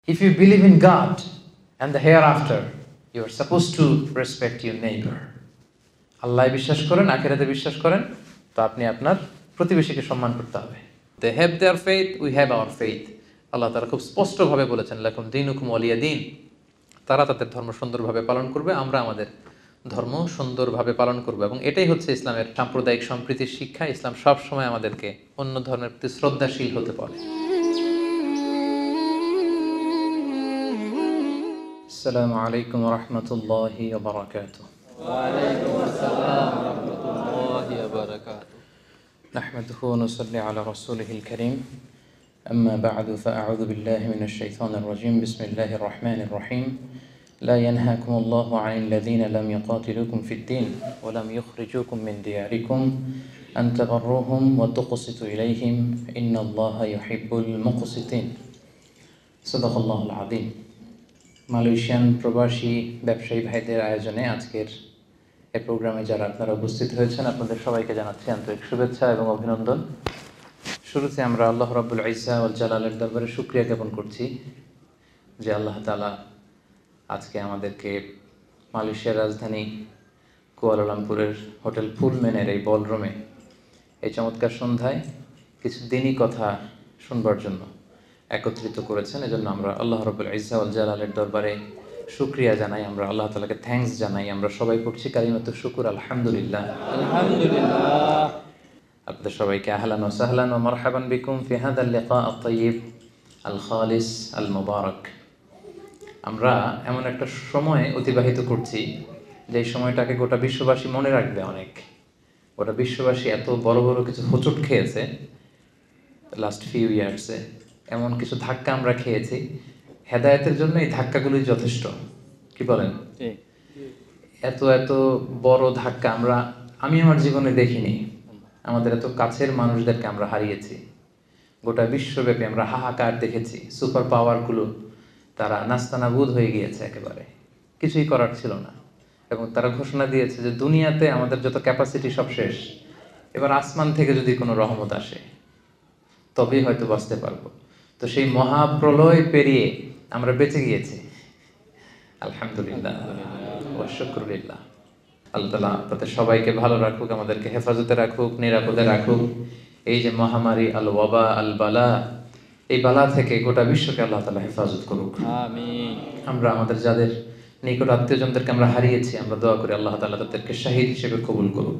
If you believe in God and the hereafter, you are supposed to respect your neighbor. আল্লাহ বিশ্বাস করেন, আখিরাতে বিশ্বাস করেন, তো আপনি আপনার প্রতিবেশীকে সম্মান করতে হবে। They have their faith, we have our faith. আল্লাহ তাআলা খুব স্পষ্টভাবে বলেছেন, লাকুম দীনুকুম ওয়ালিয়া দীন। তারা তাদের ধর্ম সুন্দরভাবে পালন করবে, আমরা আমাদের ধর্ম সুন্দরভাবে পালন করব, এবং এটাই হচ্ছে ইসলামের সাম্প্রদায়িক সম্প্রীতির শিক্ষা। ইসলাম সব সময় আমাদেরকে অন্য ধর্মের প্রতি শ্রদ্ধাশীল হতে বলে। আসসালামু আলাইকুম ওয়া রাহমাতুল্লাহি ওয়া বারাকাতুহু। ওয়া আলাইকুম আসসালাম ওয়া রাহমাতুল্লাহি ওয়া বারাকাতুহু। নাহমাদুহু ওয়া নুসাল্লি আলা রাসূলিহিল কারীম। أما بعد فأعوذ بالله من الشيطان الرجيم. بسم الله الرحمن الرحيم. لا ينهاكم الله عن الذين لم يقاتلوكم في الدين ولم يخرجوكم من دياركم أن تبروهم وتقسطوا إليهم إن الله يحب المقسطين. صدق الله العظيم. মালয়েশিয়ান প্রবাসী ব্যবসায়ী ভাইদের আয়োজনে আজকের এই প্রোগ্রামে যারা আপনারা উপস্থিত হয়েছেন, আপনাদের সবাইকে জানাচ্ছি আন্তরিক শুভেচ্ছা এবং অভিনন্দন। শুরুতে আমরা আল্লাহ রাব্বুল ইজ্জা ওয়াল জালালের দরবারে শুকরিয়া জ্ঞাপন করছি যে আল্লাহ তাআলা আজকে আমাদেরকে মালয়েশিয়ার রাজধানী কুয়ালালামপুরের হোটেল পুলম্যানের এই বলরুমে এই চমৎকার সন্ধ্যায় কিছু দিনই কথা শুনবার জন্য একত্রিত করেছেন। এজন্য আমরা আল্লাহ রাব্বুল ইজ্জা ওয়াল জালালের দরবারে শুকরিয়া জানাই, আমরা আল্লাহ তাআলাকে থ্যাঙ্কস জানাই। আমরা সবাই পড়ছি কালিমাতু শুকুর, আলহামদুলিল্লাহ আলহামদুলিল্লাহ। আপনাদের সবাইকে আহলান ওয়া সাহলান ওয়া মারহাবান বিকুম ফি হাদাল লিকা আত-তাইয়িব আল খালিস আল মুবারক। আমরা এমন একটা সময় অতিবাহিত করছি যে সময়টাকে গোটা বিশ্ববাসী মনে রাখবে অনেক। গোটা বিশ্ববাসী এত বড় বড় কিছু হোঁচট খেয়েছে লাস্ট ফিউ ইয়ার্সে, এমন কিছু ধাক্কা আমরা খেয়েছি, হেদায়েতের জন্য এই ধাক্কাগুলোই যথেষ্ট। কি বলেন? এত এত বড় ধাক্কা আমি আমার জীবনে দেখিনি। আমাদের এত কাছের মানুষদেরকে আমরা হারিয়েছি, গোটা বিশ্বব্যাপী আমরা হাহাকার দেখেছি। সুপার পাওয়ারগুলো তারা নাস্তানাবুদ হয়ে গিয়েছে, একেবারে কিছুই করার ছিল না, এবং তারা ঘোষণা দিয়েছে যে দুনিয়াতে আমাদের যত ক্যাপাসিটি সব শেষ, এবার আসমান থেকে যদি কোনো রহমত আসে তবেই হয়তো বাঁচতে পারবো। তো সেই মহাপ্রলয় পেরিয়ে আমরা বেঁচে গিয়েছি, আলহামদুলিল্লাহ ওয়া শুকরুলিল্লাহ। আল্লাহ তাআলা আপনাদের সবাইকে ভালো রাখুক, আমাদেরকে হেফাজতে রাখুক, নিরাপদে রাখুক। এই যে মহামারী আল ওয়াবা আল বালা, এই বালা থেকে গোটা বিশ্বকে আল্লাহ তাআলা হেফাজত করুক, আমিন। আমরা আমাদের যাদের নিকট আত্মীয়জনদেরকে আমরা হারিয়েছি, আমরা দোয়া করি আল্লাহ তাআলা তাদেরকে শাহীদ হিসেবে কবুল করুক,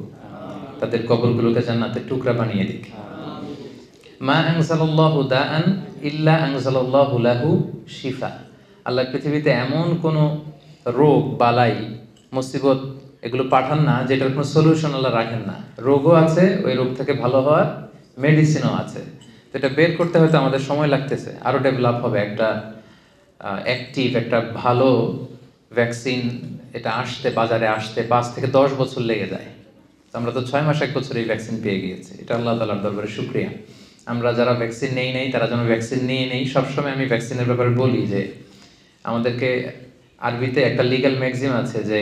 তাদের কবরগুলোকে জান্নাতের টুকরা বানিয়ে দিক। মা আনজালাল্লাহু দাআন ইল্লা আনজালাল্লাহু লাহু শিফা। আল্লাহ পৃথিবীতে এমন কোনো রোগ, বালাই, মুসিবত এগুলো পাঠান না যেটার কোনো সলিউশন আল্লাহ রাখেন না। রোগও আছে, ওই রোগ থেকে ভালো হওয়ার মেডিসিনও আছে। তো এটা বের করতে হয়তো আমাদের সময় লাগতেছে, আরও ডেভেলপ হবে একটা অ্যাক্টিভ, একটা ভালো ভ্যাকসিন। এটা বাজারে আসতে 5 থেকে 10 বছর লেগে যায়। তো আমরা তো 6 মাস 1 বছর এই ভ্যাকসিন পেয়ে গিয়েছি। এটা আল্লাহ তাআলার দরবারে শুকরিয়া। আমরা যারা ভ্যাকসিন নেই তারা যেন ভ্যাকসিন নিয়ে নেই। সবসময় আমি ভ্যাকসিনের ব্যাপারে বলি যে আমাদেরকে আরবিতে একটা লিগ্যাল ম্যাক্সিম আছে যে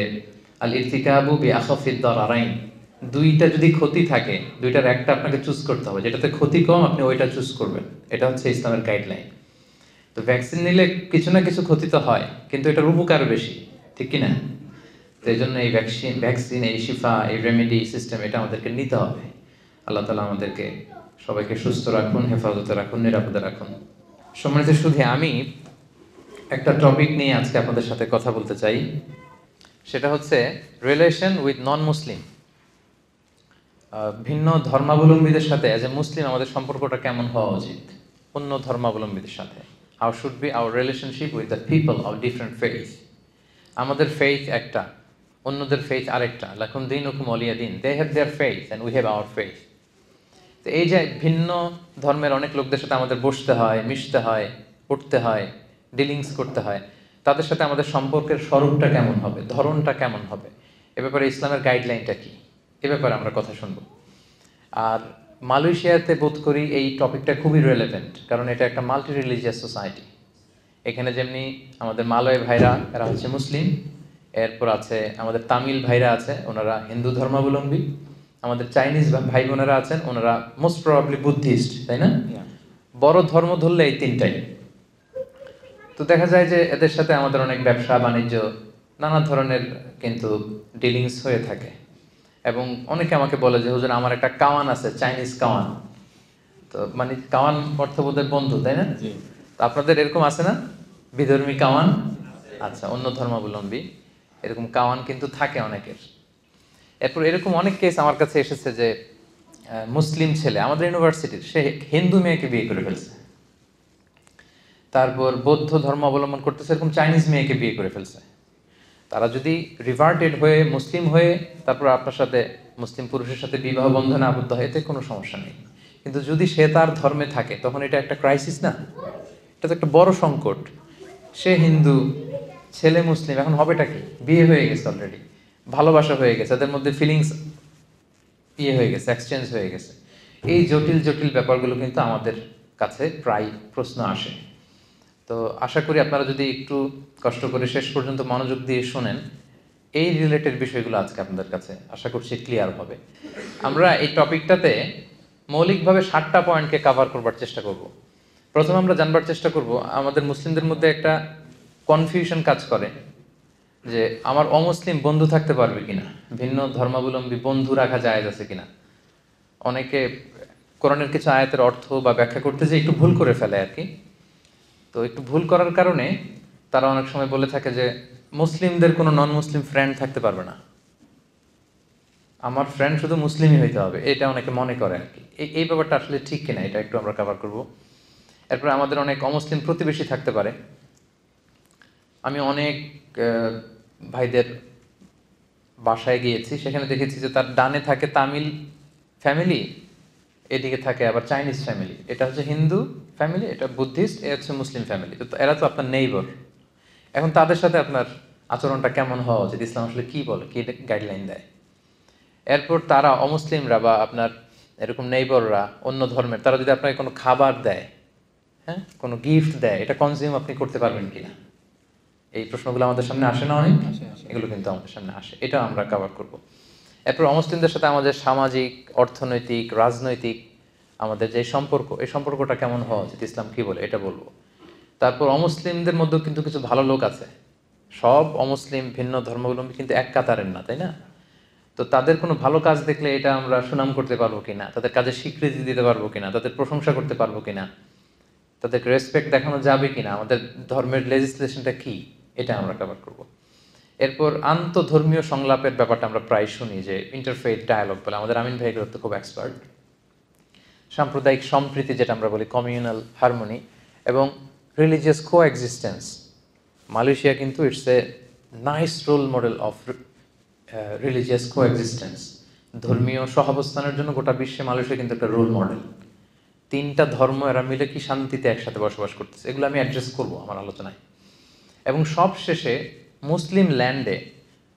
আল ইরতিকাবু বি আখাফিদ দারারাইন। দুইটা যদি ক্ষতি থাকে, দুইটার একটা আপনাকে চুজ করতে হবে, যেটাতে ক্ষতি কম আপনি ওইটা চুজ করবেন। এটা হচ্ছে ইসলামের গাইডলাইন। তো ভ্যাকসিন নিলে কিছু না কিছু ক্ষতি তো হয়, কিন্তু এটার উপকার বেশি, ঠিক কি না? তো এই জন্য এই ভ্যাকসিন, এই শিফা, এই রেমেডি সিস্টেম এটা আমাদেরকে নিতে হবে। আল্লাহ তাআলা আমাদেরকে সবাইকে সুস্থ রাখুন, হেফাজতে রাখুন, নিরাপদে রাখুন। সম্মানিত শুধু আমি একটা টপিক নিয়ে আজকে আপনাদের সাথে কথা বলতে চাই, সেটা হচ্ছে রিলেশন উইথ নন মুসলিম। ভিন্ন ধর্মাবলম্বীদের সাথে অ্যাজ এ মুসলিম আমাদের সম্পর্কটা কেমন হওয়া উচিত অন্য ধর্মাবলম্বীদের সাথে। How should be our relationship with the people of different faith. আমাদের ফেইথ একটা, অন্যদের ফেইথ আরেকটা। লাকুম দীনুকুম ওয়ালিয়া দীন। They have their faith and we have our faith. তো এই যে ভিন্ন ধর্মের অনেক লোকদের সাথে আমাদের বসতে হয়, মিশতে হয়, উঠতে হয়, ডিলিংস করতে হয়, তাদের সাথে আমাদের সম্পর্কের স্বরূপটা কেমন হবে, ধরনটা কেমন হবে, এ ব্যাপারে ইসলামের গাইডলাইনটা কি, এ ব্যাপারে আমরা কথা শুনবো। আর মালয়েশিয়াতে বোধ করি এই টপিকটা খুবই রেলেভেন্ট, কারণ এটা একটা মাল্টি রিলিজিয়াস সোসাইটি। এখানে যেমনি আমাদের মালয় ভাইরা, এরা হচ্ছে মুসলিম, এরপর আছে আমাদের তামিল ভাইরা আছে, ওনারা হিন্দু ধর্মাবলম্বী, আমাদের চাইনিজ ভাই বোনেরা আছেন, ওনারা মোস্ট প্রবাবলি বুদ্ধিস্ট, তাই না? বড় ধর্ম ধরলে এই তিনটাই। তো দেখা যায় যে এদের সাথে আমাদের অনেক ব্যবসা বাণিজ্য নানা ধরনের কিন্তু ডিলিংস হয়ে থাকে। এবং অনেকে আমাকে বলে যে হুজুর আমার একটা কাওয়ান আছে, চাইনিজ কাওয়ান। তো মানে কাওয়ান অর্থ বোধহয় বন্ধু, তাই না? তো আপনাদের এরকম আছে না বিধর্মী কাওয়ান? আচ্ছা, অন্য ধর্মাবলম্বী এরকম কাওয়ান কিন্তু থাকে অনেকের। এরপর এরকম অনেক কেস আমার কাছে এসেছে যে মুসলিম ছেলে আমাদের ইউনিভার্সিটির, সে হিন্দু মেয়েকে বিয়ে করে ফেলছে। তারপর বৌদ্ধ ধর্ম অবলম্বন করতেছে, এরকম চাইনিজ মেয়েকে বিয়ে করে ফেলছে। তারা যদি রিভার্টেড হয়ে মুসলিম হয়ে তারপর আপনার সাথে মুসলিম পুরুষের সাথে বিবাহ বন্ধনে আবদ্ধ হয়, এতে কোনো সমস্যা নেই। কিন্তু যদি সে তার ধর্মে থাকে তখন এটা একটা ক্রাইসিস না? এটা তো একটা বড় সংকট। সে হিন্দু, ছেলে মুসলিম, এখন হবেটা কি? বিয়ে হয়ে গেছে অলরেডি, ভালোবাসা হয়ে গেছে, এদের মধ্যে ফিলিংস হয়ে গেছে, এক্সচেঞ্জ হয়ে গেছে। এই জটিল জটিল ব্যাপারগুলো কিন্তু আমাদের কাছে প্রায় প্রশ্ন আসে। তো আশা করি আপনারা যদি একটু কষ্ট করে শেষ পর্যন্ত মনোযোগ দিয়ে শোনেন, এই রিলেটেড বিষয়গুলো আজকে আপনাদের কাছে আশা করছি ক্লিয়ার হবে। আমরা এই টপিকটাতে মৌলিকভাবে 7টা পয়েন্টকে কভার করবার চেষ্টা করব। প্রথমে আমরা জানবার চেষ্টা করব আমাদের মুসলিমদের মধ্যে একটা কনফিউশন কাজ করে যে আমার অমুসলিম বন্ধু থাকতে পারবে কিনা, ভিন্ন ধর্মাবলম্বী বন্ধু রাখা জায়েজ আছে কিনা। অনেকে কোরআনের কিছু আয়াতের অর্থ বা ব্যাখ্যা করতে যে একটু ভুল করে ফেলে আর কি। তো একটু ভুল করার কারণে তারা অনেক সময় বলে থাকে যে মুসলিমদের কোনো নন মুসলিম ফ্রেন্ড থাকতে পারবে না, আমার ফ্রেন্ড শুধু মুসলিমই হইতে হবে, এটা অনেকে মনে করে আর কি। এই ব্যাপারটা আসলে ঠিক কিনা এটা একটু আমরা কভার করব। এরপরে আমাদের অনেক অমুসলিম প্রতিবেশী থাকতে পারে। আমি অনেক ভাইদের বাসায় গিয়েছি, সেখানে দেখেছি যে তার ডানে থাকে তামিল ফ্যামিলি, এদিকে থাকে আবার চাইনিজ ফ্যামিলি। এটা হচ্ছে হিন্দু ফ্যামিলি, এটা বুদ্ধিস্ট, এ হচ্ছে মুসলিম ফ্যামিলি। তো এরা তো আপনার নেইবার। এখন তাদের সাথে আপনার আচরণটা কেমন হওয়া উচিত, ইসলাম আসলে কী বলে, কী গাইডলাইন দেয়। এরপর তারা অমুসলিমরা বা আপনার এরকম নেইবাররা অন্য ধর্মের, তারা যদি আপনাকে কোনো খাবার দেয়, হ্যাঁ, কোনো গিফট দেয়, এটা কনজিউম আপনি করতে পারবেন কিনা। এই প্রশ্নগুলো আমাদের সামনে আসে না অনেক? এগুলো কিন্তু আমাদের সামনে আসে, এটা আমরা কভার করব। এরপর অমুসলিমদের সাথে আমাদের সামাজিক, অর্থনৈতিক, রাজনৈতিক আমাদের যে সম্পর্ক, এই সম্পর্কটা কেমন হওয়া উচিত, ইসলাম কী বলে, এটা বলবো। তারপর অমুসলিমদের মধ্যেও কিন্তু কিছু ভালো লোক আছে। সব অমুসলিম ভিন্ন ধর্মাবলম্বী কিন্তু এক কাতারের না, তাই না? তো তাদের কোনো ভালো কাজ দেখলে এটা আমরা সুনাম করতে পারবো কিনা, তাদের কাজে স্বীকৃতি দিতে পারবো কিনা, তাদের প্রশংসা করতে পারবো কিনা, তাদেরকে রেসপেক্ট দেখানো যাবে কিনা, আমাদের ধর্মের লেজিসলেশনটা কি, এটা আমরা কভার করব। এরপর আন্তধর্মীয় সংলাপের ব্যাপারটা আমরা প্রায় শুনি যে ইন্টারফেথ ডায়ালগ বলে, আমাদের আমিন ভাই এগুলো তো খুব এক্সপার্ট। সাম্প্রদায়িক সম্প্রীতি যেটা আমরা বলি, কমিউনাল হারমোনি, এবং রিলিজিয়াস কো এক্সিস্টেন্স। মালয়েশিয়া কিন্তু it's a nice role model of religious coexistence. ধর্মীয় সহাবস্থানের জন্য গোটা বিশ্বে মালয়েশিয়া কিন্তু একটা রোল মডেল। 3টা ধর্ম এরা মিলে কি শান্তিতে একসাথে বসবাস করতেছে, এগুলো আমি অ্যাড্রেস করবো আমার আলোচনায়। এবং সব শেষে মুসলিম ল্যান্ডে,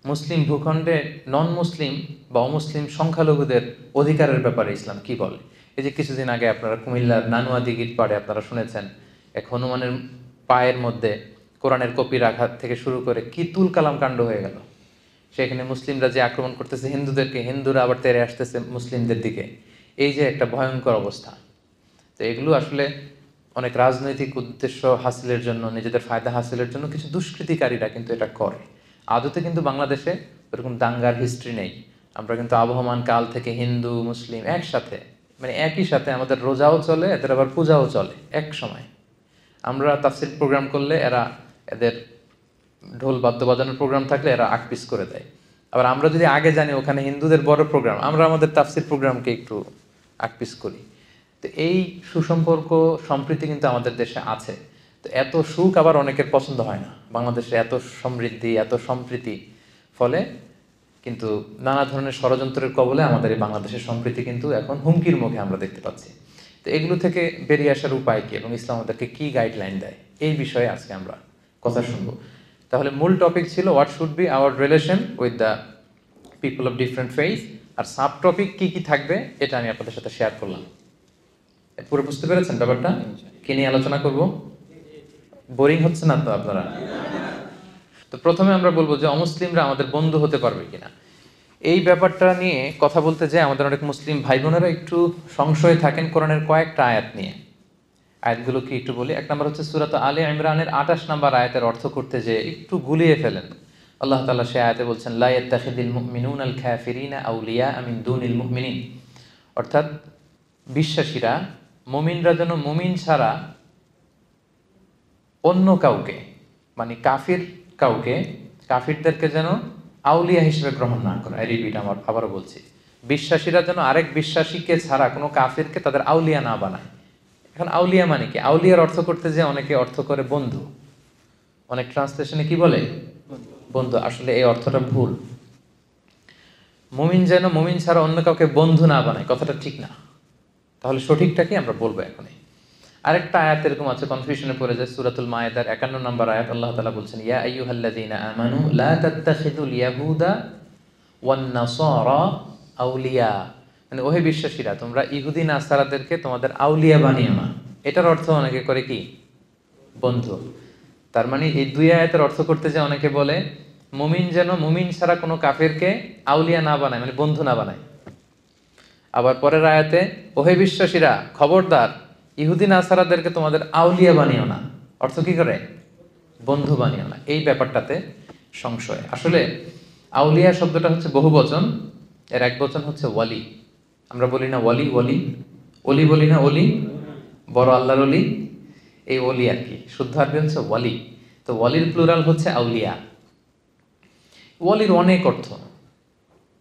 মুসলিম ভূখণ্ডে নন মুসলিম বা অমুসলিম সংখ্যালঘুদের অধিকারের ব্যাপারে ইসলাম কি বলে। এই যে কিছুদিন আগে আপনারা কুমিল্লার নানুয়া দিঘির পাড়ে আপনারা শুনেছেন, এক হনুমানের পায়ের মধ্যে কোরআনের কপি রাখা থেকে শুরু করে কি তুল কালাম কাণ্ড হয়ে গেল। সেখানে মুসলিমরা যে আক্রমণ করতেছে হিন্দুদেরকে, হিন্দুরা আবার তেড়ে আসতেছে মুসলিমদের দিকে। এই যে একটা ভয়ঙ্কর অবস্থা। তো এগুলো আসলে অনেক রাজনৈতিক উদ্দেশ্য হাসিলের জন্য, নিজেদের ফায়দা হাসিলের জন্য কিছু দুষ্কৃতিকারীরা কিন্তু এটা করে। আদতে কিন্তু বাংলাদেশে এরকম দাঙ্গার হিস্ট্রি নেই। আমরা কিন্তু আবহমান কাল থেকে হিন্দু মুসলিম একসাথে, মানে একই সাথে আমাদের রোজাও চলে, এদের আবার পূজাও চলে এক সময়। আমরা তাফসির প্রোগ্রাম করলে এরা, এদের ঢোল বাদ্য বাজানোর প্রোগ্রাম থাকলে এরা আকপিস করে দেয়। আবার আমরা যদি আগে জানি ওখানে হিন্দুদের বড় প্রোগ্রাম, আমরা আমাদের তাফসির প্রোগ্রামকে একটু আকপিস করি। তো এই সুসম্পর্ক সম্প্রীতি কিন্তু আমাদের দেশে আছে। তো এত সুখ আবার অনেকের পছন্দ হয় না। বাংলাদেশে এত সমৃদ্ধি, এত সম্প্রীতি, ফলে কিন্তু নানা ধরনের ষড়যন্ত্রের কবলে আমাদের এই বাংলাদেশের সম্প্রীতি কিন্তু এখন হুমকির মুখে আমরা দেখতে পাচ্ছি। তো এগুলো থেকে বেরিয়ে আসার উপায় কি এবং ইসলাম আমাদেরকে কী গাইডলাইন দেয়, এই বিষয়ে আজকে আমরা কথা শুনবো। তাহলে মূল টপিক ছিল what should be our relation with the people of different faith, আর সাব টপিক কী কী থাকবে এটা আমি আপনাদের সাথে শেয়ার করলাম। পুরো বুঝতে পেরেছেন ব্যাপারটা? কি নিয়ে আলোচনা করব? বোরিং হচ্ছে না তো আপনারা? তো প্রথমে আমরা বলবো যে অমুসলিমরা আমাদের বন্ধু হতে পারবে কিনা। এই ব্যাপারটা নিয়ে কথা বলতে যায় আমাদের অনেক মুসলিম ভাই বোনেরা একটু সংশয়ে থাকেন কোরআনের কয়েকটা আয়াত নিয়ে। আয়াতগুলো কি একটু বলি। এক নম্বর হচ্ছে সূরা আলে ইমরানের 28 নম্বর আয়াতের অর্থ করতে যে একটু গুলিয়ে ফেলেন। আল্লাহ তাআলা সে আয়াতে বলছেন লা ইয়াত্তাখিযুল মুমিনুনাল কাফিরিনা আউলিয়া মিন দুনিল মুমিনিন, অর্থাৎ বিশ্বাসীরা মুমিনরা যেন মুমিন ছাড়া অন্য কাউকে, মানে কাফিরদেরকে যেন আউলিয়া হিসেবে গ্রহণ না করে। রিপিট, আমার আবারও বলছি, বিশ্বাসীরা যেন আরেক বিশ্বাসীকে ছাড়া কোনো কাফিরকে তাদের আউলিয়া না বানায়। এখন আউলিয়া মানে কি? আউলিয়ার অর্থ করতে যে অনেকে অর্থ করে বন্ধু, অনেক ট্রান্সলেশনে কি বলে বন্ধু। আসলে এই অর্থটা ভুল। মুমিন যেন মুমিন ছাড়া অন্য কাউকে বন্ধু না বানায়, কথাটা ঠিক না। তাহলে সঠিকটা কি আমরা বলবো এখনই। আরেকটা আয়াত এরকম আছে, কনফিউশনে পড়ে যায়। সূরাতুল মায়েদার 51 নম্বর আয়াত, আল্লাহ তাআলা বলছেন ইয়া আইয়ুহাল্লাযীনা আমানু লা তাত্তাখিযুল ইয়াহুদা ওয়ান নাসারা আউলিয়া, মানে ওহে বিশ্বাসীরা তোমরা ইহুদি নাসারাদেরকে তোমাদের আউলিয়া বানিও না। এটার অর্থ অনেকে করে কি বন্ধু। তার মানে এই দুই আয়াতের অর্থ করতে যে অনেকে বলে মুমিন যেন মুমিন ছাড়া কোনো কাফেরকে আউলিয়া না বানায়, মানে বন্ধু না বানায়। আবার পরের আয়াতে ওহে বিশ্বাসীরা খবরদার ইহুদি নাসারাদেরকে তোমাদের আউলিয়া বানিও না, অর্থ কি করে বন্ধু বানিও না। এই ব্যাপারটাতে সংশয়। আসলে আউলিয়া শব্দটা হচ্ছে বহু বচন, এর এক বচন হচ্ছে ওয়ালি। আমরা বলি না ওয়ালি ওয়ালি, অলি বলি না অলি, বড় আল্লাহর অলি, এই অলি আর কি, শুদ্ধ আরবি হচ্ছে ওয়ালি। তো ওয়ালির প্লুরাল হচ্ছে আউলিয়া। ওয়ালির অনেক অর্থ,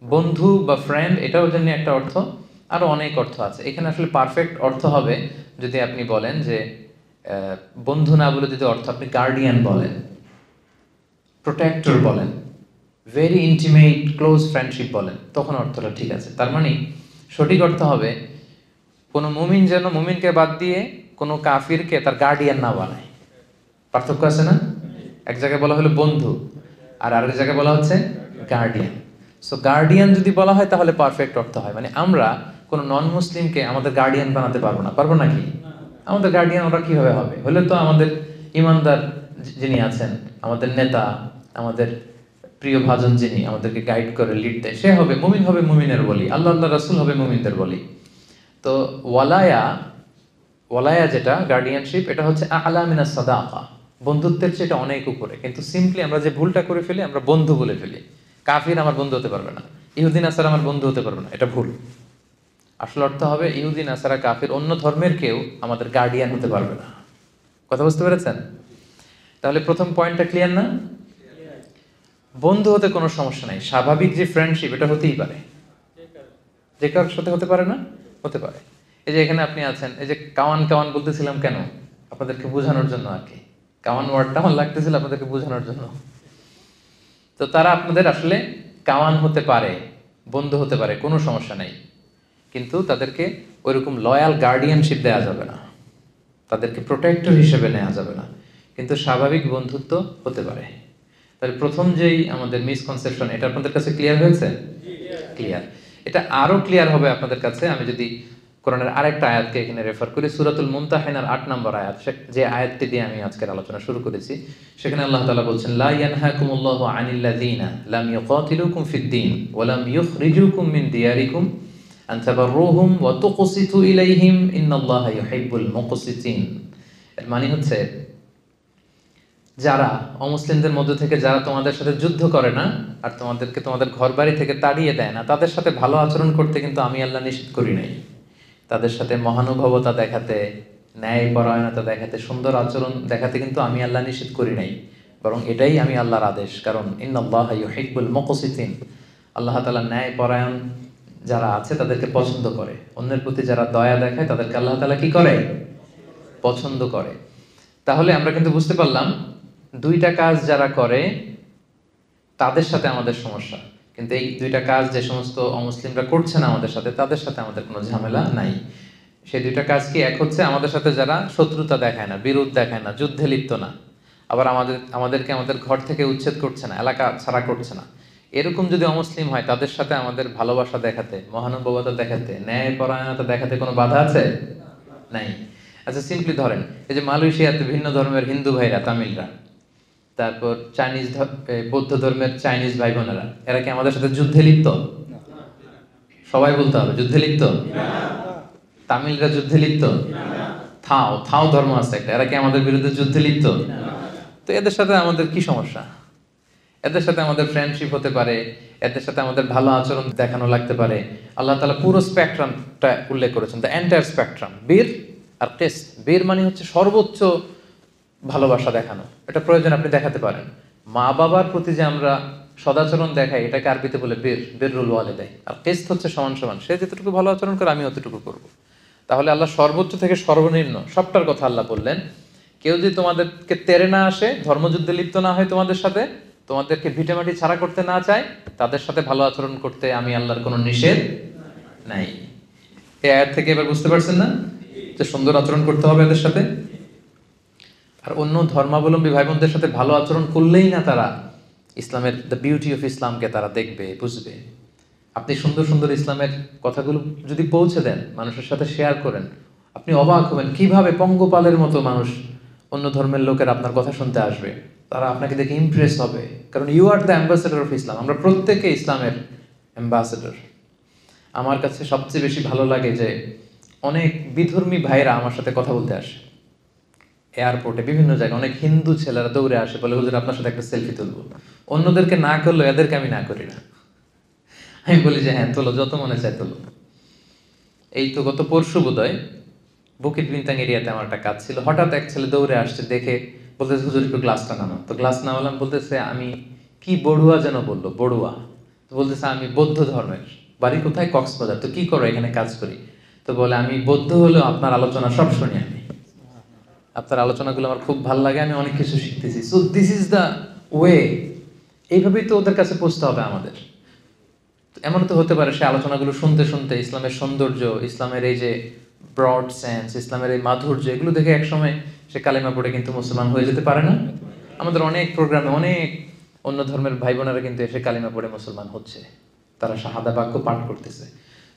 বন্ধু বা ফ্রেন্ড এটাও জন্য একটা অর্থ, আরও অনেক অর্থ আছে। এখানে আসলে পারফেক্ট অর্থ হবে যদি আপনি বলেন যে বন্ধু না বলে যদি অর্থ আপনি গার্ডিয়ান বলেন, প্রোটেক্টর বলেন, ভেরি ইন্টিমেট ক্লোজ ফ্রেন্ডশিপ বলেন, তখন অর্থটা ঠিক আছে। তার মানে সঠিক অর্থ হবে কোনো মুমিন যেন মুমিনকে বাদ দিয়ে কোনো কাফিরকে তার গার্ডিয়ান না বানায়। পার্থক্য আছে না? এক জায়গায় বলা হলো বন্ধু, আর আরেক জায়গায় বলা হচ্ছে গার্ডিয়ান। সো গার্ডিয়ান যদি বলা হয় তাহলে পারফেক্ট অর্থ হয়। মানে আমরা কোনো নন মুসলিমকে আমাদের গার্ডিয়ান বানাতে পারবো না, পারবো নাকি? আমাদের গার্ডিয়ান ওরা কীভাবে হবে? হলে তো আমাদের ইমানদার যিনি আছেন, আমাদের নেতা, আমাদের প্রিয় ভাজন যিনি আমাদেরকে গাইড করে লিড দেয়, সে হবে মুমিন, হবে মুমিনের বলি, আল্লাহ আল্লাহ রাসূল হবে মুমিনদের বলি। তো ওয়ালায়া যেটা গার্ডিয়ানশিপ, এটা হচ্ছে আ'লা মিনাস সাদাকা, বন্ধুত্বের চেয়ে এটা অনেক উপরে। কিন্তু সিম্পলি আমরা যে ভুলটা করে ফেলি, আমরা বন্ধু বলে ফেলি। কাফির আমার বন্ধু হতে পারবে না, ইহুদি নাসারা আমার বন্ধু হতে পারবে না, এটা ভুল। আসল অর্থ হবে ইহুদি নাসারা কাফির অন্য ধর্মের কেউ আমাদের গার্ডিয়ান হতে পারবে না। কথা বুঝতে পেরেছেন? তাহলে প্রথম পয়েন্টটা ক্লিয়ার না? বন্ধু হতে কোনো সমস্যা নাই, স্বাভাবিক যে ফ্রেন্ডশিপ এটা হতেই পারে। যে কারোর সাথে হতে পারে না? হতে পারে। এই যে এখানে আপনি আছেন, এই যে কাওয়ান কাওয়ান বলতেছিলাম কেন? আপনাদেরকে বোঝানোর জন্য আর কি। কাওয়ান ওয়ার্ডটা আমার লাগতেছিল আপনাদেরকে বোঝানোর জন্য। তো তারা আপনাদের আসলে কাওয়ান হতে পারে, বন্ধু হতে পারে, কোনো সমস্যা নাই। কিন্তু তাদেরকে ওইরকম লয়াল গার্ডিয়ানশিপ দেওয়া যাবে না, তাদেরকে প্রোটেক্টর হিসেবে নেওয়া যাবে না। কিন্তু স্বাভাবিক বন্ধুত্ব হতে পারে। তাহলে প্রথম যেই আমাদের মিসকনসেপশন, এটা আপনাদের কাছে ক্লিয়ার হয়েছে? ক্লিয়ার। এটা আরও ক্লিয়ার হবে আপনাদের কাছে আমি যদি কোরআনের আরেকটা আয়াতকে এখানে রেফার করি। সূরাতুল মুমতাহিনার 8 নম্বর আয়াত, যে আয়াতটি দিয়ে আমি আজকের আলোচনা শুরু করেছি। সেখানে আল্লাহ তাআলা বলছেন লা ইয়ানহাকুমুল্লাহু আনিল্লাযীনা লাম ইউকাতিলুকুম ফিদ-দীন ওয়া লাম ইউখরিজুকুম মিন দিয়ারিকুম আন তাবাররুহুম ওয়া তুকসিতু ইলাইহিম ইন্নাল্লাহা ইউহিব্বুল মুকসিতিন। এর মানে হচ্ছে যারা অমুসলিমদের মধ্য থেকে যারা তোমাদের সাথে যুদ্ধ করে না আর তোমাদেরকে তোমাদের ঘরবাড়ি থেকে তাড়িয়ে দেয় না, তাদের সাথে ভালো আচরণ করতে কিন্তু আমি আল্লাহ নিষেধ করি নাই। তাদের সাথে মহানুভবতা দেখাতে, ন্যায়পরায়ণতা দেখাতে, সুন্দর আচরণ দেখাতে কিন্তু আমি আল্লাহ নিষেধ করি নাই, বরং এটাই আমি আল্লাহর আদেশ। কারণ ইন্নাল্লাহা ইউহিব্বুল মুকসিতিন, আল্লাহ তাআলা ন্যায়পরায়ণ যারা আছে তাদেরকে পছন্দ করে। অন্যের প্রতি যারা দয়া দেখায় তাদেরকে আল্লাহ তাআলা কি করে? পছন্দ করে। তাহলে আমরা কিন্তু বুঝতে পারলাম দুইটা কাজ যারা করে তাদের সাথে আমাদের সমস্যা, কিন্তু এই দুইটা কাজ যে সমস্ত অমুসলিমরা করছে না আমাদের সাথে, তাদের সাথে আমাদের কোনো ঝামেলা নাই। সেই দুইটা কাজ কি? এক হচ্ছে আমাদের সাথে যারা শত্রুতা দেখায় না, বিরোধ দেখায় না, যুদ্ধে লিপ্ত না, আবার আমাদেরকে আমাদের ঘর থেকে উচ্ছেদ করছে না, এলাকা ছাড়া করছে না, এরকম যদি অমুসলিম হয় তাদের সাথে আমাদের ভালোবাসা দেখাতে, মহানুভবতা দেখাতে, ন্যায়পরায়ণতা দেখাতে কোনো বাধা আছে? নাই। আচ্ছা সিম্পলি ধরেন, এই যে মালয়েশিয়াতে ভিন্ন ধর্মের হিন্দু ভাইরা, তামিলরা, তারপর চাইনিজ বৌদ্ধ ধর্মের চাইনিজ ভাই বোনেরা, এরা কি আমাদের সাথে যুদ্ধে লিপ্ত? সবাই বলতে হবে যুদ্ধে লিপ্ত। তামিলরা যুদ্ধে লিপ্ত? থাও থাও ধর্ম আছে একটা, এরা কি আমাদের বিরুদ্ধে যুদ্ধে লিপ্ত? তো এদের সাথে আমাদের কি সমস্যা? এদের সাথে আমাদের ফ্রেন্ডশিপ হতে পারে, এদের সাথে আমাদের ভালো আচরণ দেখানো লাগতে পারে। আল্লাহ তাআলা পুরো স্পেকট্রামটা উল্লেখ করেছেন, দ্য এন্টায়ার স্পেকট্রাম। বীর আর কিস, বীর মানে হচ্ছে সর্বোচ্চ ভালোবাসা দেখানো, এটা প্রয়োজন আপনি দেখাতে পারেন। মা বাবার প্রতি যে আমরা সদাচরণ দেখাই, এটাকে আরবিতে বলে বীর, বিররুল ওয়ালিদাইন। আর কিস হচ্ছে সমান সমান, সে যতটুকু ভালো আচরণ করে আমি অতটুকু করব। তাহলে আল্লাহ সর্বোচ্চ থেকে সর্বনিম্ন সবটার কথা আল্লাহ বললেন। কেউ যদি তোমাদেরকে তেড়ে না আসে, ধর্মযুদ্ধে লিপ্ত না হয় তোমাদের সাথে, তোমাদেরকে ভিটেমাটি ছাড়া করতে না চায়, তাদের সাথে ভালো আচরণ করতে আমি আল্লাহর কোনো নিষেধ নাই। এই আয়াত থেকে এবার বুঝতে পারছেন না যে সুন্দর আচরণ করতে হবে এদের সাথে? আর অন্য ধর্মাবলম্বী ভাই বোনদের সাথে ভালো আচরণ করলেই না তারা ইসলামের দ্য বিউটি অফ ইসলামকে তারা দেখবে, বুঝবে। আপনি সুন্দর সুন্দর ইসলামের কথাগুলো যদি পৌঁছে দেন, মানুষের সাথে শেয়ার করেন, আপনি অবাক হবেন কিভাবে পঙ্গপালের মতো মানুষ, অন্য ধর্মের লোকের আপনার কথা শুনতে আসবে। তারা আপনাকে দেখে ইমপ্রেস হবে, কারণ you are the ambassador of Islam. আমরা প্রত্যেকে ইসলামের অ্যাম্বাসেডর। আমার কাছে সবচেয়ে বেশি ভালো লাগে যে অনেক বিধর্মী ভাইরা আমার সাথে কথা বলতে আসে এয়ারপোর্টে, বিভিন্ন জায়গায়। অনেক হিন্দু ছেলেরা দৌড়ে আসে, বলে হুজুর আপনার সাথে একটা সেলফি তুলবো। অন্যদেরকে না করলেও এদেরকে আমি না করি না। আমি বলি যে হ্যাঁ তোলো, যত মনে চায় তোলো। এই তো গত পরশু বোধহয় বুকিট বিনতাং এরিয়াতে আমার একটা কাজ ছিল, হঠাৎ এক ছেলে দৌড়ে আসছে, দেখে বলতেছে হুজুর একটু গ্লাসটা নামানো। তো গ্লাস নামালাম, বলতেছে আমি কি বড়ুয়া যেন বললো, বড়ুয়া। তো বলতেছে আমি বৌদ্ধ ধর্মের, বাড়ি কোথায়? কক্সবাজার। তো কি করো? এখানে কাজ করি। তো বলে আমি বৌদ্ধ হলেও আপনার আলোচনা সব শুনি, আমি আপনার আলোচনাগুলো আমার খুব ভালো লাগে, আমি অনেক কিছু শিখতেছি। So this is the way. এইভাবেই তো ওদের কাছে পৌঁছতে হবে আমাদের। এমন তো হতে পারে সে আলোচনাগুলো শুনতে শুনতে ইসলামের সৌন্দর্য, ইসলামের এই যে ব্রড সেন্স, ইসলামের এই মাধুর্য, এগুলো দেখে একসময় সে কালেমা পড়ে কিন্তু মুসলমান হয়ে যেতে পারে না? আমাদের অনেক প্রোগ্রামে অনেক অন্য ধর্মের ভাই বোনেরা কিন্তু এসে কালেমা পড়ে মুসলমান হচ্ছে, তারা শাহাদা বাক্য পাঠ করতেছে।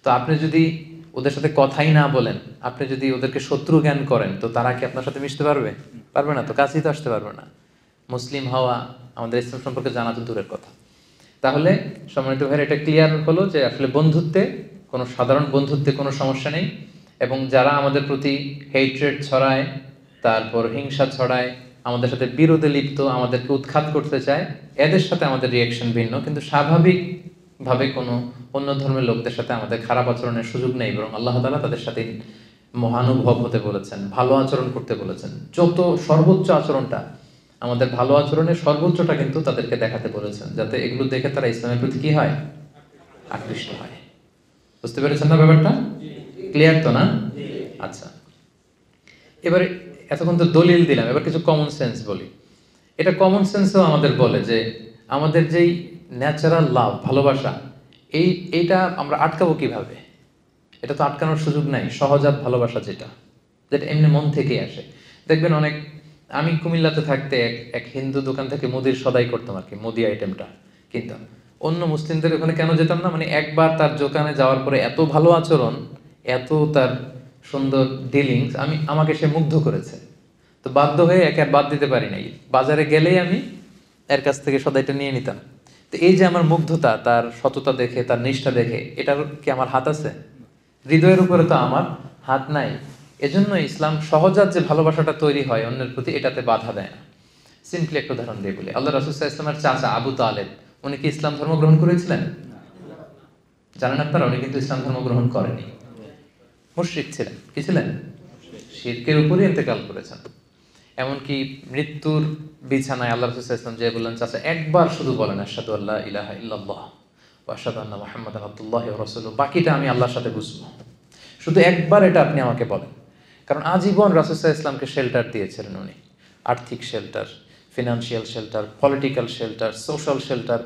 তো আপনি যদি ওদের সাথে কথাই না বলেন, আপনি যদি ওদেরকে শত্রু জ্ঞান করেন, তো তারা কি আপনার সাথে মিশতে পারবে? পারবে না, তো কাছেই তো আসতে পারবে না। মুসলিম হওয়া, আমাদের ইসলাম সম্পর্কে জানা তো দূরের কথা। তাহলে সম্মানিত ভাইয়ের এটা ক্লিয়ার হলো যে আসলে বন্ধুত্বে, কোনো সাধারণ বন্ধুত্বে কোনো সমস্যা নেই। এবং যারা আমাদের প্রতি হেট্রেড ছড়ায়, তারপর হিংসা ছড়ায়, আমাদের সাথে বিরোধে লিপ্ত, আমাদেরকে উৎখাত করতে চায়, এদের সাথে আমাদের রিয়াকশন ভিন্ন। কিন্তু স্বাভাবিকভাবে কোনো অন্য ধর্মের লোকদের সাথে আমাদের খারাপ আচরণের সুযোগ নেই, বরং আল্লাহ তাআলা তাদের সাথে মহানুভব হতে বলেছেন, ভালো আচরণ করতে বলেছেন। যত সর্বোচ্চ আচরণটা, আমাদের ভালো আচরণের সর্বোচ্চটা কিন্তু তাদেরকে দেখাতে বলেছেন, যাতে এগুলো দেখে তারা ইসলামের প্রতি কি হয়? আকৃষ্ট হয়। বুঝতে পেরেছেন না ব্যাপারটা? ক্লিয়ার তো না? আচ্ছা, এবারে এতক্ষণ তো দলিল দিলাম, এবার কিছু কমন সেন্স বলি। এটা কমন সেন্সও আমাদের বলে যে আমাদের যেই ন্যাচারাল লাভ, ভালোবাসা, এইটা আমরা আটকাবো কিভাবে? এটা তো আটকানোর সুযোগ নাই। সহজাত ভালোবাসা যেটা যেটা এমনি মন থেকেই আসে। দেখবেন অনেক, আমি কুমিল্লাতে থাকতে এক হিন্দু দোকান থেকে মুদির সদাই করতাম আর কি, মুদি আইটেমটা কিনতাম। অন্য মুসলিমদের ওখানে কেন যেতাম না, মানে একবার তার দোকানে যাওয়ার পরে এত ভালো আচরণ, এত তার সুন্দর ডিলিংস, আমাকে সে মুগ্ধ করেছে। তো বাধ্য হয়ে একে আর বাদ দিতে পারি নাই। বাজারে গেলেই আমি এর কাছ থেকে সদাইটা নিয়ে নিতাম। তো এই যে আমার মুগ্ধতা, তার সততা দেখে, তার নিষ্ঠা দেখে, এটার কি আমার হাত আছে? হৃদয়ের উপরে তো আমার হাত নাই। এজন্য ইসলাম সহজাত যে ভালোবাসাটা তৈরি হয় অন্যের প্রতি, এটাতে বাধা দেয় না। সিম্পলি একটা উদাহরণ দিয়ে বলি, আল্লাহ রাসূল সাল্লাল্লাহু আলাইহি ওয়াসাল্লামের চাচা আবু তালেব, উনি কি ইসলাম ধর্ম গ্রহণ করেছিলেন? জানেন আপনারা? উনি কিন্তু ইসলাম ধর্ম গ্রহণ করেনি, মুশরিক ছিলেন। কি ছিলেন? শিরকের উপরই ইন্তেকাল করেছেন। এমনকি মৃত্যুর বিছানায় আল্লাহ রাসূল সাল্লাল্লাহু আলাইহি ওয়াসাল্লাম যে বললেন, চাচা একবার শুধু বলেন আশহাদু আল্লা ইলাহা ইল্লাল্লাহ ওয়া আশহাদু আন্না মুহাম্মাদান আবদুল্লাহি ওয়া রাসূলুহু, বাকিটা আমি আল্লাহর সাথে বুঝবো। শুধু একবার এটা আপনি আমাকে বলেন। কারণ আজীবন রাসূল সাল্লাল্লাহু আলাইহি ওয়াসাল্লামকে শেল্টার দিয়েছিলেন উনি, আর্থিক shelter, financial shelter, political shelter, social shelter.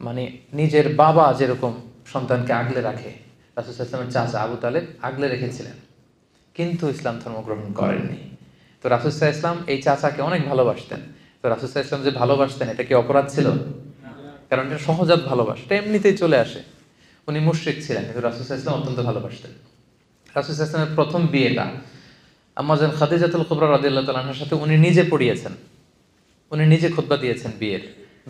মানে নিজের বাবা যেরকম সন্তানকে আগলে রাখে, রাসূল সাল্লাল্লাহু আলাইহি ওয়াসাল্লামের চাচা আবু তালেব আগলে রেখেছিলেন, কিন্তু ইসলাম ধর্ম গ্রহণ করেননি। তো রাসূল সাল্লাল্লাহু আলাইহি ওয়াসাল্লাম এই চাচাকে অনেক ভালোবাসতেন। তো রাসূল সাল্লাল্লাহু আলাইহি ওয়াসাল্লাম যে ভালোবাসতেন, এটা কি অপরাধ ছিল? কারণ এটা সহজাত ভালোবাসা, এটা এমনিতেই চলে আসে। উনি মুশরিক ছিলেন, কিন্তু রাসূল সাল্লাল্লাহু আলাইহি ওয়াসাল্লাম অত্যন্ত ভালোবাসতেন। রাসূল সাল্লাল্লাহু আলাইহি ওয়াসাল্লামের প্রথম বিয়েটা আম্মা জান খাদিজাতুল কুবরা রাদিয়াল্লাহু তাআলা আনহার সাথে উনি নিজে পড়িয়েছেন, উনি নিজে খুতবা দিয়েছেন।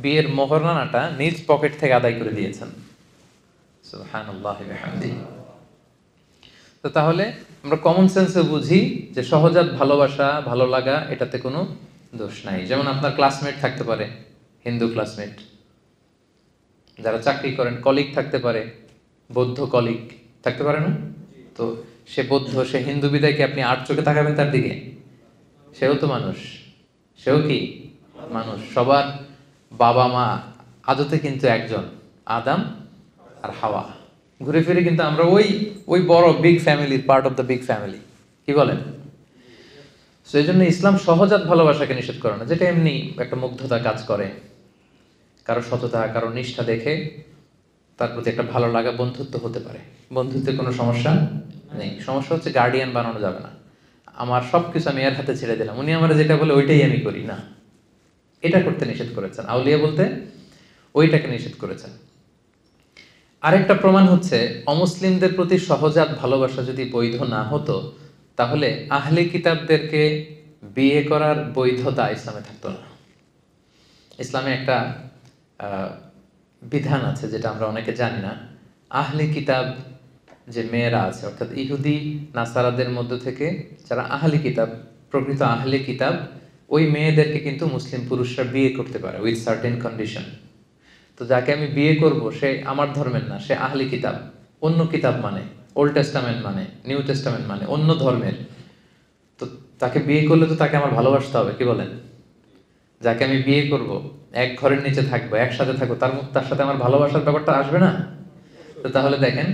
বিয়ের মোহরানাটা নিজ পকেট থেকে আদায় করে দিয়েছেন। সুবহানাল্লাহি ওয়া বিহামদিহি। তো তাহলে আমরা কমন সেন্সে বুঝি যে সহজাত ভালোবাসা, ভালো লাগা এটাতে কোনো দোষ নাই। যেমন আপনার ক্লাসমেট থাকতে পারে, হিন্দু ক্লাসমেট, যারা চাকরি করেন, কলিগ থাকতে পারে, বৌদ্ধ কলিগ থাকতে পারে না? তো সে বৌদ্ধ, সে হিন্দু বিদায় কি আপনি আর চোখে তাকাবেন তার দিকে? সেও তো মানুষ, সেও কি মানুষ। সবার বাবা মা আদতে কিন্তু একজন, আদম আর হাওয়া। ঘুরে ফিরে কিন্তু আমরা ওই ওই বড় বিগ ফ্যামিলির part of the big family, কি বলেন? সেই জন্য ইসলাম সহজাত ভালোবাসাকে নিষেধ করে না, যেটা এমনি একটা মুগ্ধতা কাজ করে, কারো সততা, কারো নিষ্ঠা দেখে তার প্রতি একটা ভালো লাগা, বন্ধুত্ব হতে পারে। বন্ধুত্বে কোনো সমস্যা নেই। সমস্যা হচ্ছে গার্ডিয়ান বানানো যাবে না। আমার সব কিছু আমি এর হাতে ছেড়ে দিলাম, উনি আমার যেটা বলে ওইটাই আমি করি না, এটা করতে নিষেধ করেছেন। আউলিয়া বলতে ওইটাকে নিষেধ করেছেন। আরেকটা প্রমাণ হচ্ছে অমুসলিমদের প্রতি সহজাত ভালোবাসা যদি বৈধ না হতো, তাহলে আহলে কিতাবদেরকে বিয়ে করার বৈধতা ইসলামে থাকতো না। ইসলামে একটা বিধান আছে যেটা আমরা অনেকে জানি না। আহলে কিতাব যে মেয়েরা আছে, অর্থাৎ ইহুদি নাসারাদের মধ্য থেকে যারা আহলে কিতাব, প্রকৃত আহলে কিতাব, ওই মেয়েদেরকে কিন্তু মুসলিম পুরুষরা বিয়ে করতে পারে উইথ সার্টেন কন্ডিশন। তো যাকে আমি বিয়ে করব সে আমার ধর্মের না, সে আহলি কিতাব, অন্য কিতাব মানে, ওল্ড টেস্টামেন্ট মানে, নিউ টেস্টামেন্ট মানে, অন্য ধর্মের। তো তাকে বিয়ে করলে তো তাকে আমার ভালোবাসতে হবে, কি বলেন? যাকে আমি বিয়ে করব, এক ঘরের নিচে থাকবো, একসাথে থাকবো, তার সাথে আমার ভালোবাসার ব্যাপারটা আসবে না? তো তাহলে দেখেন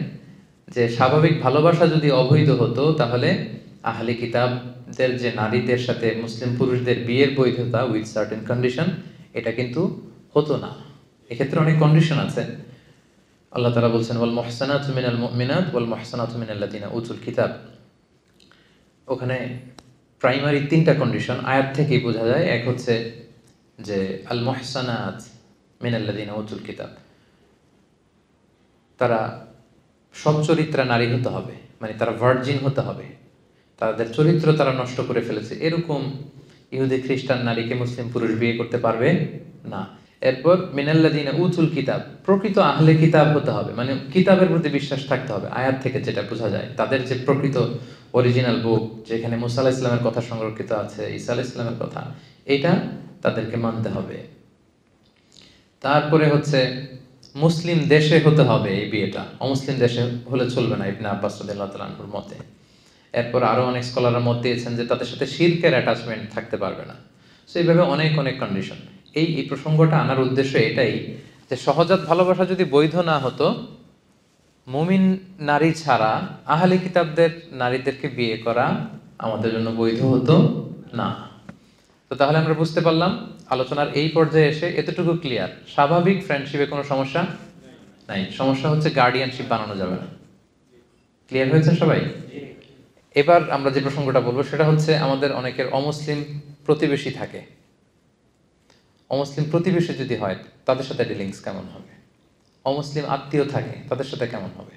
যে স্বাভাবিক ভালোবাসা যদি অবৈধ হতো, তাহলে আহলি কিতাবদের যে নারীদের সাথে মুসলিম পুরুষদের বিয়ের বৈধতা উইথ সার্টেন কন্ডিশন, এটা কিন্তু হতো না। এক্ষেত্রে অনেক কন্ডিশন আছে। আল্লাহ তাআলা বলছেন ওয়াল মুহসানাতু মিনাল মুমিনাত ওয়াল মুহসানাতু মিনাল্লাযিনা উতুল কিতাব। ওখানে প্রাইমারি 3টা কন্ডিশন আয়াত থেকেই বোঝা যায়। এক হচ্ছে যে আল মুহসানাত মিনাল্লাযিনা উতুল কিতাব, তারা সচ্চরিত্রা নারী হতে হবে, মানে তারা ভার্জিন হতে হবে, তাদের চরিত্র তারা নষ্ট করে ফেলেছে, এরকম ইহুদি খ্রিস্টান নারীকে মুসলিম পুরুষ বিয়ে করতে পারবে না। এরপর মিনাল্লাযিনা উতুল কিতাব, প্রকৃত আহলে কিতাব হতে হবে, মানে কিতাবের প্রতি বিশ্বাস থাকতে হবে। আয়াত থেকে যেটা বোঝা যায়, তাদের যে প্রকৃত অরিজিনাল বুক, যেখানে মুসা আলাইহিস সালামের কথা সংরক্ষিত আছে, ঈসা আলাইহিস সালামের কথা, এটা তাদেরকে মানতে হবে। তারপরে হচ্ছে মুসলিম দেশে হতে হবে এই বিয়েটা, অমুসলিম দেশে হলে চলবে না, ইবনে আব্বাস রাদিয়াল্লাহু তাআলা আনহুর মতে। এরপর আরো অনেক স্কলাররা মত দিয়েছেন যে তাদের সাথে শিরকের অ্যাটাচমেন্ট থাকতে পারবে না। সো এইভাবে অনেক অনেক কন্ডিশন। এই প্রসঙ্গটা আনার উদ্দেশ্য এটাই যে সহজাত ভালোবাসা যদি বৈধ না হতো, মুমিন নারী ছাড়া আহলে কিতাবদের নারীদেরকে বিয়ে করা আমাদের জন্য বৈধ হতো না। তো তাহলে আমরা বুঝতে পারলাম আলোচনার এই পর্যায়ে এসে এতটুকু ক্লিয়ার, স্বাভাবিক ফ্রেন্ডশিপে কোনো সমস্যা নাই। সমস্যা হচ্ছে গার্ডিয়ানশিপ বানানো যাবে না। ক্লিয়ার হয়েছে সবাই? এবার আমরা যে প্রসঙ্গটা বলবো সেটা হচ্ছে আমাদের অনেকের অমুসলিম প্রতিবেশী থাকে। অমুসলিম প্রতিবেশী যদি হয় তাদের সাথে ডিলিংস কেমন হবে? অমুসলিম আত্মীয় থাকে তাদের সাথে কেমন হবে?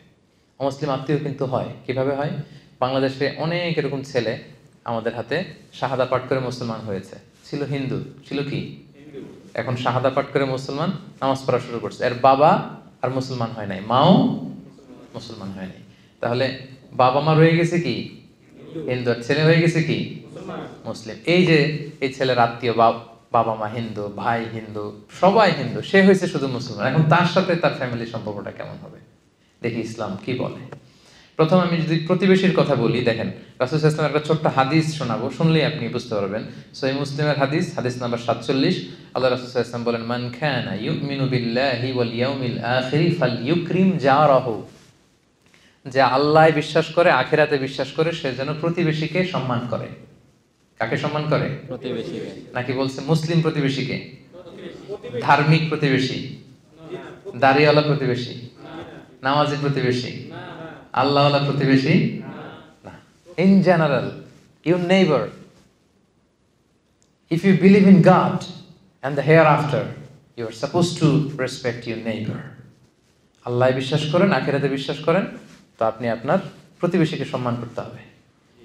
অমুসলিম আত্মীয় কিন্তু হয়, কিভাবে হয়? বাংলাদেশে অনেক এরকম ছেলে আমাদের হাতে শাহাদা পাঠ করে মুসলমান হয়েছে। ছিল হিন্দু, ছিল কি, এখন শাহাদা পাঠ করে মুসলমান, নামাজ পড়া শুরু করছে। এর বাবা আর মুসলমান হয় নাই, মাও মুসলমান হয় নাই। তাহলে বাবা মা রয়ে গেছে কি হিন্দু, আর ছেলে হয়ে গেছে কি মুসলিম। এই যে এই ছেলের আত্মীয়, বাবা মা হিন্দু, ভাই হিন্দু, সবাই হিন্দু, সে হয়েছে শুধু মুসলমান। এখন তার সাথে তার ফ্যামিলির সম্পর্কটা কেমন হবে? দেখি ইসলাম কি বলে। প্রথম আমি যদি প্রতিবেশীর কথা বলি, দেখেন রাসূল সাল্লাল্লাহু আলাইহি ওয়াসাল্লাম একটা ছোট্ট হাদিস শোনাবো, শুনলেই আপনি বুঝতে পারবেন। সহিহ মুসলিমের হাদিস, হাদিস নাম্বার 47। আল্লাহ রাসূল সাল্লাল্লাহু আলাইহি ওয়াসাল্লাম বলেন, মান কানা ইউমিনু বিল্লাহি ওয়াল ইয়াউমিল আখির ফালইউকরিম জারাহু। যে আল্লাহয় বিশ্বাস করে, আখিরাতে বিশ্বাস করে, সে যেন প্রতিবেশীকে সম্মান করে। কাকে সম্মান করে? প্রতিবেশীকে। নাকি বলছে মুসলিম প্রতিবেশীকে? ধার্মিক প্রতিবেশী, দাড়িওয়ালা প্রতিবেশী, নামাজি প্রতিবেশী, আল্লাহওয়ালা প্রতিবেশী না। In general, your neighbour, if you believe in God and the hereafter, you are suppose to respect your neighbour. আল্লাহ বিশ্বাস করেন, আখিরাতে বিশ্বাস করেন, তো আপনি আপনার প্রতিবেশীকে সম্মান করতে হবে।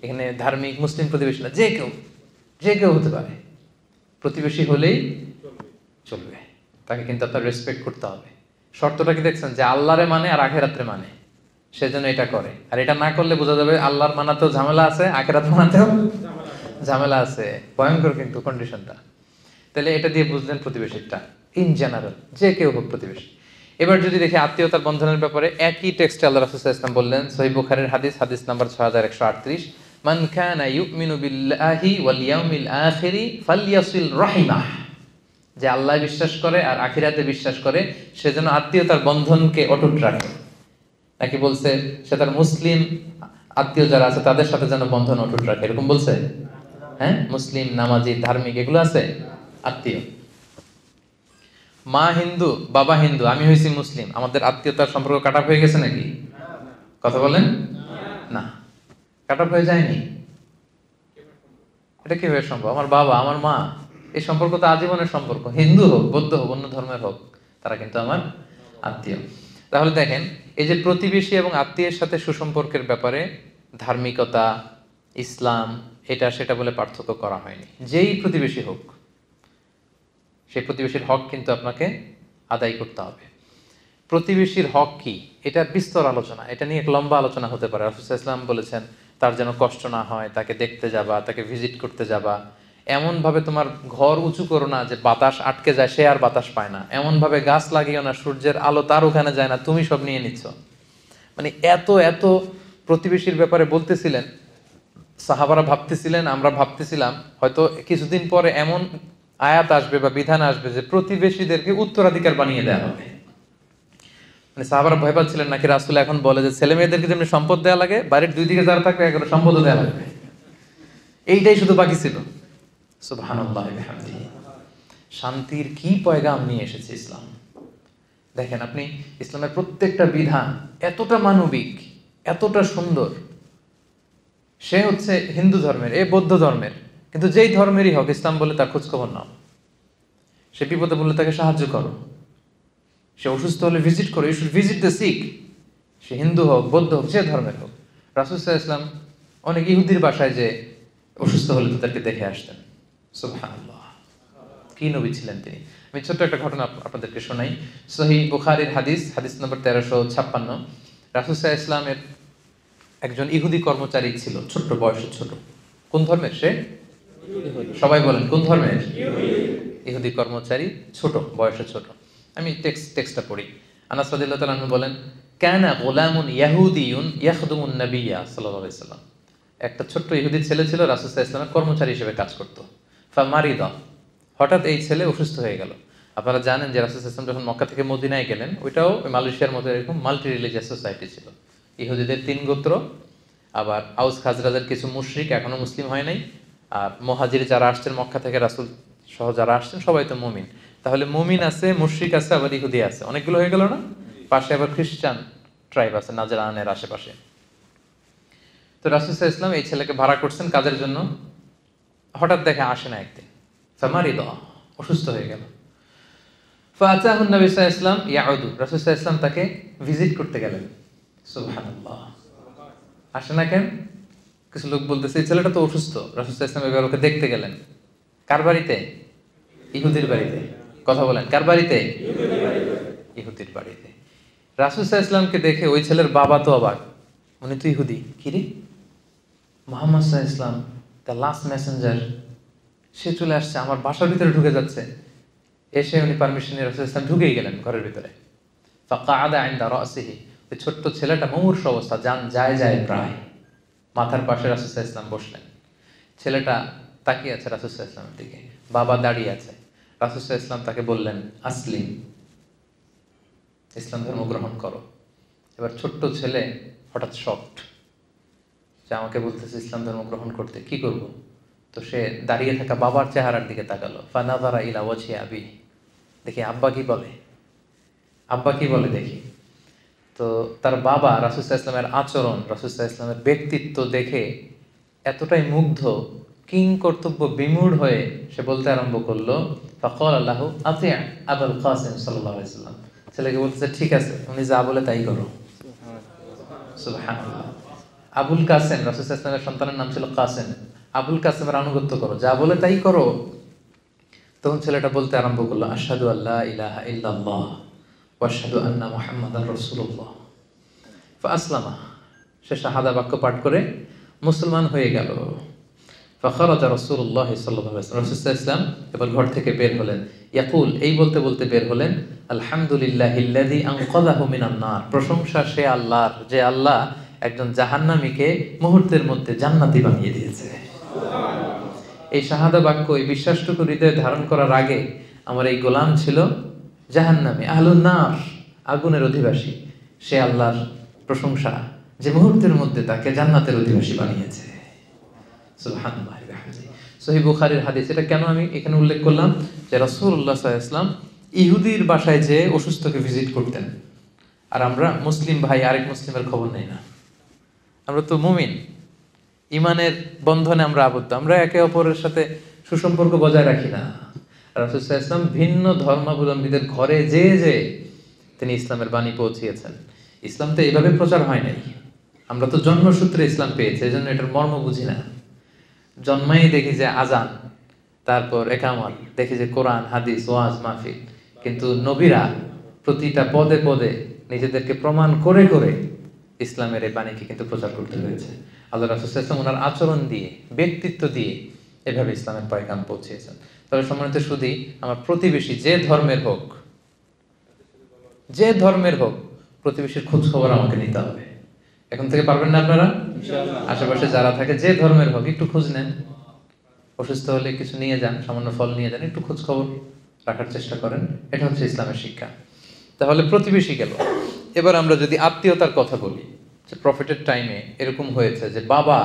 এখানে ধার্মিক মুসলিম প্রতিবেশী না, যে কেউ হতে পারে, প্রতিবেশী হলেই চলবে, তাকে কিন্তু আপনার রেসপেক্ট করতে হবে। শর্তটা কি দেখছেন? যে আল্লাহরে মানে আর আখিরাতে মানে, সেজন্য এটা করে। আর এটা না করলে বোঝা যাবে আল্লাহর মানাতেও ঝামেলা আছে, আখিরাত মানাতেও ঝামেলা আছে। ভয়ঙ্কর কিন্তু কন্ডিশনটা। তাহলে এটা দিয়ে বুঝলেন প্রতিবেশীটা ইন জেনারেল, যে কেউ হোক প্রতিবেশী। এবার যদি দেখি আত্মীয়তার বন্ধনের ব্যাপারে, একই টেক্সটে আল্লাহ রাসূল সাল্লাল্লাহু আলাইহি ওয়াসাল্লাম বললেন, সহিহ বুখারীর হাদিস নাম্বার 6138, মান কানা ইউমিনু বিল্লাহি ওয়াল ইয়াউমিল আখিরি ফালইয়াসিল রাহিমাহ। যে আল্লাহ বিশ্বাস করে আর আখিরাতে বিশ্বাস করে সে যেন আত্মীয়তার বন্ধনকে অটুট রাখে। নাকি বলছে সে তার মুসলিম আত্মীয় যারা আছে তাদের সাথে যেন বন্ধন অটুট রাখে, এরকম বলছে? হ্যাঁ, মুসলিম, নামাজি, ধার্মিক এগুলো আছে আত্মীয়। মা হিন্দু, বাবা হিন্দু, আমি হয়েছি মুসলিম, আমাদের আত্মীয়তার সম্পর্ক কাট অফ হয়ে গেছে নাকি? কথা বলেন না, কাট অফ হয়ে যায়নি। এটা কিভাবে সম্ভব? আমার বাবা, আমার মা, এই সম্পর্ক তো আজীবনের সম্পর্ক। হিন্দু হোক, বৌদ্ধ হোক, অন্য ধর্মের হোক, তারা কিন্তু আমার আত্মীয়। তাহলে দেখেন, এই যে প্রতিবেশী এবং আত্মীয়ের সাথে সুসম্পর্কের ব্যাপারে ধার্মিকতা, ইসলাম, এটা সেটা বলে পার্থক্য করা হয়নি। যেই প্রতিবেশী হোক, সেই প্রতিবেশীর হক কিন্তু আপনাকে আদায় করতে হবে। প্রতিবেশীর হক কি, এটা বিস্তর আলোচনা, এটা নিয়ে এক লম্বা আলোচনা হতে পারে। রাসূল সাল্লাল্লাহু আলাইহি ওয়াসাল্লাম বলেছেন তার যেন কষ্ট না হয়, তাকে দেখতে যাবা, তাকে ভিজিট করতে যাবা। এমনভাবে তোমার ঘর উঁচু করো না যে বাতাস আটকে যায়, সে আর বাতাস পায় না। এমনভাবে গাছ লাগিও না সূর্যের আলো তার ওখানে যায় না, তুমি সব নিয়ে নিচ্ছ। মানে এত এত প্রতিবেশীর ব্যাপারে বলতেছিলেন, সাহাবারা ভাবতেছিলেন, আমরা ভাবতেছিলাম হয়তো কিছুদিন পরে এমন আয়াত আসবে বা বিধান আসবে যে প্রতিবেশীদেরকে উত্তরাধিকার বানিয়ে দেওয়া হবে। মানে সাহাবারা ভয় পাচ্ছিলেন নাকি রাসূল এখন বলে যে ছেলে মেয়েদেরকে যেমন সম্পদ দেওয়া লাগে, বাড়ির দুই দিকে যারা থাকবে এগুলো সম্পদও দেওয়া লাগবে। এইটাই শুধু বাকি ছিল। সুবহানাল্লাহি ওয়া বিহামদিহি। শান্তির কি পয়গাম নিয়ে এসেছে ইসলাম। দেখেন আপনি, ইসলামের প্রত্যেকটা বিধান এতটা মানবিক, এতটা সুন্দর। সে হচ্ছে হিন্দু ধর্মের, এ বৌদ্ধ ধর্মের, কিন্তু যেই ধর্মেরই হোক, ইসলাম বলে তার খোঁজ খবর নাও। সে বিপদে বললে তাকে সাহায্য করো, সে অসুস্থ হলে ভিজিট করো, you should visit the sick. সে হিন্দু হোক, বৌদ্ধ হোক, যে ধর্মের হোক। রাসূল সাল্লাল্লাহু আলাইহি ওয়াসাল্লাম অনেক ইহুদির বাসায় যে অসুস্থ হলে তাদেরকে দেখে আসতেন। সুবহানাল্লাহ, কি নবী ছিলেন তিনি। আমি ছোট্ট একটা ঘটনা আপনাদেরকে শোনাই। সহিহ বুখারীর হাদিস নম্বর 1356। রাসূল সাল্লাল্লাহু আলাইহি ওয়াসাল্লামের একজন ইহুদি কর্মচারী ছিল, ছোট্ট বয়সে ছোট। কোন ধর্মের সে? সবাই বলেন কোন ধর্মের? ইহুদি কর্মচারী, ছোট বয়সে ছোট। আমি টেক্সটটা পড়ি। আনাস রাদিয়াল্লাহু তাআলা আনহু বলেন, কানা গুলামুন ইয়াহুদিয়ুন ইয়াখদুমুন নাবিয়্যা সাল্লাল্লাহু আলাইহি ওয়াসাল্লাম। একটা ছোট্ট ইহুদি ছেলে ছিল, রাসূল সাল্লাল্লাহু আলাইহি ওয়াসাল্লামের কর্মচারী হিসেবে কাজ করত। ফামারিদা, হঠাৎ এই ছেলে অসুস্থ হয়ে গেল। আপনারা জানেন যে রাসূল সাল্লাল্লাহু আলাইহি ওয়াসাল্লাম যখন মক্কা থেকে মদিনায় গেলেন, ওইটাও মালয়েশিয়ার মতো এরকম মাল্টি রিলিজিয়াস সোসাইটি ছিল। ইহুদিদের 3 গোত্র, আবার আউস খাজরাজের কিছু মুশরিক এখনো মুসলিম হয় নাই, আর মুহাজির যারা আসছেন মক্কা থেকে, রাসূল সহ যারা আসছেন সবাই তো মুমিন। তাহলে মুমিন আছে, মুশরিক আছে, আবার ইহুদি আছে, অনেকগুলো হয়ে গেল না? পাশে আবার খ্রিস্টান ট্রাইব আছে নাজরানের আশেপাশে। তো রাসূল সাল্লাল্লাহু আলাইহি ওয়াসাল্লাম এই ছেলেকে ভাড়া করছেন কাজের জন্য। হঠাৎ দেখে আসে না একদিন, ফামারিদা, অসুস্থ হয়ে গেল। ফাআতাহু নবী সাল্লাল্লাহু আলাইহি ওয়াসাল্লাম ইয়াউদু, রাসূল সাল্লাল্লাহু আলাইহি ওয়াসাল্লাম তাকে ভিজিট করতে গেলেন। সুবহানাল্লাহ, আসে না কেন? কিছু লোক বলতেছে এই ছেলেটা তো অসুস্থ, রাসূল সাল্লাল্লাহু আলাইহি ওয়াসাল্লাম এবার ওকে দেখতে গেলেন। কার বাড়িতে? ইহুদির বাড়িতে। কথা বলেন, কার বাড়িতে? ইহুদির বাড়িতে। রাসূল সাল্লাল্লাহু আলাইহি ওয়াসাল্লামকে দেখে ওই ছেলের বাবা তো অবাক, উনি তো ইহুদি, কি রে, মুহাম্মদ সাল্লাল্লাহু আলাইহি ওয়াসাল্লাম দ্য লাস্ট মেসেঞ্জার, সে চলে আসছে, আমার বাসার ভিতরে ঢুকে যাচ্ছে। এসে উনি পারমিশন নিয়ে রাসূল সাল্লাল্লাহু আলাইহি ওয়াসাল্লাম ঢুকেই গেলেন ঘরের ভিতরে। ফাকাআদা ইনদা রাসিহি, ওই ছোট্ট ছেলেটা মুমূর্ষু অবস্থা, জান যায় প্রায়, মাথার পাশে রাসূল সাল্লাল্লাহু আলাইহি ওয়াসাল্লাম বসলেন। ছেলেটা তাকিয়ে আছে রাসূল সাল্লাল্লাহু আলাইহি ওয়াসাল্লামের দিকে, বাবা দাঁড়িয়ে আছে। রাসূল সাল্লাল্লাহু আলাইহি ওয়াসাল্লাম তাকে বললেন, আসলিম, ইসলাম ধর্ম গ্রহণ করো। এবার ছোট্ট ছেলে হঠাৎ শকড, যে আমাকে বলতেছে ইসলাম ধর্ম গ্রহণ করতে, কি করব? তো সে দাঁড়িয়ে থাকা বাবার চেহারার দিকে তাকালো। ফানাযারা ইলা ওয়াজহি আবি, দেখি আব্বা কি বলে, আব্বা কি বলে দেখি। তো তার বাবা রাসূল সাল্লাল্লাহু আলাইহি ওয়াসাল্লামের আচরণ, রাসূল সাল্লাল্লাহু আলাইহি ওয়াসাল্লামের ব্যক্তিত্ব দেখে এতটাই মুগ্ধ, কিং কর্তব্য বিমূঢ় হয়ে সে বলতে আরম্ভ করলো, ফাকাল লাহু আতি' আবুল কাসিম সাল্লাল্লাহু আলাইহি ওয়াসাল্লাম। ছেলেকে বলতেছে ঠিক আছে, উনি যা বলে তাই করো। সুবহানাল্লাহ। আবুল কাসেম, রাসূল সাল্লাল্লাহু আলাইহি ওয়াসাল্লামের সন্তানের নাম ছিল কাসেম। আবুল কাসেমের আনুগত্য করো, যা বলে তাই করো। তখন ছেলেটা বলতে আরম্ভ করলো, আশহাদু আল্লা ইলাহা ইল্লাল্লাহ ওয়া আশহাদু আন্না মুহাম্মাদার রাসূলুল্লাহ। ফাসলামা, সে শাহাদা বাক্য পাঠ করে মুসলমান হয়ে গেল। ফাখারাজা রাসূলুল্লাহ সাল্লাল্লাহু আলাইহি ওয়াসাল্লাম, রাসূল সাল্লাল্লাহু আলাইহি ওয়াসাল্লাম এবার ঘর থেকে বের হলেন। ইয়াকুল, এই বলতে বলতে বের হলেন, আলহামদুলিল্লাহিল্লাযী আনকাযাহু মিনান নার, প্রশংসা সে আল্লাহর, যে আল্লাহ একজন জাহান্নামীকে মুহূর্তের মধ্যে জান্নাতি বানিয়ে দিয়েছে। এই শাহাদা বাক্য, এই বিশ্বাসটুকু হৃদয়ে ধারণ করার আগে আমার এই গোলাম ছিল জাহান্নামী, আহলুন নার, আগুনের অধিবাসী। সে আল্লাহর প্রশংসা যে মুহূর্তের মধ্যে তাকে জান্নাতের অধিবাসী বানিয়েছে। সুবহানাল্লাহ ওয়া বিহামদিহি। সহিহ বুখারীর হাদিস। এটা কেন আমি এখানে উল্লেখ করলাম? যে রাসূলুল্লাহ সাল্লাল্লাহু আলাইহি ওয়াসাল্লাম ইহুদির বাসায় যে অসুস্থকে ভিজিট করতেন, আর আমরা মুসলিম ভাই আরেক মুসলিমের খবর নেই না। আমরা তো মুমিন, ইমানের বন্ধনে আমরা আবদ্ধ, আমরা একে অপরের সাথে সুসম্পর্ক বজায় রাখি না। রাসূল সাল্লাল্লাহু আলাইহি ওয়াসাল্লাম ভিন্ন ধর্মাবলম্বীদের ঘরে যে তিনি ইসলামের বাণী পৌঁছিয়েছেন। ইসলাম তো এইভাবে প্রচার হয় নাই, আমরা তো জন্মসূত্রে ইসলাম পেয়েছি, এই জন্য এটার মর্ম বুঝি না। জন্মাই দেখি যে আজান, তারপর একামত, দেখি যে কোরআন, হাদিস, ওয়াজ, মাহফিল, কিন্তু নবীরা প্রতিটা পদে পদে নিজেদেরকে প্রমাণ করে করে ইসলামের এই বাণীকে কিন্তু প্রচার করতে হয়েছে। আল্লাহ রাসূল সাল্লাল্লাহু আলাইহি ওয়াসাল্লাম ওনার আচরণ দিয়ে, ব্যক্তিত্ব দিয়ে এভাবে ইসলামের পয়গাম পৌঁছিয়েছেন। তবে সম্মানিত সুধী, আমার প্রতিবেশী যে ধর্মের হোক, যে ধর্মের হোক, প্রতিবেশীর খোঁজ খবর আমাকে নিতে হবে। এখন থেকে পারবেন না আপনারা? আশেপাশে যারা থাকে যে ধর্মের হোক, একটু খোঁজ নেন। অসুস্থ হলে কিছু নিয়ে যান, সামান্য ফল নিয়ে যান, একটু খোঁজ খবর রাখার চেষ্টা করেন। এটা হচ্ছে ইসলামের শিক্ষা। তাহলে প্রতিবেশী গেল। এবার আমরা যদি আত্মীয়তার কথা বলি, যে প্রফেটের টাইমে এরকম হয়েছে যে বাবা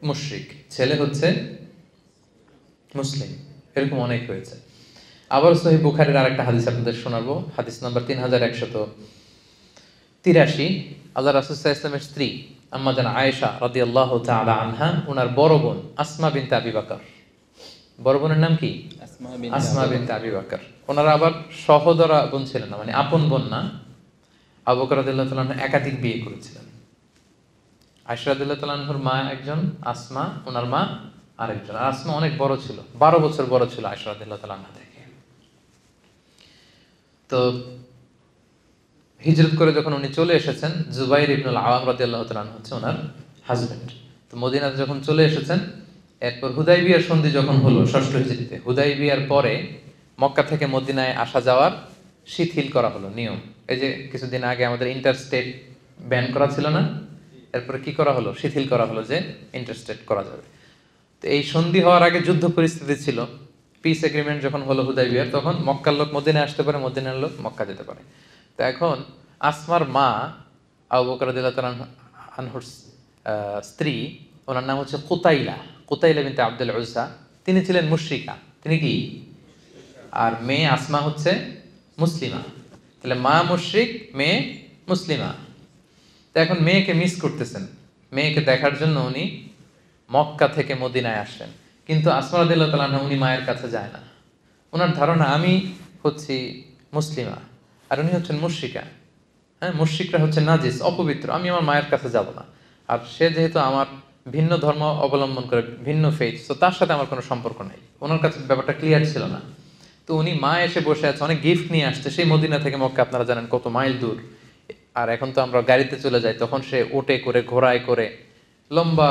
মুশরিক, ছেলে হচ্ছে মুসলিম, এরকম অনেক হয়েছে। আবার সহিহ বুখারীর আরেকটা হাদিস আপনাদের শোনাবো, হাদিস নাম্বার 3183। আল্লাহ রাসূল সাল্লাল্লাহু আলাইহি ওয়াসাল্লামের স্ত্রী আম্মা জান আয়েশা রাদিয়াল্লাহু তাআলা আনহা, ওনার বড় বোন আসমা বিনতে আবি বকর, বড় বোনের নাম কি? আসমা বিনতে আবি বকর। ওনারা আবার সহোদরা বোন ছিলেন না, মানে আপন বোন না। আবু বকর রাদিয়াল্লাহু তাআলা আনহু একাধিক বিয়ে করেছিলেন। আয়েশা রাদিয়াল্লাহু তাআলা আনহুর মা একজন, আসমা ওনার মা আরেকজন। আর আসমা অনেক বড় ছিল, 12 বছর বড় ছিল আয়েশা রাদিয়াল্লাহু তাআলা আনহা থেকে। তো হিজরত করে যখন উনি চলে এসেছেন, জুবাইর ইবনুল আওয়াম রাদিয়াল্লাহু তাআলা আনহু হচ্ছে ওনার হাজবেন্ড। তো মদিনাতে যখন চলে এসেছেন, এরপর হুদাইবিয়ার সন্ধি যখন হলো 6ষ্ঠ হিজরিতে, হুদাইবিয়ার পরে মক্কা থেকে মদিনায় আসা যাওয়ার শিথিল করা হলো নিয়ম। এই যে কিছুদিন আগে আমাদের ইন্টারস্টেট ব্যান করা ছিল না, এরপরে কি করা হলো? শিথিল করা হলো যে ইন্টারস্টেট করা যাবে। তো এই সন্ধি হওয়ার আগে যুদ্ধ পরিস্থিতি ছিল। পিস এগ্রিমেন্ট যখন হলো হুদাইবিয়ার, তখন মক্কার লোক মদিনায় আসতে পারে, মদিনার লোক মক্কা যেতে পারে। তো এখন আসমার মা আবু বকর রাদিয়াল্লাহু তাআলা আনহুর স্ত্রী, ওনার নাম হচ্ছে কুতাইলা, কুতাইলা বিনতে আব্দুল উজ্জা। তিনি ছিলেন মুশরিকা, তিনি কি? আর মেয়ে আসমা হচ্ছে মুসলিমা। তাহলে মা মুশরিক, মেয়ে মুসলিমা। তো এখন মেয়েকে মিস করতেছেন, মেয়েকে দেখার জন্য উনি মক্কা থেকে মদিনায় আসেন, কিন্তু আসমা রাদিয়াল্লাহু তাআলা আনহা উনি মায়ের কাছে যায় না। ওনার ধারণা আমি হচ্ছি মুসলিমা আর উনি হচ্ছেন মুশরিকা। হ্যাঁ, মুশরিকরা হচ্ছে নাজিস, অপবিত্র, আমি আমার মায়ের কাছে যাব না। আর সে যেহেতু আমার ভিন্ন ধর্ম অবলম্বন করে, ভিন্ন ফেথ, তো তার সাথে আমার কোনো সম্পর্ক নেই। ওনার কাছে ব্যাপারটা ক্লিয়ার ছিল না। তো উনি মা এসে বসে আছে, অনেক গিফট নিয়ে আসছে, সেই মদিনা থেকে মক্কা আপনারা জানেন কত মাইল দূর। আর এখন তো আমরা গাড়িতে চলে যাই, তখন সে ওটে করে, ঘোড়ায় করে লম্বা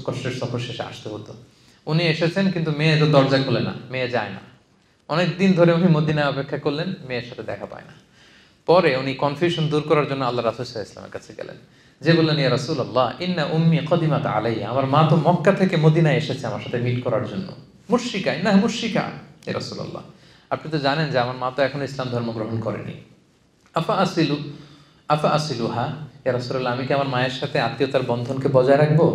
কষ্টের সফর শেষে আসতে হতো। উনি এসেছেন, কিন্তু মেয়ে তো দরজা খোলে না, মেয়ে যায় না। অনেক দিন ধরে উনি মদিনায় অপেক্ষা করলেন, মেয়ের সাথে দেখা পায় না। পরে উনি কনফিউশন দূর করার জন্য আল্লাহ রাসূল সাল্লাল্লাহু আলাইহি ওয়াসাল্লামের কাছে গেলেন, যে বললেন, ইয়া রাসূলুল্লাহ, ইন্না উম্মি কদিমাত আলাইয়া, আমার মা তো মক্কা থেকে মদিনায় এসেছে আমার সাথে মিট করার জন্য। মুশরিকা, না মুশরিকা ইয়া রাসূলুল্লাহ, আপনি তো জানেন যে আমার মা তো এখন ইসলাম ধর্ম গ্রহণ করেনি। আফা আসিলুহা ইয়া রাসূলুল্লাহ, আমি কি আমার মায়ের সাথে আত্মীয়তার বন্ধনকে বজায় রাখবো,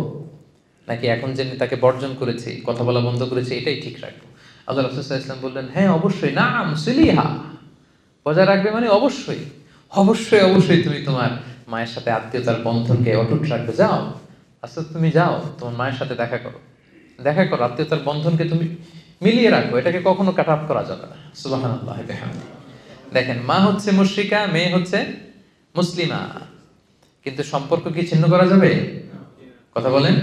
নাকি এখন যে তাকে বর্জন করেছি, কথা বলা বন্ধ করেছি, এটাই ঠিক রাখবো? আল্লাহ রাসূল সাল্লাল্লাহু আলাইহি ওয়াসাল্লাম বললেন, হ্যাঁ অবশ্যই, নাম সিলিহা, বজায় রাখবে মানে অবশ্যই অবশ্যই অবশ্যই তুমি তোমার মায়ের সাথে আত্মীয়তার বন্ধনকে অটুট রাখবে। যাও, আচ্ছা তুমি যাও, তোমার মায়ের সাথে দেখা করো, আত্মীয়তার বন্ধনকে তুমি মিলিয়ে রাখো, এটাকে কখনো কাট অফ করা যাবে না। সুবহানাল্লাহ ওয়া বিহামদিহি। দেখেন, মা হচ্ছে মুশরিকা, মেয়ে হচ্ছে মুসলিমা, কিন্তু সম্পর্ক কি ছিন্ন করা যাবে? কথা বলেন।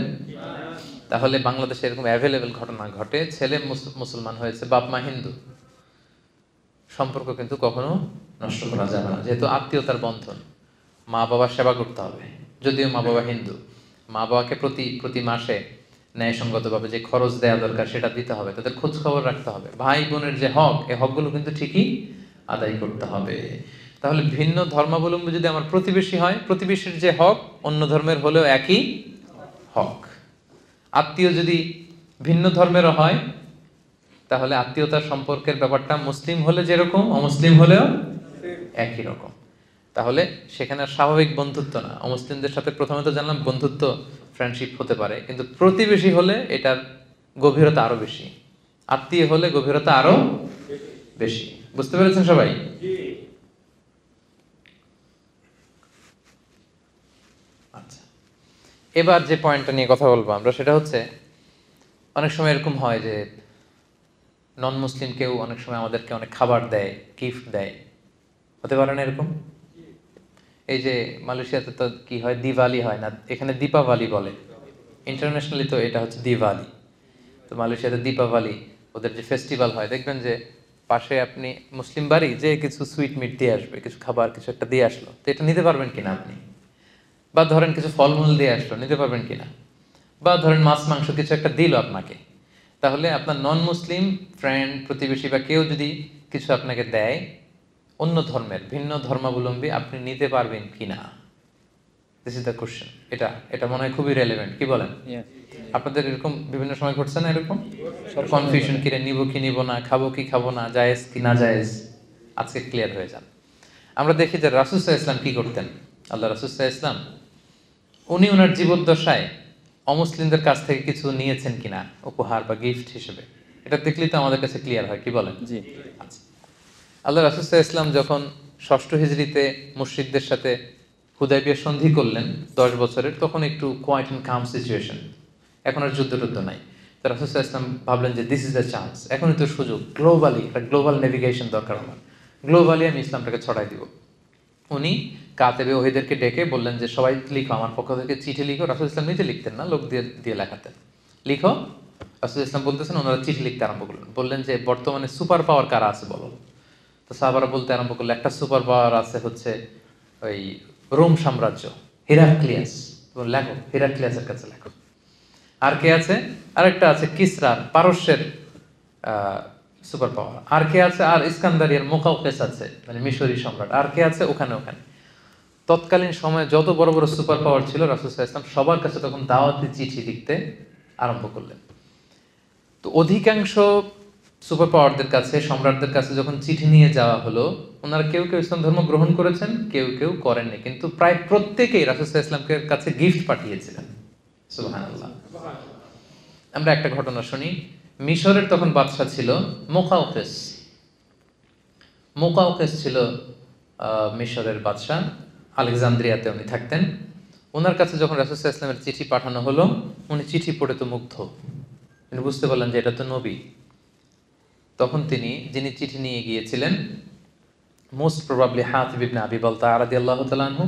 তাহলে বাংলাদেশে এরকম অ্যাভেলেবেল ঘটনা ঘটে, ছেলে মুসলমান হয়েছে, বাপ মা হিন্দু, সম্পর্ক কিন্তু কখনো নষ্ট করা যাবে না, যেহেতু আত্মীয়তার বন্ধন। মা বাবার সেবা করতে হবে। যদিও মা বাবা হিন্দু, মা বাবাকে প্রতি মাসে ন্যায়সঙ্গতভাবে যে খরচ দেওয়া দরকার সেটা দিতে হবে, তাদের খোঁজ খবর রাখতে হবে। ভাই বোনের যে হক, এই হকগুলো কিন্তু ঠিকই আদায় করতে হবে। তাহলে ভিন্ন ধর্মাবলম্বী যদি আমার প্রতিবেশী হয়, প্রতিবেশীর যে হক অন্য ধর্মের হলেও একই হক। আত্মীয় যদি ভিন্ন ধর্মেরও হয়, তাহলে আত্মীয়তার সম্পর্কের ব্যাপারটা মুসলিম হলে যেরকম, অমুসলিম হলেও একই রকম। তাহলে সেখানে স্বাভাবিক বন্ধুত্ব না, অমুসলিমদের সাথে প্রথমে তো জানলাম বন্ধুত্ব, ফ্রেন্ডশিপ হতে পারে, কিন্তু প্রতিবেশী হলে এটার গভীরতা আরো বেশি, আত্মীয় হলে গভীরতা আরো বেশি। বুঝতে পেরেছেন সবাই? আচ্ছা, এবার যে পয়েন্টটা নিয়ে কথা বলবো আমরা, সেটা হচ্ছে অনেক সময় এরকম হয় যে নন মুসলিম কেউ অনেক সময় আমাদেরকে অনেক খাবার দেয়, গিফট দেয়, হতে পারে না এরকম? এই যে মালয়েশিয়াতে তো কি হয়, দিওয়ালি হয় না, এখানে দীপাবলি বলে, ইন্টারন্যাশনালি তো এটা হচ্ছে দিওয়ালি। তো মালয়েশিয়াতে দীপাবলি ওদের যে ফেস্টিভ্যাল হয়, দেখবেন যে পাশে আপনি মুসলিম বাড়ি, যে কিছু সুইট মিট দিয়ে আসবে, কিছু খাবার কিছু একটা দিয়ে আসলো, তো এটা নিতে পারবেন কিনা আপনি? বা ধরেন কিছু ফলমূল দিয়ে আসলো, নিতে পারবেন কিনা? বা ধরেন মাছ মাংস কিছু একটা দিল আপনাকে, তাহলে আপনার নন মুসলিম ফ্রেন্ড, প্রতিবেশী বা কেউ যদি কিছু আপনাকে দেয় অন্য ধর্মের, ভিন্ন ধর্মাবলম্বী, আপনি নিতে পারবেন কিনা? This is the question. এটা মনে হয় খুবই রেলেভেন্ট, কি বলেন? আপনাদের এরকম বিভিন্ন সময় ঘটছে না এরকম কনফিউশন, কিরে নিব কি নিব না, খাবো কি খাবো না, জায়েজ কি না জায়েজ? আজকে ক্লিয়ার হয়ে যান। আমরা দেখি যে রাসূল সাল্লাল্লাহু আলাইহি ওয়াসাল্লাম কি করতেন। আল্লাহ রাসূল সাল্লাল্লাহু আলাইহি ওয়াসাল্লাম উনি ওনার জীবদ্দশায় অমুসলিমদের কাছ থেকে কিছু নিয়েছেন কিনা উপহার বা গিফট হিসেবে, এটা দেখলেই তো আমাদের কাছে ক্লিয়ার হয়, কি বলেন? জি। আচ্ছা, আল্লাহ রাসূল সাল্লাল্লাহু আলাইহি ওয়াসাল্লাম যখন ষষ্ঠ হিজরিতে মুশরিকদের সাথে হুদায়বিয়া সন্ধি করলেন 10 বছরের, তখন একটু কোয়াইট এন্ড কাম সিচুয়েশন, এখন আর যুদ্ধ টুদ্ধ নাই। তো রাসূল সাল্লাল্লাহু আলাইহি ওয়াসাল্লাম ভাবলেন যে দিস ইজ দ্য চান্স, এখনই তো সুযোগ, গ্লোবালি একটা গ্লোবাল নেভিগেশন দরকার আমার, গ্লোবালি আমি ইসলামটাকে ছড়াই দিব। উনি কাতেবে ওহীদেরকে ডেকে বললেন যে সবাই লিখো, আমার পক্ষ থেকে চিঠি লিখো। রাসূল ইসলাম নিজে লিখতেন না, লোক দিয়ে দিয়ে লেখাতেন, লিখো। রাসূল ইসলাম বলতেছেন, ওনারা চিঠি লিখতে আরম্ভ করলেন, বললেন যে বর্তমানে সুপার পাওয়ার কারা আছে বলো। তো সাহাবারা বলতে আরম্ভ করলো, একটা সুপার পাওয়ার আছে হচ্ছে ওই রোম সাম্রাজ্য, হিরাক্লিয়াস। লেখো, হিরাক্লিয়াসের কাছে লেখো। আর কে আছে? আরেকটা আছে কিসরার, পারস্যের সুপার পাওয়ার। আর কে আছে? আর ইস্কান্দারিয়ার মুকাউকেস আছে, মানে মিশরি সম্রাট। আর কে আছে? ওখানে। তৎকালীন সময়ে যত বড় বড় সুপার পাওয়ার ছিল, রাসূল সাল্লাল্লাহু আলাইহি ওয়াসাল্লাম সবার কাছে তখন দাওয়াতি চিঠি লিখতে আরম্ভ করলেন। তো অধিকাংশ সুপার পাওয়ারদের কাছে, সম্রাটদের কাছে যখন চিঠি নিয়ে যাওয়া হলো, ওনারা কেউ কেউ ইসলাম ধর্ম গ্রহণ করেছেন, কেউ কেউ করেননি, কিন্তু প্রায় প্রত্যেকেই রাসূল সাল্লাল্লাহু আলাইহি ওয়াসাল্লামের কাছে গিফট পাঠিয়েছিলেন। সুবহানাল্লাহ। আমরা একটা ঘটনা শুনি। মিশরের তখন বাদশা ছিল মুকাউকেস। মুকাউকেস ছিল মিশরের বাদশা, আলেকজান্দ্রিয়াতে উনি থাকতেন। ওনার কাছে যখন রাসূল সাল্লাল্লাহু আলাইহি ওয়াসাল্লামের চিঠি পাঠানো হলো, উনি চিঠি পড়ে তো মুগ্ধ, তিনি বুঝতে পারলেন যে এটা তো নবী। তখন যিনি চিঠি নিয়ে গিয়েছিলেন, মোস্ট প্রবাবলি হাতিব ইবনে আবি বালতাআ রাদিয়াল্লাহু তাআলা আনহু,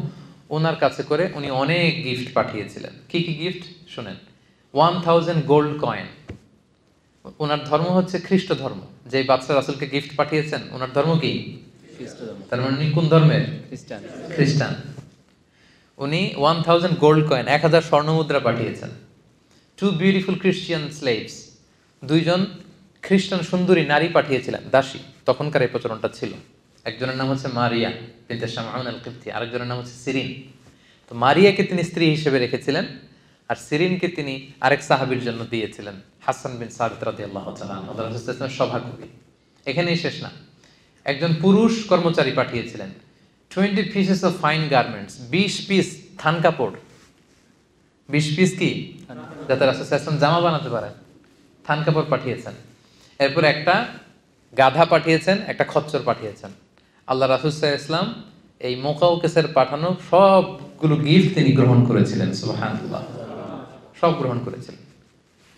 ওনার কাছে করে উনি অনেক গিফট পাঠিয়েছিলেন। কি কি গিফট শুনেন। 1000 গোল্ড কয়েন। ওনার ধর্ম হচ্ছে খ্রিস্ট ধর্ম। যে বাদশা রাসূলকে গিফট পাঠিয়েছেন, ওনার ধর্ম কি? খ্রিস্ট ধর্ম। তার মানে উনি কোন ধর্মের? খ্রিস্টান। উনি 1000 গোল্ড কয়েন, 1000 স্বর্ণ মুদ্রা পাঠিয়েছেন। 2 বিউটিফুল ক্রিশ্চিয়ান স্লেভস, দুইজন খ্রিস্টান সুন্দরী নারী পাঠিয়েছিলেন, দাসী। তখনকার এই প্রচলনটা ছিল। একজনের নাম হচ্ছে মারিয়া বিনতে শামআন আল কিবতি, আরেকজনের নাম হচ্ছে সিরিন। তো মারিয়াকে তিনি স্ত্রী হিসেবে রেখেছিলেন, আর সিরিনকে তিনি আরেক সাহাবীর জন্য দিয়েছিলেন, হাসান বিন সাবিত রাদিয়াল্লাহু তাআলা আনহু, রাসূল সাল্লাল্লাহু আলাইহি ওয়াসাল্লামের সভাকবি। এখানেই শেষ না, একজন পুরুষ কর্মচারী পাঠিয়েছিলেন 20 pieces of fine garments, 20 piece থান কাপড়। 20 পিস কি? যাতে রাসূল সাল্লাল্লাহু আলাইহি ওয়াসাল্লাম জামা বানাতে পারেন, থান কাপড় পাঠিয়েছেন। এরপর একটা গাধা পাঠিয়েছেন, একটা খচ্চর পাঠিয়েছেন। আল্লাহ রাসূল সাল্লাল্লাহু আলাইহি ওয়াসাল্লাম এই মুকাউকেসের পাঠানো সবগুলো গিফট তিনি গ্রহণ করেছিলেন। সুবহানাল্লাহ, সব গ্রহণ করেছিলেন।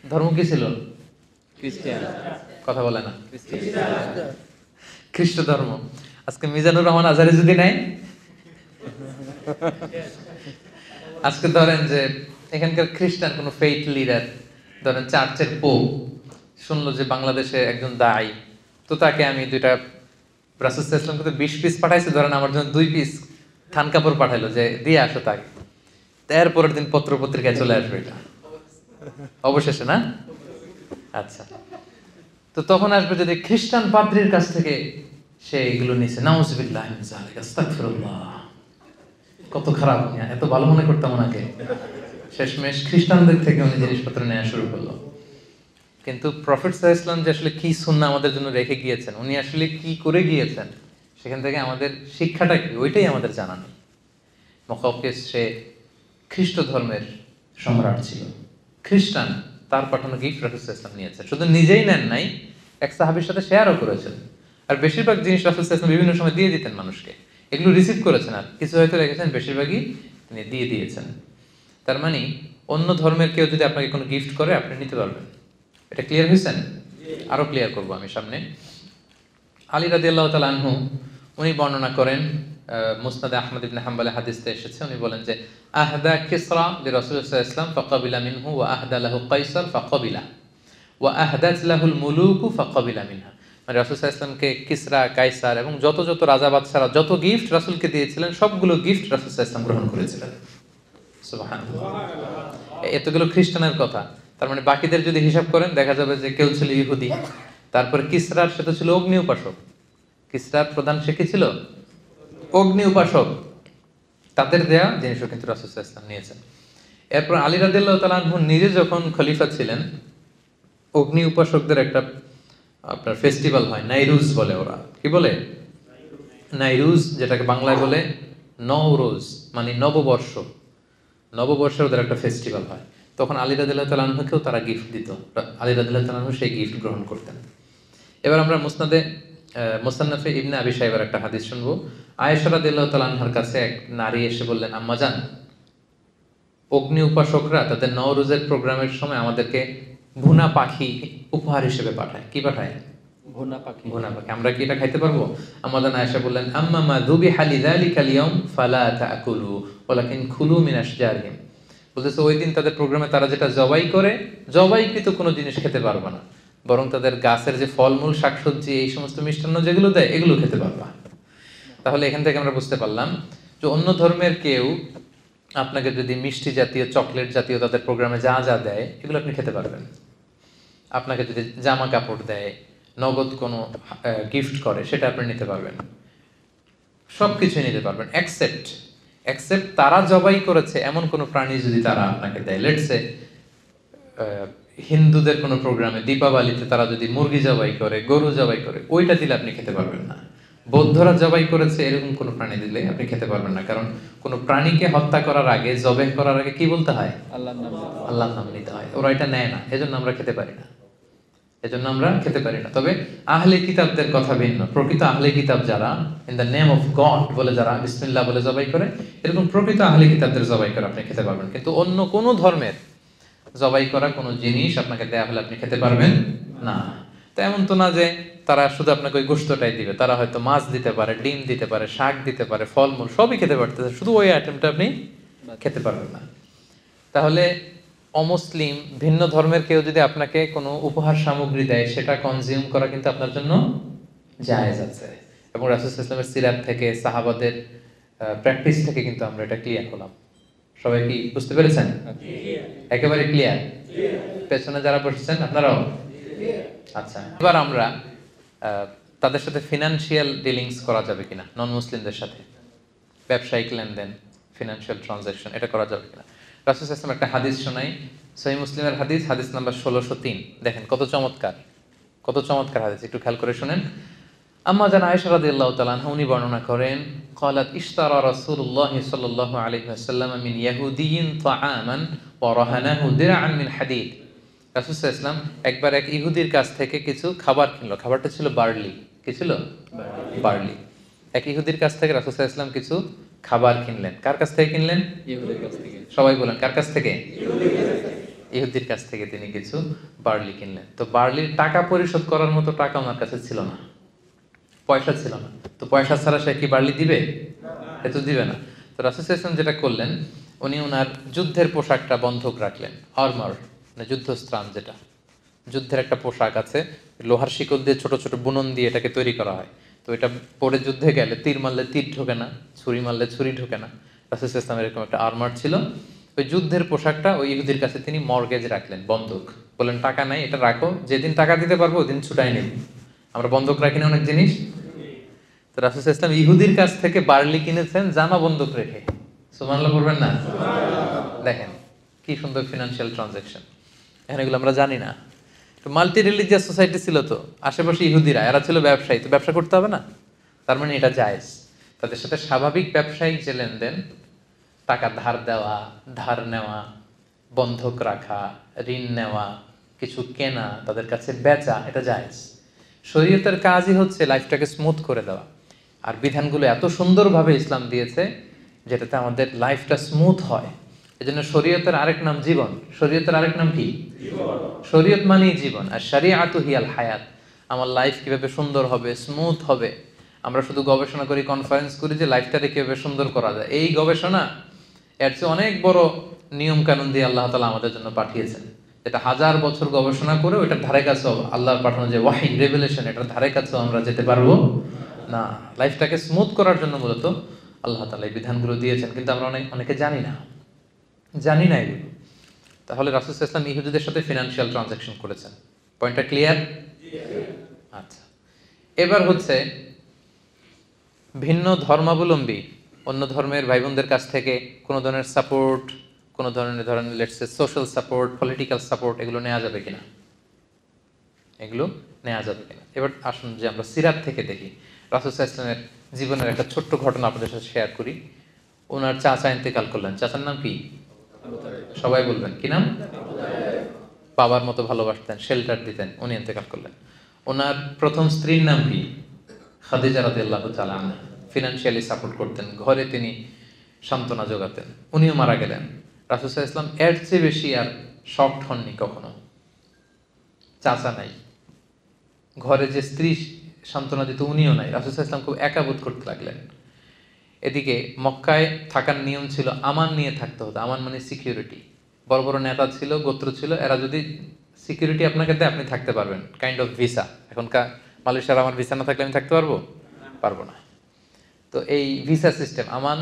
ধর্ম কি ছিল? খ্রিস্টান। কথা বলে না, খ্রিস্ট ধর্ম। আজকে মিজানুর রহমান আজহারি যদি নাই, আজকে ধরেন যে এখানকার খ্রিস্টান কোনো ফেইথ লিডার, ধরেন চার্চের পোপ শুনলো যে বাংলাদেশে একজন দায়ী, তো তাকে আমি দুইটা রাসূল সাল্লাল্লাহু আলাইহি ওয়াসাল্লাম 20 পিস পাঠাইছে, ধরেন আমার জন্য 2 পিস থান কাপড় পাঠাইলো যে দিয়ে আসো তাকে, এরপরের দিন পত্র পত্রিকায় চলে আসবে এটা অবশেষে, না? আচ্ছা, তো তখন আসবে যদি খ্রিস্টান পাদ্রির কাছ থেকে সে এগুলো নিছে, নাউজুবিল্লাহ মিন যালিক, আস্তাগফিরুল্লাহ, কত খারাপ, এত ভালো মনে করতাম ওনাকে, শেষমেশ খ্রিস্টানদের থেকে উনি জিনিসপত্র নেওয়া শুরু করলো। কিন্তু প্রফেট সাল্লাল্লাহু আলাইহি ওয়াসাল্লাম যে আসলে কি সুন্নাহ আমাদের জন্য রেখে গিয়েছেন, উনি আসলে কি করে গিয়েছেন, সেখান থেকে আমাদের শিক্ষাটা কি, ওইটাই আমাদের জানা নেই। মুকাওকিস সে খ্রিস্ট ধর্মের সম্রাট ছিল, খ্রিস্টান, তার পাঠানো গিফট রাসূল সাল্লাল্লাহু আলাইহি ওয়াসাল্লাম নিয়েছেন, শুধু নিজেই নেন নাই, এক সাহাবীর সাথে শেয়ারও করেছেন। আর বেশিরভাগ জিনিস রাসূল সাল্লাল্লাহু আলাইহি ওয়াসাল্লাম বিভিন্ন সময় দিয়ে দিতেন মানুষকে, এগুলো রিসিভ করেছেন, আর কিছু হয়তো রেখেছেন, বেশিরভাগই তিনি দিয়ে দিয়েছেন। তার মানে অন্য ধর্মের কেউ যদি আপনাকে কোনো গিফট করে আপনি নিতে পারবেন। এটা ক্লিয়ার হয়েছেন? আরো ক্লিয়ার করবো আমি সামনে। আলী রাদিয়াল্লাহু তাআলা আনহু উনি বর্ণনা করেন, মুসনাদে আহমদ ইবনে হাম্বলে হাদিসে এসেছে, উনি বলেন যে আহদা কিসরা লিরাসূলিল্লাহ সাল্লাল্লাহু আলাইহি ওয়াসাল্লাম ফাকাবিলা মিনহু ওয়া আহদা লাহু কাইসার ফাকাবিলা ওয়া আহদাত লাহুল মুলুকু ফাকাবিলা মিনহা। মানে রাসূল সাল্লাল্লাহু আলাইহি ওয়াসাল্লামকে কিসরা, কাইসার এবং যত যত রাজা বাদশারা যত গিফট রাসূলকে দিয়েছিলেন সবগুলো গিফট রাসূল সাল্লাল্লাহু আলাইহি ওয়াসাল্লাম গ্রহণ করেছিলেন। সুবহানাল্লাহ। এতগুলো খ্রিস্টানের কথা, তার মানে বাকিদের যদি হিসাব করেন দেখা যাবে যে কেউ ছিল ইহুদি, তারপরে কিসরার সাথে ছিল অগ্নি উপাসক, কিসরার প্রধান সে কি ছিল? অগ্নি উপাসক, তাদের দেয়া জিনিসও কিন্তু রাসূল সাল্লাল্লাহু আলাইহি ওয়াসাল্লাম নিয়েছেন। এরপর আলী রাদিয়াল্লাহু তাআলা আনহু নিজে যখন খলিফা ছিলেন, অগ্নি উপাসকদের একটা আপনার ফেস্টিভ্যাল হয়, নাইরুজ বলে ওরা, কি বলে? নাইরুজ, যেটাকে বাংলায় বলে নওরোজ, মানে নববর্ষ, নববর্ষের ওদের একটা ফেস্টিভ্যাল হয়, তখন আলী রাদিয়াল্লাহু তাআলা আনহুকেও তারা গিফট দিত, আলী রাদিয়াল্লাহু তাআলা আনহু সেই গিফট গ্রহণ করতেন। এবার আমরা মুসান্নাফে ইবনে আবি শাইবার একটা হাদিস শুনবো। আয়েশা রাদিয়াল্লাহু তাআলা আনহার কাছে এক নারী এসে বললেন, আম্মাজান, অগ্নি উপাসকরা তাদের নওরোজের প্রোগ্রামের সময় আমাদেরকে ভুনা পাখি উপহার হিসেবে পাঠায়। কি পাঠায়? ভুনা পাখি। ভুনা পাখি। আমরা কি এটা খাইতে পারবো? আম্মাজান আয়েশা বললেন, আম্মা মা যুবিহা লিযালিকাল ইয়াউম ফালা তাকুলু ওয়ালাকিন কুলু মিন আশজারিহিম। বলতেছে ওই দিন তাদের প্রোগ্রামে তারা যেটা জবাই করে, জবাইকৃত কোনো জিনিস খেতে পারবে না, বরং তাদের গাছের যে ফলমূল, শাকসবজি, এই সমস্ত মিষ্টান্ন যেগুলো দেয় এগুলো খেতে পারবা। তাহলে এখান থেকে আমরা বুঝতে পারলাম যে অন্য ধর্মের কেউ আপনাকে যদি মিষ্টি জাতীয়, চকলেট জাতীয় তাদের প্রোগ্রামে যা যা দেয় এগুলো আপনি খেতে পারবেন। আপনাকে যদি জামা কাপড় দেয়, নগদ কোনো গিফট করে, সেটা আপনি নিতে পারবেন, সব কিছুই নিতে পারবেন, এক্সেপ্ট তারা জবাই করেছে এমন কোনো প্রাণী যদি তারা আপনাকে দেয়। লেটস সে হিন্দুদের কোনো প্রোগ্রামে দীপাবলিতে তারা যদি মুরগি জবাই করে, গরু জবাই করে, ওইটা দিলে আপনি খেতে পারবেন না। বৌদ্ধরা জবাই করেছে এরকম কোনো প্রাণী দিলে আপনি খেতে পারবেন না, কারণ কোনো প্রাণীকে হত্যা করার আগে, জবাই করার আগে কি বলতে হয়? আল্লাহর নাম নিতে হয়। ওরা এটা নেয় না, এজন্য আমরা খেতে পারি না, তবে আহলে কিতাবদের কথা ভিন্ন। প্রকৃত আহলে কিতাব যারা in the name of god বলে, যারা বিসমিল্লাহ বলে জবাই করে, এরকম প্রকৃত আহলে কিতাবদের জবাই করে আপনি খেতে পারবেন। কিন্তু অন্য কোনো ধর্মের জবাই করা কোনো জিনিস আপনাকে দেয়া হলে আপনি খেতে পারবেন না। তো এমন তো না যে তারা শুধু আপনাকে ওই গোশতটাই দিবে, তারা হয়তো মাছ দিতে পারে, ডিম দিতে পারে, শাক দিতে পারে, ফলমূল সবই খেতে পারতেছে, শুধু ওই আইটেমটা আপনি খেতে পারবেন না। তাহলে অমুসলিম, ভিন্ন ধর্মের কেউ যদি আপনাকে কোনো উপহার সামগ্রী দেয়, সেটা কনজিউম করা কিন্তু আপনার জন্য জায়েজ আছে। এবং রাসূল সাল্লাল্লাহু আলাইহি ওয়াসাল্লামের সিরাত থেকে, সাহাবাদের প্র্যাকটিস থেকে কিন্তু আমরা এটা ক্লিয়ার হলাম। সবাই কি বুঝতে পেরেছেন? একেবারে ক্লিয়ার? পেছনে যারা বসেছেন আপনারাও? আচ্ছা, এবার আমরা তাদের সাথে ফিনান্সিয়াল ডিলিংস করা যাবে কিনা, নন মুসলিমদের সাথে ব্যবসায়িক লেনদেন, ফিনান্সিয়াল ট্রানজাকশন, এটা করা যাবে কিনা। রাসূল সাল্লাল্লাহু আলাইহি ওয়াসাল্লাম একটা হাদিস শোনাই, সহিহ মুসলিমের হাদিস, হাদিস নাম্বার 1603। দেখেন কত চমৎকার হাদিস, একটু খেয়াল করে শুনেন। আম্মা জান আয়েশা রাদিয়াল্লাহু তাআলা আনহা উনি বর্ণনা করেন, ক্বালাত ইশতারা রাসূলুল্লাহ সাল্লাল্লাহু আলাইহি ওয়াসাল্লাম মিন ইয়াহুদিয়্যিন তাআমান ওয়া রাহানাহু দিরআন মিন হাদীদ। রাসূল সাল্লাল্লাহু আলাইহি ওয়াসাল্লাম একবার এক ইহুদির কাছ থেকে কিছু খাবার কিনলো, খাবারটা ছিল বার্লি। কি ছিল? বার্লি। এক ইহুদির কাছ থেকে রাসূল সাল্লাল্লাহু আলাইহি ওয়াসাল্লাম কিছু খাবার কিনলেন। কার কাছ থেকে কিনলেন? ইহুদির কাছ থেকে। সবাই বলেন, কার কাছ থেকে? ইহুদির কাছ থেকে তিনি কিছু বার্লি কিনলেন। তো বার্লির টাকা পরিশোধ করার মতো টাকা ওনার কাছে ছিল না, পয়সা ছিল না। তো পয়সা ছাড়া সে কি বার্লি দিবে? এ তো দিবে না। তো রাসূল সাল্লাল্লাহু আলাইহি ওয়াসাল্লাম যেটা করলেন, উনি ওনার যুদ্ধের পোশাকটা বন্ধক রাখলেন, আর্মার মানে যুদ্ধস্ত্রাণ, যেটা যুদ্ধের একটা পোশাক আছে, লোহার শিকল দিয়ে ছোট ছোট বুনন দিয়ে এটাকে তৈরি করা হয়। তো এটা পরে যুদ্ধে গেলে তীর মারলে তীর ঢোকে না, ছুরি মারলে ছুরি ঢোকে না। রাসূল সাল্লাল্লাহু আলাইহি ওয়াসাল্লাম এরকম একটা আর্মার ছিল। ওই যুদ্ধের পোশাকটা ওই ইহুদির কাছে তিনি মর্গেজ রাখলেন, বন্ধক। বললেন টাকা নাই, এটা রাখো, যেদিন টাকা দিতে পারবো ওদিন ছুটাই নেব। আমরা বন্ধক রাখি না অনেক জিনিস। তো রাসূল সাল্লাল্লাহু আলাইহি ওয়াসাল্লাম ইহুদির কাছ থেকে বার্লি কিনেছেন জামা বন্ধক রেখে। সুবহানাল্লাহ বলবেন না? দেখেন কি সুন্দর ফিনান্সিয়াল ট্রানজাকশন। এখন এগুলো আমরা জানি না। তো মাল্টি রিলিজিয়াস সোসাইটি ছিল, তো আশেপাশে ইহুদিরা, এরা ছিল ব্যবসায়ী, তো ব্যবসা করতে হবে না? তার মানে এটা জায়েজ। তাদের সাথে স্বাভাবিক ব্যবসায়িক যে লেনদেন, টাকা ধার দেওয়া, ধার নেওয়া, বন্ধক রাখা, ঋণ নেওয়া, কিছু কেনা, তাদের কাছে বেচা, এটা জায়েজ। শরীয়তের কাজই হচ্ছে লাইফটাকে স্মুথ করে দেওয়া। আর বিধানগুলো এত সুন্দরভাবে ইসলাম দিয়েছে যেটাতে আমাদের লাইফটা স্মুথ হয়। এজন্য শরীয়তের আরেক নাম জীবন। শরীয়তের আরেক নাম কি? শরীয়ত মানেই জীবন। আর শরিয়াতু হিয়াল হায়াত। আমার লাইফ কিভাবে সুন্দর হবে, স্মুথ হবে। আমরা শুধু গবেষণা করি, কনফারেন্স করি যে লাইফটাকে কিভাবে সুন্দর করা যায়। এই গবেষণা এর চেয়ে অনেক বড় নিয়ম কানুন দিয়ে আল্লাহ তাআলা আমাদের জন্য পাঠিয়েছেন, যেটা 1000 বছর গবেষণা করে ওইটার ধারে কাছেও আল্লাহর পাঠানো যে ওয়াহি রেভেলেশন, এটার ধারে কাছেও আমরা যেতে পারবো না। লাইফটাকে স্মুথ করার জন্য মূলত আল্লাহ তাআলা এই বিধানগুলো দিয়েছেন, কিন্তু আমরা অনেকে জানি না এগুলো। তাহলে রাসূল সাল্লাল্লাহু আলাইহি ওয়াসাল্লাম ইহুদিদের সাথে ফিনান্সিয়াল ট্রানজাকশন করেছেন। পয়েন্টটা ক্লিয়ার? আচ্ছা, এবার হচ্ছে ভিন্ন ধর্মাবলম্বী অন্য ধর্মের ভাই বোনদের কাছ থেকে কোনো ধরনের সাপোর্ট, কোনো ধরনের let's say social support, political support, এগুলো নেওয়া যাবে কিনা? এগুলো নেওয়া যাবে কিনা? এবার আসুন যে আমরা সিরাত থেকে দেখি। রাসূল সাল্লাল্লাহু আলাইহি ওয়াসাল্লামের জীবনের একটা ছোট্ট ঘটনা আপনাদের সাথে শেয়ার করি। ওনার চাচা ইন্তেকাল করলেন। চাচার নাম কি? সবাই বলবেন কি নাম? বাবার মতো ভালোবাসতেন, শেল্টার দিতেন, উনি ইন্তেকাল করলেন। ওনার প্রথম স্ত্রীর নাম কি? খাদিজা রাদিয়াল্লাহু তাআলা আনহা। ফিনান্সিয়ালি সাপোর্ট করতেন, ঘরে তিনি সান্ত্বনা যোগাতেন। উনিও মারা গেলেন। রাসূল সাল্লাল্লাহু আলাইহি ওয়াসাল্লাম এর চেয়ে বেশি আর শকড হননি কখনো। চাচা নাই, ঘরে যে স্ত্রী সান্ত্বনা দিত উনিও নাই। রাসূল সাল্লাল্লাহু আলাইহি ওয়াসাল্লাম খুব একা বোধ করতে লাগলেন। এদিকে মক্কায় থাকার নিয়ম ছিল আমান নিয়ে থাকতে হতো। আমান মানে সিকিউরিটি। বড় বড় নেতা ছিল, গোত্র ছিল, এরা যদি সিকিউরিটি আপনাকে দেয় আপনি থাকতে পারবেন, কাইন্ড অফ ভিসা। এখনকার মালয়েশিয়ার আমার ভিসা না থাকলে আমি থাকতে পারবো না। তো এই ভিসা সিস্টেম আমান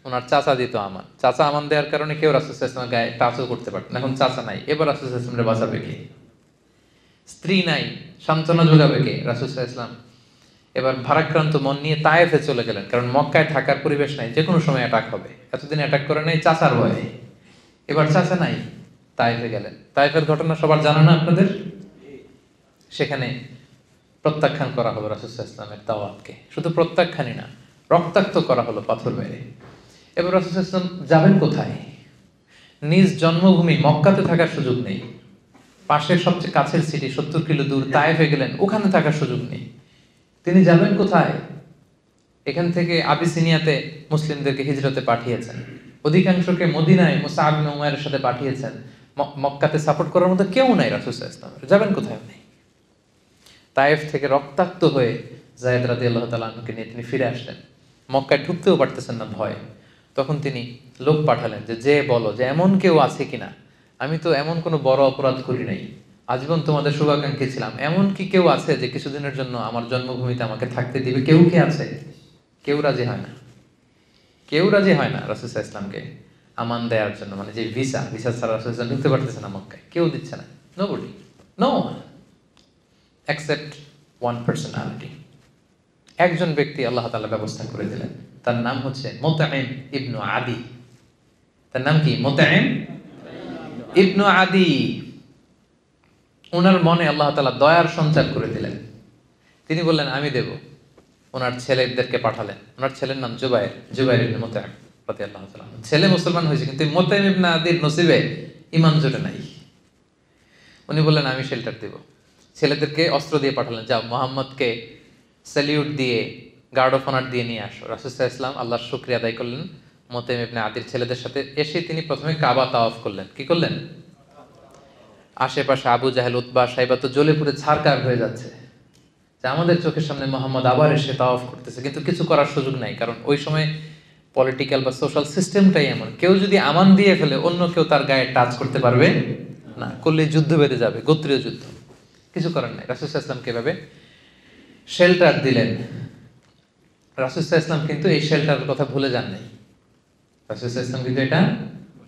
ওনার চাচা দিত। চাচা আমান দেওয়ার কারণে কেউ রাসূল সাল্লাল্লাহু আলাইহি ওয়াসাল্লামের গায়ে টাচও করতে পারত না। এখন চাচা নাই, এবার রাসূল সাল্লাল্লাহু আলাইহি ওয়াসাল্লাম বাঁচাবে কে? স্ত্রী নাই, সান্ত্বনা যোগাবে কে? রাসূল সাল্লাল্লাহু আলাইহি ওয়াসাল্লাম এবার ভারাক্রান্ত মন নিয়ে তায়েফে চলে গেলেন, কারণ মক্কায় থাকার পরিবেশ নাই, যে কোনো সময় অ্যাটাক হবে। এতদিন অ্যাটাক করে নাই চাচার ভয়ে, এবার চাচা নাই, তায়েফে গেলেন। তায়েফের ঘটনা সবার জানা না আপনাদের? সেখানে প্রত্যাখ্যান করা হলো রাসূল সাল্লাল্লাহু আলাইহি ওয়াসাল্লামের দাওয়াতকে। শুধু প্রত্যাখ্যানই না, রক্তাক্ত করা হলো পাথর মেরে। এবার রাসূল সাল্লাল্লাহু আলাইহি ওয়াসাল্লাম যাবেন কোথায়? নিজ জন্মভূমি মক্কাতে থাকার সুযোগ নেই। পাশের সবচেয়ে কাছের সিটি 70 কিলো দূর তায়েফে গেলেন, ওখানে থাকার সুযোগ নেই। তিনি যাবেন কোথায়? এখান থেকে আবিসিনিয়াতে মুসলিমদেরকে হিজরতে পাঠিয়েছেন, অধিকাংশকে মদিনায় মুসআব ইবনে উমাইরের সাথে পাঠিয়েছেন। মক্কাতে সাপোর্ট করার মতো কেউ নাই রাসূল সাল্লাল্লাহু আলাইহি ওয়াসাল্লাম। যাবেন কোথায় উনি? তায়েফ থেকে রক্তাক্ত হয়ে যায়েদ রাদিয়াল্লাহু তাআলা আনহুকে নিয়ে তিনি ফিরে আসলেন। মক্কায় ঢুকতেও পারতেছেন না ভয়ে। তখন তিনি লোক পাঠালেন যে বলো যে এমন কেউ আছে কিনা, আমি তো এমন কোনো বড় অপরাধ করি নাই, আজীবন তোমাদের শুভাকাঙ্ক্ষী ছিলাম, এমন কি কেউ আছে যে কিছুদিনের জন্য আমার জন্মভূমিতে আমাকে থাকতে দিবে? কেউ কি আছে? কেউ রাজি হয় না। রাসূল সাল্লাল্লাহু আলাইহি ওয়াসাল্লামকে আমান দেওয়ার জন্য, মানে যে ভিসা ছাড়া রাসূল সাল্লাল্লাহু আলাইহি ওয়াসাল্লাম ঢুকতে পারতেছে না মক্কায়, কেউ দিচ্ছে না। Nobody, no one except one personality. একজন ব্যক্তি আল্লাহ তাআলা ব্যবস্থা করে দিলেন, তার নাম হচ্ছে মুতঈম ইবনু আদি। তার নাম কি? মুতঈম ইবনু আদি। ওনার মনে আল্লাহ তাআলা দয়ার সঞ্চার করে দিলেন। তিনি বললেন আমি দেব। ওনার ছেলেদেরকে পাঠালেন। ওনার ছেলের নাম জুবাইর ইবনে মুতঈম রাদিয়াল্লাহু তাআলা। ছেলে মুসলমান হয়েছে, কিন্তু মুতঈম ইবনে আদির নসিবে ঈমান জোটে নাই। উনি বললেন আমি শেল্টার দেব। ছেলেদেরকে অস্ত্র দিয়ে পাঠালেন, যাও মুহাম্মদকে স্যালিউট দিয়ে গার্ড অফ অনার দিয়ে নিয়ে আসো। রাসূল সাল্লাল্লাহু আলাইহি ওয়াসাল্লাম আল্লাহর শুকরিয়া আদায় করলেন। মুতঈম ইবনে আদির ছেলেদের সাথে এসে তিনি প্রথমে কাবা তাওয়াফ করলেন। কি করলেন? আশেপাশে আবু জাহেল, উতবা, সাইবা তো জ্বলে পুড়ে ছারকার হয়ে যাচ্ছে যে আমাদের চোখের সামনে মোহাম্মদ আবার এসে তাওয়াফ করতেছে, কিন্তু কিছু করার সুযোগ নাই, কারণ ওই সময় পলিটিক্যাল বা সোশ্যাল সিস্টেমটাই এমন, কেউ যদি আমান দিয়ে ফেলে অন্য কেউ তার গায়ে টাচ করতে পারবে না, করলে যুদ্ধ বেঁধে যাবে, গোত্রীয় যুদ্ধ। কিছু করার নাই। রাসূল সাল্লাল্লাহু আলাইহি ওয়াসাল্লাম কিভাবে শেল্টার দিলেন, রাসূল সাল্লাল্লাহু আলাইহি ওয়াসাল্লাম কিন্তু এই শেল্টারের কথা ভুলে যান নাই। রাসূল সাল্লাল্লাহু আলাইহি ওয়াসাল্লাম কিন্তু এটা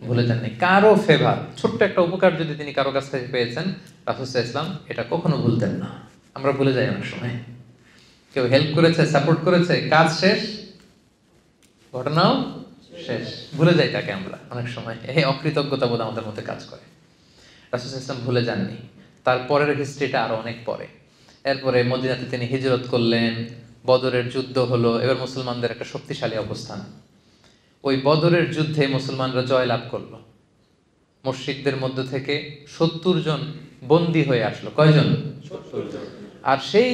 ভুলে যান নাই। কারো ফেভার, ছোট্ট একটা উপকার যদি তিনি কারো কাছ থেকে পেয়েছেন, রাসূল সাল্লাল্লাহু আলাইহি ওয়াসাল্লাম এটা কখনো ভুলতেন না। আমরা ভুলে যাই অনেক সময়। কেউ হেল্প করেছে, সাপোর্ট করেছে, কাজ শেষ, ঘটনাও শেষ, ভুলে যাই তাকে আমরা অনেক সময়। এই অকৃতজ্ঞতা বোধ আমাদের মধ্যে কাজ করে। রাসূল সাল্লাল্লাহু আলাইহি ওয়াসাল্লাম ভুলে যাননি। তারপরের হিস্ট্রিটা আরো অনেক পরে। এরপরে মদিনাতে তিনি হিজরত করলেন, বদরের যুদ্ধ হলো, এবার মুসলমানদের একটা শক্তিশালী অবস্থান। ওই বদরের যুদ্ধে মুসলমানরা জয়লাভ করলো। মুশরিকদের মধ্য থেকে 70 জন বন্দী হয়ে আসলো। কয়জন? 70 জন। আর সেই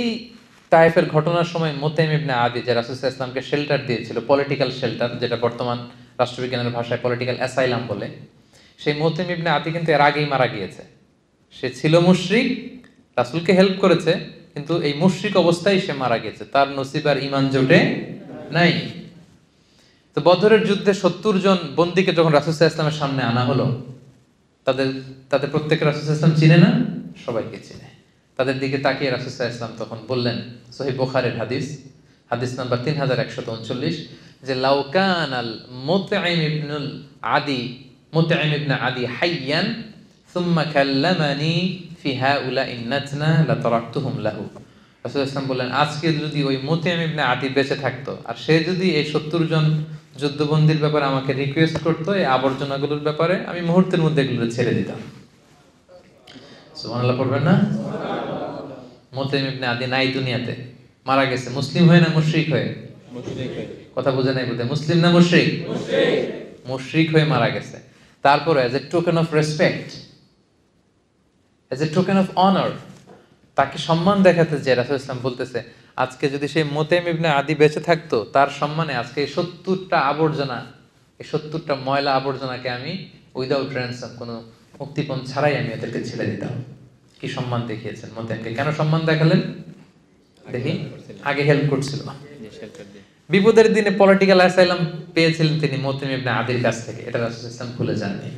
তায়েফের ঘটনার সময় মুতাইম ইবনে আদি, যে রাসূল সাল্লাল্লাহু আলাইহি ওয়াসাল্লামকে শেল্টার দিয়েছিল, পলিটিক্যাল শেল্টার, যেটা বর্তমান রাষ্ট্রবিজ্ঞানের ভাষায় পলিটিক্যাল অ্যাসাইলাম বলে, সেই মুতাইম ইবনে আদি কিন্তু এর আগেই মারা গিয়েছে। সে ছিল মুশরিক, রাসূলকে হেল্প করেছে, কিন্তু এই মুশরিক অবস্থায় সে মারা গেছে, তার নসিব আর ঈমান জোটে নাই। তো বদরের যুদ্ধে 70 জন বন্দীকে যখন রাসূল সাল্লাল্লাহু আলাইহি ওয়াসাল্লামের সামনে আনা হলো, তাদের প্রত্যেকে রাসূল সাল্লাল্লাহু আলাইহি ওয়াসাল্লাম চিনে না? সবাইকে চিনে। তাদের দিকে তাকিয়ে রাসূল সাল্লাল্লাহু আলাইহি ওয়াসাল্লাম তখন বললেন, সহিহ বুখারীর হাদিস, হাদিস নাম্বার 3139, যে লাউ কানাল মুতঈম ইবনে আদি হাইয়ান সুম্মা কাল্লামানি ফি হাউলাইন নাতনা লাতারাকতুহুম লাহু। রাসূল সাল্লাল্লাহু আলাইহি ওয়াসাল্লাম বললেন, আজকে যদি ওই মুতঈম ইবনে আদি বেঁচে থাকতো, আর সে যদি এই 70 জন যুদ্ধবন্দীর ব্যাপারে আমাকে রিকোয়েস্ট করতো, এই আবর্জনাগুলোর ব্যাপারে, আমি মুহূর্তের মধ্যে এগুলো ছেড়ে দিতাম। সুবহানাল্লাহ পড়বেন না? মুতাইম ইবনে আদি নাই দুনিয়াতে, মারা গেছে। মুসলিম হয়ে না মুশরিক হয়ে? মুশরিক হয়ে। কথা বুঝে নাই বোধহয়। মুসলিম না মুশরিক? মুশরিক। মুশরিক হয়ে মারা গেছে। তারপরে as a token of respect, as a token of honour, তাকে সম্মান দেখাতে যে রাসূল ইসলাম বলতেছে, আজকে যদি সেই মুতাইম ইবনে আদি বেঁচে থাকতো, তার সম্মানে আজকে এই 70টা আবর্জনা, এই 70টা ময়লা আবর্জনাকে আমি উইদাউট র্যানসাম, কোনো মুক্তিপণ ছাড়াই আমি এদেরকে ছেড়ে দিতাম। কি সম্মান দেখিয়েছেন মুতাইমকে। কেন সম্মান দেখালেন? দেখি, আগে হেল্প করছিল, বিপদের দিনে পলিটিক্যাল অ্যাসাইলাম পেয়েছিলেন তিনি মুতাইম ইবনে আদির কাছ থেকে। এটা রাসূল ইসলাম ভুলে যাননি।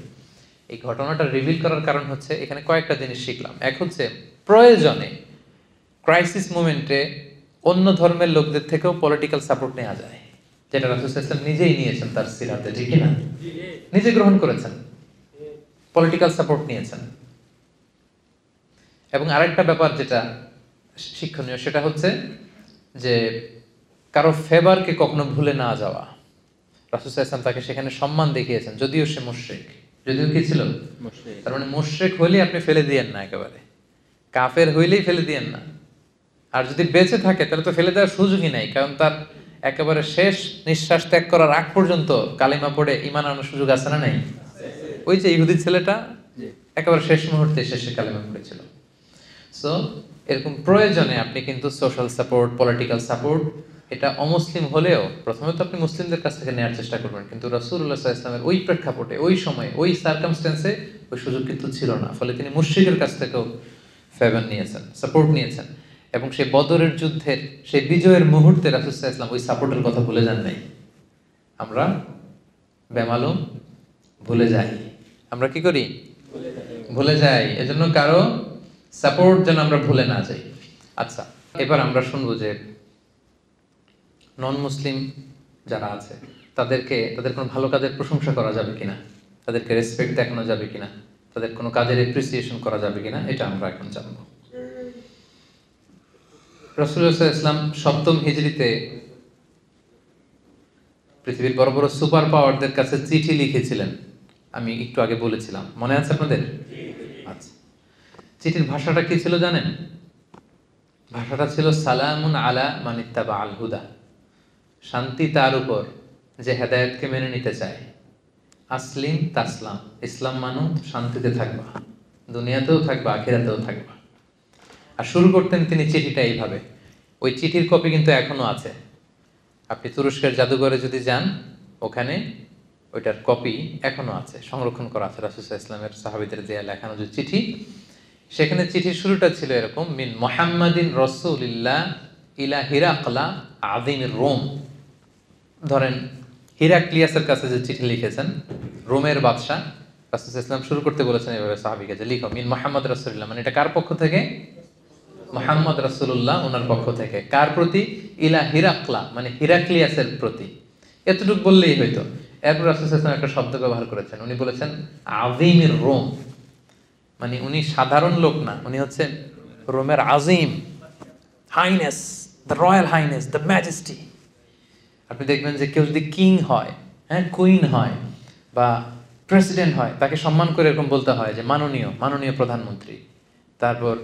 এই ঘটনাটা রিভিল করার কারণ হচ্ছে, এখানে কয়েকটা জিনিস শিখলাম। এক হচ্ছে, প্রয়োজনে, ক্রাইসিস মোমেন্টে অন্য ধর্মের লোকদের থেকেও পলিটিক্যাল সাপোর্ট নেওয়া যায়, যেটা রাসূল সাল্লাল্লাহু আলাইহি ওয়াসাল্লাম নিজেই নিয়েছেন তার সিরাতে, ঠিক না? নিজে গ্রহণ করেছেন, পলিটিক্যাল সাপোর্ট নিয়েছেন। এবং আরেকটা ব্যাপার যেটা শিক্ষণীয়, সেটা হচ্ছে যে কারো ফেভারকে কখনো ভুলে না যাওয়া। রাসূল সাল্লাল্লাহু আলাইহি ওয়াসাল্লাম তাকে সেখানে সম্মান দেখিয়েছেন, যদিও সে মুশরিক। যদিও কি ছিল? মুশরিক। তার মানে মুশরিক হইলেই আপনি ফেলে দিয়েন না, একেবারে কাফের হইলেই ফেলে দিয়েন না। আর যদি বেঁচে থাকে তাহলে তো ফেলে দেওয়ার সুযোগই নাই, কারণ তার একেবারে শেষ নিঃশ্বাস ত্যাগ করার আগ পর্যন্ত কালিমা পড়ে ঈমান আনার সুযোগ আছে না নাই? ওই যে ইহুদি ছেলেটা একেবারে শেষ মুহূর্তে শেষে কালিমা পড়েছিল। সো এরকম প্রয়োজনে আপনি কিন্তু সোশ্যাল সাপোর্ট, পলিটিক্যাল সাপোর্ট, এটা অমুসলিম হলেও প্রথমে তো আপনি মুসলিমদের কাছ থেকে নেওয়ার চেষ্টা করবেন, কিন্তু রাসূলুল্লাহ সাল্লাল্লাহু আলাইহি ওয়াসাল্লামের ওই প্রেক্ষাপটে, ওই সময়, ওই সার্কামস্ট্যান্সে ওই সুযোগ কিন্তু ছিল না। ফলে তিনি মুশরিকের কাছ থেকেও ফেভার নিয়েছেন, সাপোর্ট নিয়েছেন। এবং সেই বদরের যুদ্ধের সেই বিজয়ের মুহূর্তে রাসূল সাল্লাল্লাহু আলাইহি ওয়াসাল্লাম ওই সাপোর্টের কথা ভুলে যান নাই। আমরা বেমালুম ভুলে যাই। আমরা কি করি? ভুলে যাই। এজন্য কারো সাপোর্ট যেন আমরা ভুলে না যাই। আচ্ছা, এবার আমরা শুনবো যে নন মুসলিম যারা আছে তাদের কোনো ভালো কাজের প্রশংসা করা যাবে কিনা, তাদেরকে রেসপেক্ট দেখানো যাবে কিনা, তাদের কোনো কাজের এপ্রিসিয়েশন করা যাবে কিনা, এটা আমরা এখন জানবো। রাসূলুল্লাহ সাল্লাল্লাহু আলাইহি ওয়াসাল্লাম 7ম হিজরিতে পৃথিবীর বড় বড় সুপার পাওয়ারদের কাছে চিঠি লিখেছিলেন। আমি একটু আগে বলেছিলাম, মনে আছে আপনাদের? আচ্ছা, চিঠির ভাষাটা কি ছিল জানেন? ভাষাটা ছিল সালামুন আলা মান ইত্তাবা আল হুদা, শান্তি তার উপর যে হেদায়েতকে মেনে নিতে চায়। আসলিম তাসলাম, ইসলাম মানো, শান্তিতে থাকবা, দুনিয়াতেও থাকবা, আখিরাতেও থাকবা। আর শুরু করতেন তিনি চিঠিটা এইভাবে। ওই চিঠির কপি কিন্তু এখনো আছে। আপনি তুরস্কের জাদুঘরে যদি যান, ওখানে ওইটার কপি এখনো আছে, সংরক্ষণ করা আছে। রাসূল সাল্লাল্লাহু আলাইহি ওয়াসাল্লামের সাহাবীদের দেয়া লেখানো যে চিঠি, সেখানে চিঠির শুরুটা ছিল এরকম, মিন মুহাম্মাদিন রাসূলিল্লাহ ইলা হিরাকলা আযীমির রোম। ধরেন হিরাক্লিয়াসের কাছে যে চিঠি লিখেছেন, রোমের বাদশা, রাসূল সাল্লাল্লাহু আলাইহি ওয়াসাল্লাম শুরু করতে বলেছেন এভাবে সাহাবীকে যে লিখো মিন মুহাম্মদ রাসূলিল্লাহ, মানে এটা কার পক্ষ থেকে? মুহাম্মদ রাসূলুল্লাহ ওনার পক্ষ থেকে। কার প্রতি? ইলা হিরাকলা, মানে হিরাক্লিয়াসের প্রতি। এতটুকু বললেই হইতো। এরপর রাসূল সাল্লাল্লাহু আলাইহি ওয়াসাল্লাম একটা শব্দ ব্যবহার করেছেন, উনি বলেছেন আযীমির রোম, মানে উনি সাধারণ লোক না, উনি হচ্ছেন রোমের আজিম, highness, the royal highness, the majesty. আপনি দেখবেন যে কেউ যদি কিং হয়, হ্যাঁ, কুইন হয় বা প্রেসিডেন্ট হয়, তাকে সম্মান করে এরকম বলতে হয় যে মাননীয়, মাননীয় প্রধানমন্ত্রী, তারপর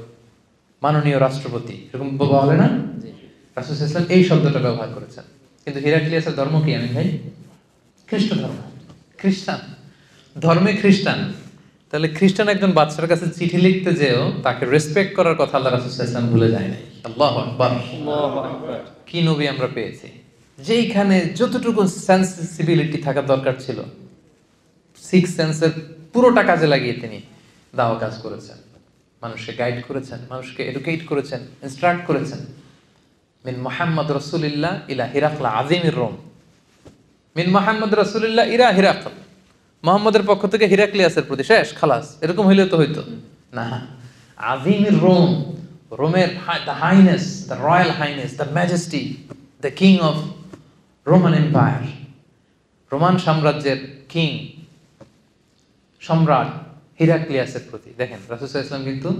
মাননীয় রাষ্ট্রপতি, এরকম বলে না? রাসূল সাল্লাল্লাহু আলাইহি ওয়াসাল্লাম এই শব্দটা ব্যবহার করেছেন। কিন্তু হিরাক্লিয়াসের ধর্ম কি আমি ভাই? খ্রিস্ট ধর্ম, খ্রিস্টান ধর্মে খ্রিস্টান। তাহলে খ্রিস্টান একজন বাচ্চার কাছে চিঠি লিখতে যেও তাকে রেসপেক্ট করার কথা আল্লাহ রাসূল সাল্লাল্লাহু আলাইহি ওয়াসাল্লাম ভুলে যায় নাই। আল্লাহু আকবার, আল্লাহু আকবার। কি নবী আমরা পেয়েছি, যেইখানে যতটুকু সেন্সিবিলিটি থাকা দরকার ছিল, সিক্স সেন্সের পুরোটা কাজে লাগিয়ে তিনি দাওয়া কাজ করেছেন, মানুষকে গাইড করেছেন, মানুষকে এডুকেট করেছেন, ইনস্ট্রাক্ট করেছেন। মিন মুহাম্মদ রাসূলিল্লাহ ইলা হিরাকলা আযীমির রোম, মিন মুহাম্মদ রাসূলিল্লাহ ইলা হিরাকল, মুহাম্মদের পক্ষ থেকে হিরাক্লিয়াসের প্রতি, শেষ, খালাস। এরকম হইলে তো হইতো না। আযীমির রোম, রোমের the highness, the royal highness, the majesty, the king of Roman empire, Roman সাম্রাজ্যের কিং, সম্রাট হিরাক্লিয়াসের প্রতি। দেখেন রাসূল সাল্লাল্লাহু আলাইহি ওয়াসাল্লাম কিন্তু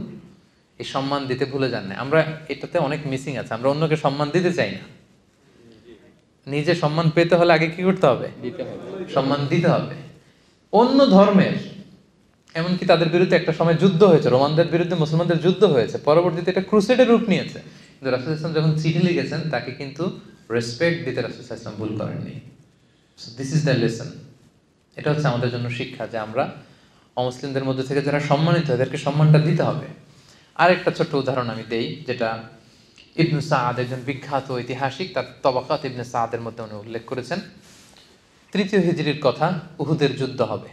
এই সম্মান দিতে ভুলে যান না। আমরা এটাতে অনেক মিসিং আছে, আমরা অন্যকে সম্মান দিতে চাই না। নিজে সম্মান পেতে হলে আগে কি করতে হবে? সম্মান দিতে হবে। অন্য ধর্মের, এমনকি তাদের বিরুদ্ধে একটা সময় যুদ্ধ হয়েছে, রোমানদের বিরুদ্ধে মুসলমানদের যুদ্ধ হয়েছে, পরবর্তীতে এটা ক্রুসেডের রূপ নিয়েছে। কিন্তু রাসূল সাল্লাল্লাহু আলাইহি ওয়াসাল্লাম যখন চিঠি লিখেছেন তাকে কিন্তু রেসপেক্ট দিতে রাসূল সাল্লাল্লাহু আলাইহি ওয়াসাল্লাম ভুল করেননি। So this is the lesson. এটা হচ্ছে আমাদের জন্য শিক্ষা যে আমরা অমুসলিমদের মধ্যে থেকে যারা সম্মানিত, এদেরকে সম্মানটা দিতে হবে। আরেকটা ছোট্ট উদাহরণ আমি দেই, যেটা ইবনে সাআদ, একজন বিখ্যাত ঐতিহাসিক, তার তবাকাত ইবনে সাআদের মধ্যে উনি উল্লেখ করেছেন। 3য় হিজরির কথা, উহুদের যুদ্ধ হবে।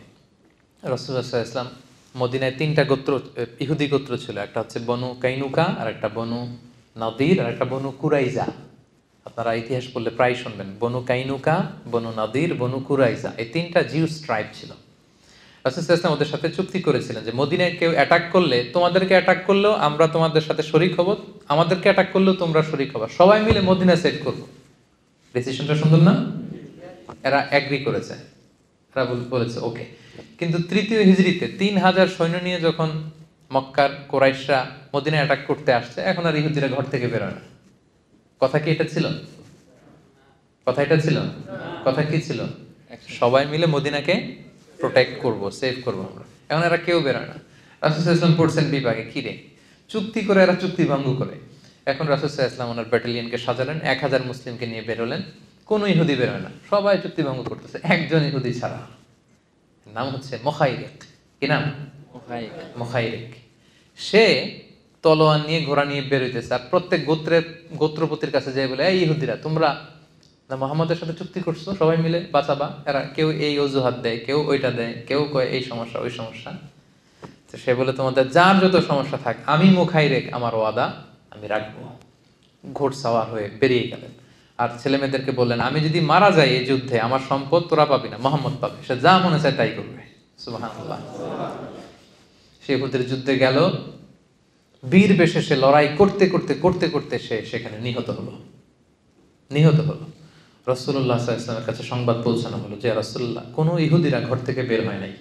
রাসূলুল্লাহ সাল্লাল্লাহু আলাইহি ওয়াসাল্লাম মদিনায় 3টা গোত্র, ইহুদি গোত্র ছিল। একটা হচ্ছে বনু কাইনুকা, আর একটা বনু নাদির, আর একটা বনু কুরাইজা। আপনারা ইতিহাস পড়লে প্রায় শুনবেন বনু কাইনুকা, বনু নাদির, বনু কুরাইজা, এই 3টা জিউস ট্রাইব ছিল। রাসূল সাল্লাল্লাহু আলাইহি ওয়াসাল্লাম ওদের সাথে চুক্তি করেছিলেন যে মদিনায় কেউ অ্যাটাক করলে, তোমাদেরকে অ্যাটাক করলেও আমরা তোমাদের সাথে শরীক হব, আমাদেরকে অ্যাটাক করলেও তোমরা শরীক হবা, সবাই মিলে মদিনা সেট করব। ডিসিশনটা সুন্দর না? এরা এগ্রি করেছে, এরা বলেছে ওকে। কিন্তু 3য় হিজরিতে 3000 সৈন্য নিয়ে যখন মক্কার কুরাইশরা মদিনায় অ্যাটাক করতে আসছে, এখন আর ইহুদিরা ঘর থেকে বেরোয় না। কথা কি এটা ছিল? কথা এটা ছিল? কথা কি ছিল? সবাই মিলে মদিনাকে প্রোটেক্ট করব, সেভ করব আমরা। এখন এরা কেউ বেরোয় না। রাসূল সাল্লাল্লাহু আলাইহি ওয়াসাল্লাম পড়ছেন বিভাগে, কি রে, চুক্তি করে এরা চুক্তি ভঙ্গ করে। এখন রাসূল সাল্লাল্লাহু আলাইহি ওয়াসাল্লাম ওনার ব্যাটালিয়নকে সাজালেন, 1000 মুসলিমকে নিয়ে বেরোলেন। কোনো ইহুদি বেরোয় না, সবাই চুক্তি ভঙ্গ করতেছে, একজন ইহুদি ছাড়া। নাম হচ্ছে মুখাইরিক। কি নাম? মুখাইরিক। সে তলোয়ার নিয়ে, ঘোড়া নিয়ে বেরোইতেছে, আর প্রত্যেক গোত্রপতির কাছে যাই বলে, এই ইহুদিরা তোমরা না মুহাম্মদের সাথে চুক্তি করছো, সবাই মিলে বাঁচাবা। এরা কেউ এই অজুহাত দেয়, কেউ ওইটা দেয়, কেউ কয় এই সমস্যা ওই সমস্যা। তো সে বলে তোমাদের যার যত সমস্যা থাক, আমি মুখাইরিক, আমার ওয়াদা আমি রাখবো। ঘোড়সাওয়ার হয়ে বেরিয়ে গেলেন। আর ছেলে মেয়েদেরকে বললেন, আমি যদি মারা যাই এই যুদ্ধে, আমার সম্পদ তোরা পাবি না, মুহাম্মদ পাবে, সে যা মনে চায় তাই করবে। সুবহানাল্লাহ। সে ইহুদের যুদ্ধে গেল, বীর বেশে সে লড়াই করতে করতে করতে করতে সে সেখানে নিহত হলো। রাসূলুল্লাহ সাল্লাল্লাহু আলাইহি ওয়াসাল্লামের কাছে সংবাদ পৌঁছানো হলো যে রাসূলুল্লাহ, কোনো ইহুদিরা ঘর থেকে বের হয় নাই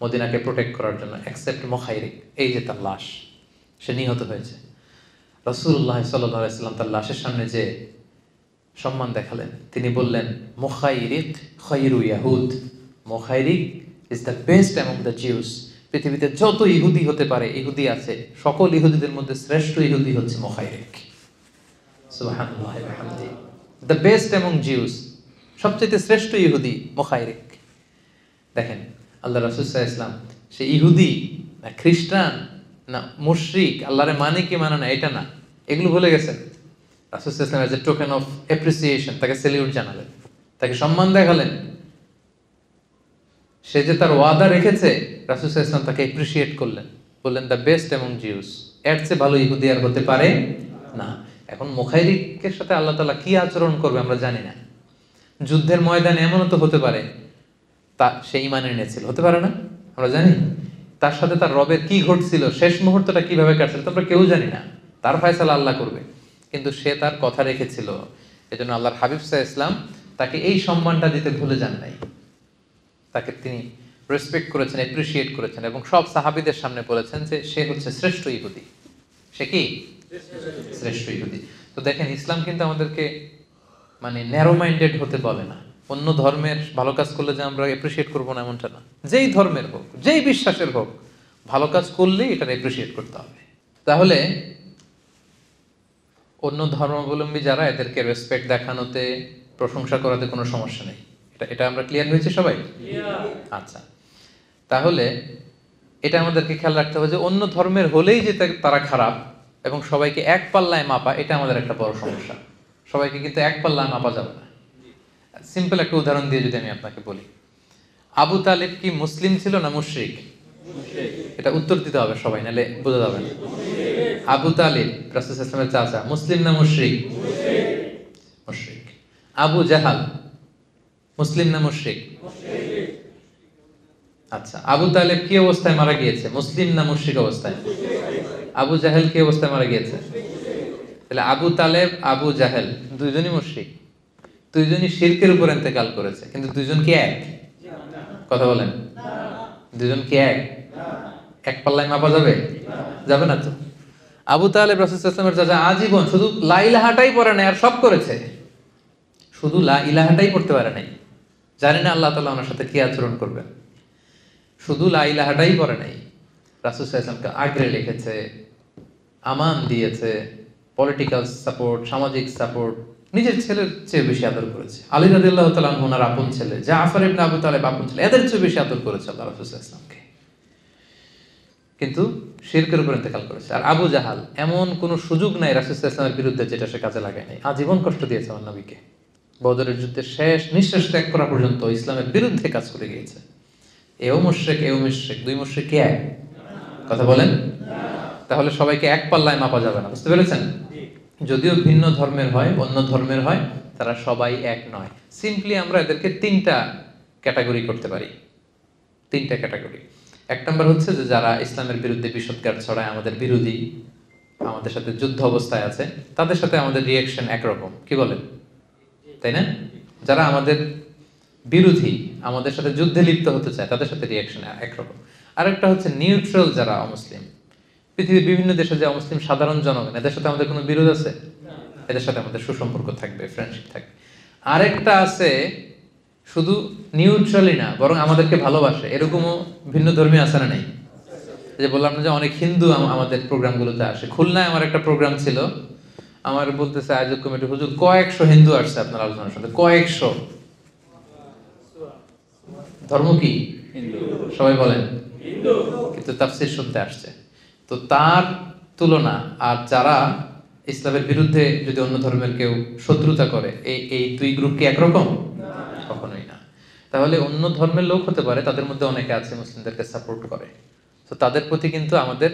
মদিনাকে প্রোটেক্ট করার জন্য, এক্সেপ্ট মুখাইরিক, এই যে তার লাশ, সে নিহত হয়েছে। রাসূলুল্লাহ সাল্লাল্লাহু আলাইহি ওয়াসাল্লাম তার লাশের সামনে যে সম্মান দেখালেন, তিনি বললেন, মুখাইরিক খায়রু ইয়াহুদ, Mukhayriq is the best among the Jews. পৃথিবীতে যত ইহুদি হতে পারে, ইহুদি আছে, সকল ইহুদিদের মধ্যে শ্রেষ্ঠ ইহুদি হচ্ছে মুখাইরিক। সুবহানাল্লাহ ওয়া বিহামদিহি, দ্য বেস্ট অ্যামং জিউস, সবচেয়ে শ্রেষ্ঠ ইহুদি মুখাইরিক। দেখেন আল্লাহ রাসূল সাল্লাল্লাহু আলাইহি ওয়াসাল্লাম, সে ইহুদি না খ্রিস্টান না মুশরিক, আল্লাহরে মানে কি মানে না এটা না, এগুলো ভুলে গেছেন। রাসূল সাল্লাল্লাহু আলাইহি ওয়াসাল্লাম as a token of appreciation তাকে সেলিউট জানালেন, তাকে সম্মান দেখালেন। সে যে তার ওয়াদা রেখেছে, রাসূল সাল্লাল্লাহু আলাইহি ওয়াসাল্লাম তাকে অ্যাপ্রিশিয়েট করলেন, বললেন দ্য বেস্ট অ্যামং জিউস, এর চেয়ে ভালো ইহুদি আর হতে পারে না। এখন মুখাইরিকের সাথে আল্লাহ তাআলা কি আচরণ করবে আমরা জানি না। যুদ্ধের ময়দানে এমনও তো হতে পারে তা সে ঈমান এনেছিল, হতে পারে না, আমরা জানি। তার সাথে তার রবের কি ঘটছিল, শেষ মুহূর্তটা কিভাবে কাটছিল, আমরা কেউ জানি না। তার ফয়সালা আল্লাহ করবে। কিন্তু সে তার কথা রেখেছিল, এজন্য আল্লাহর হাবিব সাল্লাল্লাহু আলাইহি ওয়াসাল্লাম তাকে এই সম্মানটা দিতে ভুলে যান নাই। তাকে তিনি রেসপেক্ট করেছেন, অ্যাপ্রিসিয়েট করেছেন এবং সব সাহাবীদের সামনে বলেছেন যে সে হচ্ছে শ্রেষ্ঠ ইহুদি। সে কি? শ্রেষ্ঠ ইহুদি। তো দেখেন, ইসলাম কিন্তু আমাদেরকে মানে ন্যারো মাইন্ডেড হতে বলে না। অন্য ধর্মের ভালো কাজ করলে যে আমরা অ্যাপ্রিসিয়েট করবো না, এমনটা না। যেই ধর্মের হোক, যেই বিশ্বাসের হোক, ভালো কাজ করলেই এটা অ্যাপ্রিসিয়েট করতে হবে। তাহলে অন্য ধর্মাবলম্বী যারা, এদেরকে রেসপেক্ট দেখানোতে, প্রশংসা করাতে কোনো সমস্যা নেই। এটা আমরা ক্লিয়ার হয়েছে সবাই? আচ্ছা, তাহলে এটা আমাদেরকে খেয়াল রাখতে হবে যে অন্য ধর্মের হলেই যে তারা খারাপ এবং সবাইকে এক পাল্লায় মাপা, এটা আমাদের একটা বড় সমস্যা। সবাইকে কিন্তু এক পাল্লায় মাপা যাবে না। সিম্পল একটা উদাহরণ দিয়ে যদি আমি আপনাকে বলি, আবু তালেব কি মুসলিম ছিল না মুশরিক? এটা উত্তর দিতে হবে সবাই, নাহলে বোঝা যাবে না। আবু তালেব রাসূল সাল্লাল্লাহু আলাইহি ওয়াসাল্লামের চাচা, মুসলিম না মুশরিক? মুশরিক। আবু জাহাল মুসলিম না মুশরিক? আচ্ছা, আবু তালেব কি অবস্থায় মারা গিয়েছে, মুসলিম না মুশরিক অবস্থায়? আবু জাহেল কি অবস্থায় মারা গিয়েছে? তাহলে আবু তালেব, আবু জাহেল দুইজনই মুশরিক, দুইজনই শিরকের উপর ইন্তেকাল করেছে, কিন্তু দুইজন কি এক? কথা বলেন, দুইজন কি এক? এক পাল্লায় মাপা যাবে? যাবে না তো। আবু তালেব রাসূল সাল্লাল্লাহু আলাইহি ওয়াসাল্লামের চাচা, আজীবন শুধু লা ইলাহাটাই পড়ে নাই, আর সব করেছে, শুধু লা ইলাহাটাই পড়তে পারে নাই। জানি না আল্লাহ তাআলা ওনার সাথে কি আচরণ করবেন। শুধু লা ইলাহাটাই পড়ে নাই, রাসূল সাল্লাল্লাহু আলাইহি ওয়াসাল্লামকে আগলে রেখেছে, আমান দিয়েছে, পলিটিক্যাল সাপোর্ট, সামাজিক সাপোর্ট, নিজের ছেলের চেয়ে বেশি আদর করেছে। আলী রাদিয়াল্লাহু তাআলা আনহু ওনার আপন ছেলে, জাফর ইবনে আবু তালেব আপন ছেলে, এদের চেয়ে বেশি আদর করেছে আল্লাহ রাসূল সাল্লাল্লাহু আলাইহি ওয়াসাল্লামকে, কিন্তু শিরকের উপর ইন্তেকাল করেছে। আর আবু জাহাল, এমন কোনো সুযোগ নাই রাসূল সাল্লাল্লাহু আলাইহি ওয়াসাল্লামের বিরুদ্ধে যেটা সে কাজে লাগায় নাই। আজীবন কষ্ট দিয়েছে আমার নবীকে, বদরের যুদ্ধের শেষ নিঃশ্বাস ত্যাগ করা পর্যন্ত ইসলামের বিরুদ্ধে কাজ করে গিয়েছে। এও মুশরিক, এও মুশরিক, দুই মুশরিক কি এক? কথা বলেন। তাহলে সবাইকে এক পাল্লায় মাপা যাবে না, বুঝতে পেরেছেন? যদিও ভিন্ন ধর্মের হয়, অন্য ধর্মের হয়, তারা সবাই এক নয়। সিম্পলি আমরা এদেরকে তিনটা ক্যাটাগরি করতে পারি, তিনটা ক্যাটাগরি। এক নম্বর হচ্ছে যে যারা ইসলামের বিরুদ্ধে বিষোদ্গার ছড়ায়, আমাদের বিরোধী, আমাদের সাথে যুদ্ধ অবস্থায় আছে, তাদের সাথে আমাদের রিয়াকশন একরকম, কি বলেন? তাই না? যারা আমাদের বিরোধী, আমাদের সাথে যুদ্ধে লিপ্ত হতে চায়, তাদের সাথে রিয়াকশন একরকম। আরেকটা হচ্ছে নিউট্রাল, যারা অমুসলিম, পৃথিবীর বিভিন্ন দেশে যে অমুসলিম সাধারণ জনগণ, এদের সাথে আমাদের কোনো বিরোধ আছে? এদের সাথে আমাদের সুসম্পর্ক থাকবে, ফ্রেন্ডশিপ থাকবে। আরেকটা আছে শুধু নিউট্রালই না, বরং আমাদেরকে ভালোবাসে, এরকমও ভিন্ন ধর্মী আছে না নাই? যে বললাম না যে অনেক হিন্দু আমাদের প্রোগ্রামগুলোতে আসে। খুলনায় আমার একটা প্রোগ্রাম ছিল, আমার বলতেছে আয়োজক কমিটি, হুজুর কয়েকশো হিন্দু আসছে আপনার আলোচনার সাথে, কয়েকশো। ধর্ম কি? সবাই বলেন। কিন্তু তাফসীর শুনতে আসছে। তো তার তুলনা আর যারা ইসলামের বিরুদ্ধে যদি অন্য ধর্মের কেউ শত্রুতা করে, এই দুই গ্রুপ কি একরকম? কখনোই না। তাহলে অন্য ধর্মের লোক হতে পারে, তাদের মধ্যে অনেকে আছে মুসলিমদেরকে সাপোর্ট করে, তো তাদের প্রতি কিন্তু আমাদের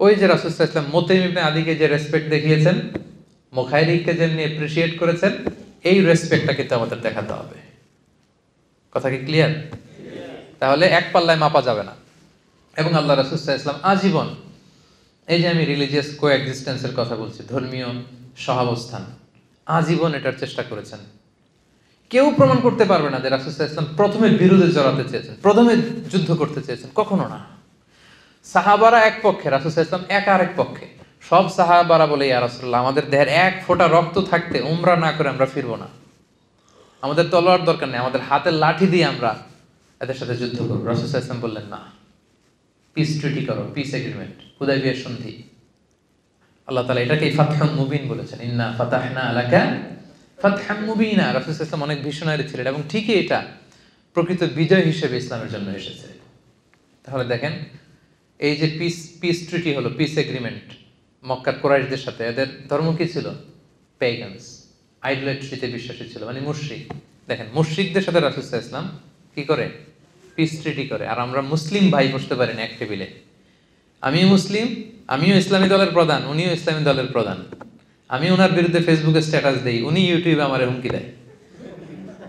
ওই যে রাসূল সাল্লাল্লাহু আলাইহি ওয়াসাল্লাম মুতাইম ইবনে আদিকে যে রেসপেক্ট দেখিয়েছেন, মুখাইরিককে যেমনি অ্যাপ্রিসিয়েট করেছেন, এই রেসপেক্টটা কিন্তু আমাদের দেখাতে হবে। কথা কি ক্লিয়ার? তাহলে এক পাল্লায় মাপা যাবে না। এবং আল্লাহ রাসূল সাল্লাল্লাহু আলাইহি ওয়াসাল্লাম আজীবন, এই যে আমি রিলিজিয়াস কোএক্সিস্টেন্সের কথা বলছি, ধর্মীয় সহাবস্থান, আজীবন এটার চেষ্টা করেছেন। কেউ প্রমাণ করতে পারবে না যে রাসূল সাল্লাল্লাহু আলাইহি ওয়াসাল্লাম প্রথমে বিরোধে জড়াতে চেয়েছেন, প্রথমে যুদ্ধ করতে চেয়েছেন, কখনো না। সাহাবারা এক পক্ষে, রাসূল সাল্লাল্লাহু আলাইহি ওয়াসাল্লাম এক আরেক পক্ষে। সব সাহাবারা বলে, ইয়া রাসূলুল্লাহ, আমাদের দেহের এক ফোঁটা রক্ত থাকতে উমরা না করে আমরা ফিরবো না, আমাদের তলোয়ার দরকার নেই, আমাদের হাতের লাঠি দিয়ে আমরা এদের সাথে যুদ্ধ করবো। রাসূল সাল্লাল্লাহু আলাইহি ওয়াসাল্লাম বললেন, না, পিস ট্রিটি করো, পিস এগ্রিমেন্ট, হুদায়বিয়ার সন্ধি। আল্লাহ তাআলা এটাকেই ফাতহুম মুবিন বলেছেন, ইন্না ফাতাহনা লাকা ফাতহাম মুবিনা। রাসূল সাল্লাল্লাহু আলাইহি ওয়াসাল্লাম অনেক ভিশনারি ছিলেন এবং ঠিকই এটা প্রকৃত বিজয় হিসেবে ইসলামের জন্য এসেছে। তাহলে দেখেন, এই যে পিস ট্রিটি হলো, পিস এগ্রিমেন্ট মক্কার কুরাইশদের সাথে, এদের ধর্ম কি ছিল? পেগানস, আইডোলেট্রিতে বিশ্বাসী ছিল, মানে মুশরিক। দেখেন, মুশরিকদের সাথে রাসূল সাল্লাল্লাহু আলাইহি ওয়াসাল্লাম কি করে? পিস ট্রিটি করে। আর আমরা মুসলিম ভাই বসতে পারি না এক টেবিলে। আমিও মুসলিম, আমিও ইসলামী দলের প্রধান, উনিও ইসলামী দলের প্রধান। আমি ওনার বিরুদ্ধে ফেসবুকে স্ট্যাটাস দেই, উনি ইউটিউবে আমার হুমকি দেয়।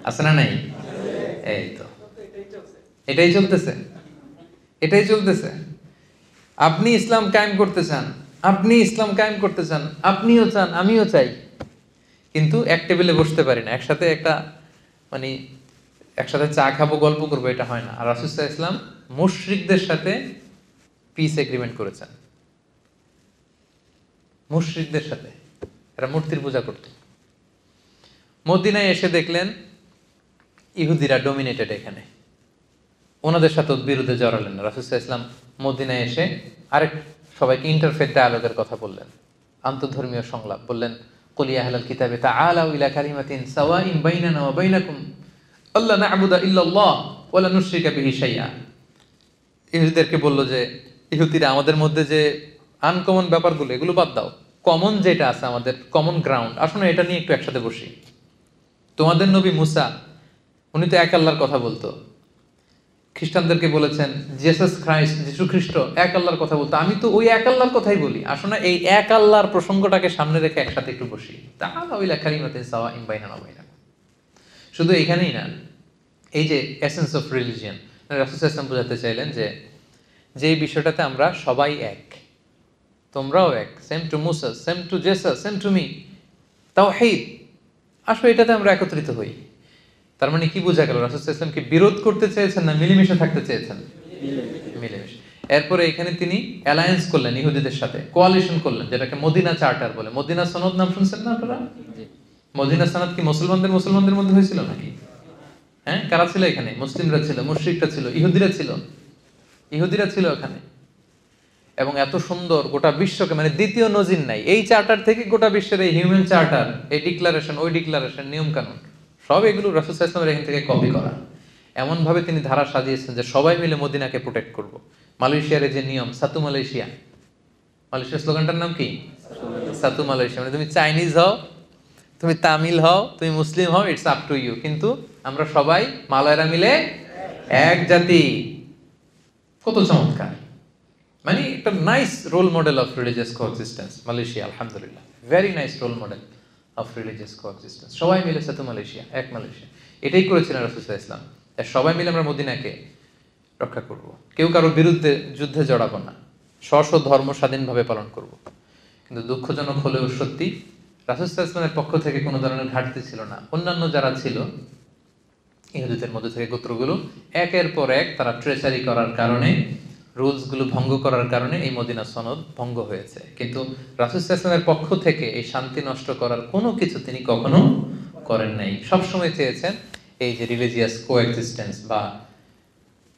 আছে না নাই? এই তো এটাই চলতেছে, এটাই চলতেছে। আপনি ইসলাম কায়েম করতে চান, আপনি ইসলাম কায়েম করতে চান, আপনিও চান, আমিও চাই, কিন্তু এক টেবিলে বসতে পারি না, একসাথে মানে একসাথে চা খাবো, গল্প করবো, এটা হয় না। আর রাসূল সাল্লাল্লাহু আলাইহি ওয়াসাল্লাম মুশরিকদের সাথে পিস এগ্রিমেন্ট করেছেন। মুশরিকদের সাথে, এরা মূর্তির পূজা করত। মদিনায় এসে দেখলেন ইহুদিরা ডমিনেটেড এখানে, ওনাদের সাথে বিরুদ্ধে জড়ালেন না। রাসূল সাল্লাল্লাহু আলাইহি ওয়াসাল্লাম মদিনায় এসে আরেক সবাইকে ইন্টারফেথ ডায়ালগের কথা বললেন, আন্তধর্মীয় সংলাপ বললেন। কুল ইয়া আহলাল কিতাবি তাআলাউ ইলা কালিমাতিন সাওয়াইন বাইনানা ওয়া বাইনাকুম আল্লা না'বুদা ইল্লাল্লাহ ওয়া লা নুশরিকা বিহি শাইআ। ইহুদিদেরকে বলল যে, ইহুদিরা আমাদের মধ্যে যে আনকমন ব্যাপারগুলো এগুলো বাদ দাও, কমন যেটা আছে আমাদের কমন গ্রাউন্ড, আসলে এটা নিয়ে একটু একসাথে বসি। তোমাদের নবী মুসা, উনি তো এক আল্লাহর কথা বলতো। খ্রিস্টানদেরকে বলেছেন জেসাস খ্রাইস্ট, যিশু খ্রিস্ট এক আল্লাহর কথা বলতো, আমি তো ওই এক আল্লাহর কথাই বলি। আসলে এই এক আল্লাহর প্রসঙ্গটাকে সামনে রেখে একসাথে একটু বসি। তাআলাউ ইলা কালিমাতিন সাওয়াইন বাইনানা ওয়া বাইনাকুম। শুধু এখানেই না, এই যে এসেন্স অফ রিলিজিয়ন, রাসূল সাল্লাল্লাহু আলাইহি ওয়াসাল্লাম বোঝাতে চাইলেন যে যেই বিষয়টাতে আমরা সবাই এক, তোমরাও এক, same to Musa, same to Jesus, same to me, তাওহীদ, আসলে এটাতে আমরা একত্রিত হই। তার মানে কি বোঝা গেল? রাসূল সাল্লাল্লাহু আলাইহি ওয়াসাল্লাম কি বিরোধ করতে চেয়েছেন না মিলেমিশে থাকতে চেয়েছেন? মিলেমিশে। এরপরে এখানে তিনি অ্যালায়েন্স করলেন ইহুদিদের সাথে, কোয়ালিশন করলেন, যেটাকে মদিনা চার্টার বলে। মদিনা সনদ নাম শুনছেন না আপনারা? মদিনা সনদ কি মুসলমানদের মধ্যে হয়েছিল নাকি? হ্যাঁ, কারা ছিল এখানে? মুসলিমরা ছিল, মুশরিকরা ছিল, ইহুদিরা ছিল এখানে। এবং এত সুন্দর, গোটা বিশ্বকে, মানে দ্বিতীয় নজির নাই এই চার্টার থেকে, গোটা বিশ্বের এই হিউম্যান চার্টার, এই ডিক্লারেশন, ওই ডিক্লারেশন, নিয়ম কানুন, সব এগুলো রাসূল সাল্লাল্লাহু আলাইহি ওয়াসাল্লামের এখান থেকে কপি করা। এমনভাবে তিনি ধারা সাজিয়েছেন যে সবাই মিলে মদিনাকে প্রোটেক্ট করব। মালয়েশিয়ার যে নিয়ম, সাতু মালয়েশিয়া, মালয়েশিয়ার স্লোগানটার নাম কি? সাতু মালয়েশিয়া। মানে তুমি চাইনিজ হও, তুমি তামিল হও, তুমি মুসলিম হও, ইটস আপ টু ইউ, কিন্তু আমরা সবাই মালয়েরা মিলে এক জাতি। কত চমৎকার! মানে একটা nice role model of religious coexistence Malaysia, আলহামদুলিল্লাহ, very nice role model of religious coexistence. সবাই মিলে সাথে মালয়েশিয়া, এক মালয়েশিয়া, এটাই করেছিলেন রাসূল সাল্লাল্লাহু আলাইহি ওয়াসাল্লাম। সবাই মিলে আমরা মদিনাকে রক্ষা করব, কেউ কারোর বিরুদ্ধে যুদ্ধে জড়াবো না, স্ব ধর্ম স্বাধীনভাবে পালন করব। কিন্তু দুঃখজনক হলেও সত্যি, রাসূল সাল্লাল্লাহু আলাইহি ওয়াসাল্লামের পক্ষ থেকে কোনো ধরনের ঘাটতি ছিল না। অন্যান্য যারা ছিল ইহুদিদের মধ্যে থেকে গোত্রগুলো, একের পর এক তারা ট্রেচারি করার কারণে, রুলসগুলো ভঙ্গ করার কারণে এই মদিনা সনদ ভঙ্গ হয়েছে। কিন্তু রাসূল সাল্লাল্লাহু আলাইহি ওয়াসাল্লামের পক্ষ থেকে এই শান্তি নষ্ট করার কোনো কিছু তিনি কখনো করেন নাই। সবসময় চেয়েছেন এই যে রিলিজিয়াস কোএক্সিস্টেন্স বা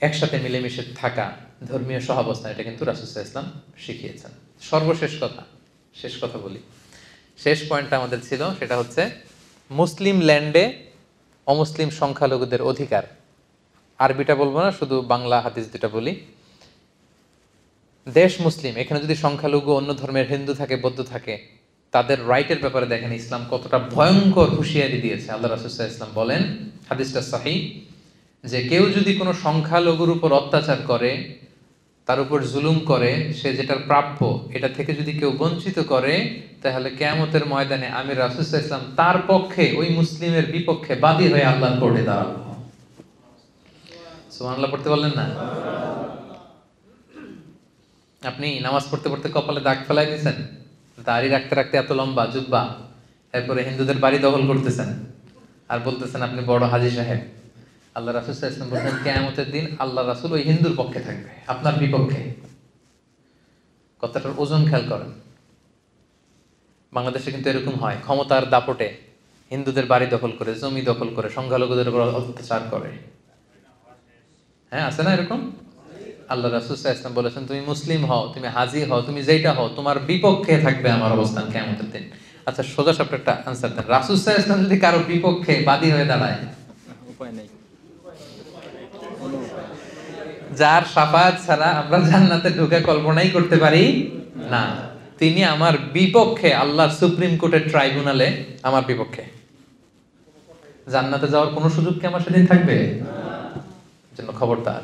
একসাথে মিলেমিশে থাকা, ধর্মীয় সহাবস্থান, এটা কিন্তু রাসূল সাল্লাল্লাহু আলাইহি ওয়াসাল্লাম শিখিয়েছেন। সর্বশেষ কথা, শেষ কথা বলি, শেষ পয়েন্টটা আমাদের ছিল, সেটা হচ্ছে মুসলিম ল্যান্ডে অমুসলিম সংখ্যালঘুদের অধিকার। আরবিটা বলবো না, শুধু বাংলা হাদিস দুটা বলি। দেশ মুসলিম, এখানে যদি সংখ্যালঘু অন্য ধর্মের হিন্দু থাকে, বৌদ্ধ থাকে, তাদের রাইটের ব্যাপারে দেখেন ইসলাম কতটা ভয়ঙ্কর হুঁশিয়ারি দিয়েছে। আল্লাহ রাসূল সাল্লাল্লাহু আলাইহি ওয়াসাল্লাম বলেন, হাদিসটা সহিহ, যে কেউ যদি কোনো সংখ্যালঘুর উপর অত্যাচার করে, তার উপর জুলুম করে, সে যেটার প্রাপ্য এটা থেকে যদি কেউ বঞ্চিত করে, তাহলে কিয়ামতের ময়দানে আমি রাসূল সাল্লাল্লাহু আলাইহি ওয়াসাল্লাম তার পক্ষে, ওই মুসলিমের বিপক্ষে বাদী হয়ে আল্লাহর কোর্টে দাঁড়াবো। সুবহানাল্লাহ পড়তে বললেন না? আপনি নামাজ পড়তে পড়তে কপালে দাগ ফেলাই দিয়েছেন, দাড়ি রাখতে রাখতে এত লম্বা জুব্বা, এরপরে হিন্দুদের বাড়ি দখল করতেছেন আর বলতেছেন আপনি বড় হাজী সাহেব। আল্লাহ রাসূল সাল্লাল্লাহু আলাইহি ওয়াসাল্লাম বলেন কিয়ামতের দিন আল্লাহ রাসূল ওই হিন্দুর পক্ষে থাকবে, আপনার বিপক্ষে। কথাটার ওজন খেয়াল করেন। বাংলাদেশে কিন্তু এরকম হয়, ক্ষমতার দাপটে হিন্দুদের বাড়ি দখল করে, জমি দখল করে, সংখ্যালঘুদের উপর অত্যাচার করে। হ্যাঁ, আছে না এরকম? আল্লাহ রাসূল সাল্লাল্লাহু আলাইহি ওয়াসাল্লাম বলেছেন তুমি মুসলিম হও, তুমি হাজী হও, তুমি যেইটা হও, তোমার বিপক্ষে থাকবে আমার অবস্থান কিয়ামতের দিন। আচ্ছা, সোজা সাপটা একটা আনসার দেন, রাসূল সাল্লাল্লাহু আলাইহি ওয়াসাল্লাম যদি কারো বিপক্ষে বাদী হয়ে দাঁড়ায়, উপায় নেই, যার শাফাআত ছাড়া আমরা জান্নাতে ঢুকে কল্পনাই করতে পারি না, তিনি আমার বিপক্ষে আল্লাহর সুপ্রিম কোর্টের ট্রাইব্যুনালে আমার বিপক্ষে, জান্নাতে যাওয়ার কোনো সুযোগ কি আমার সেদিন থাকবে? জন্য খবরদার।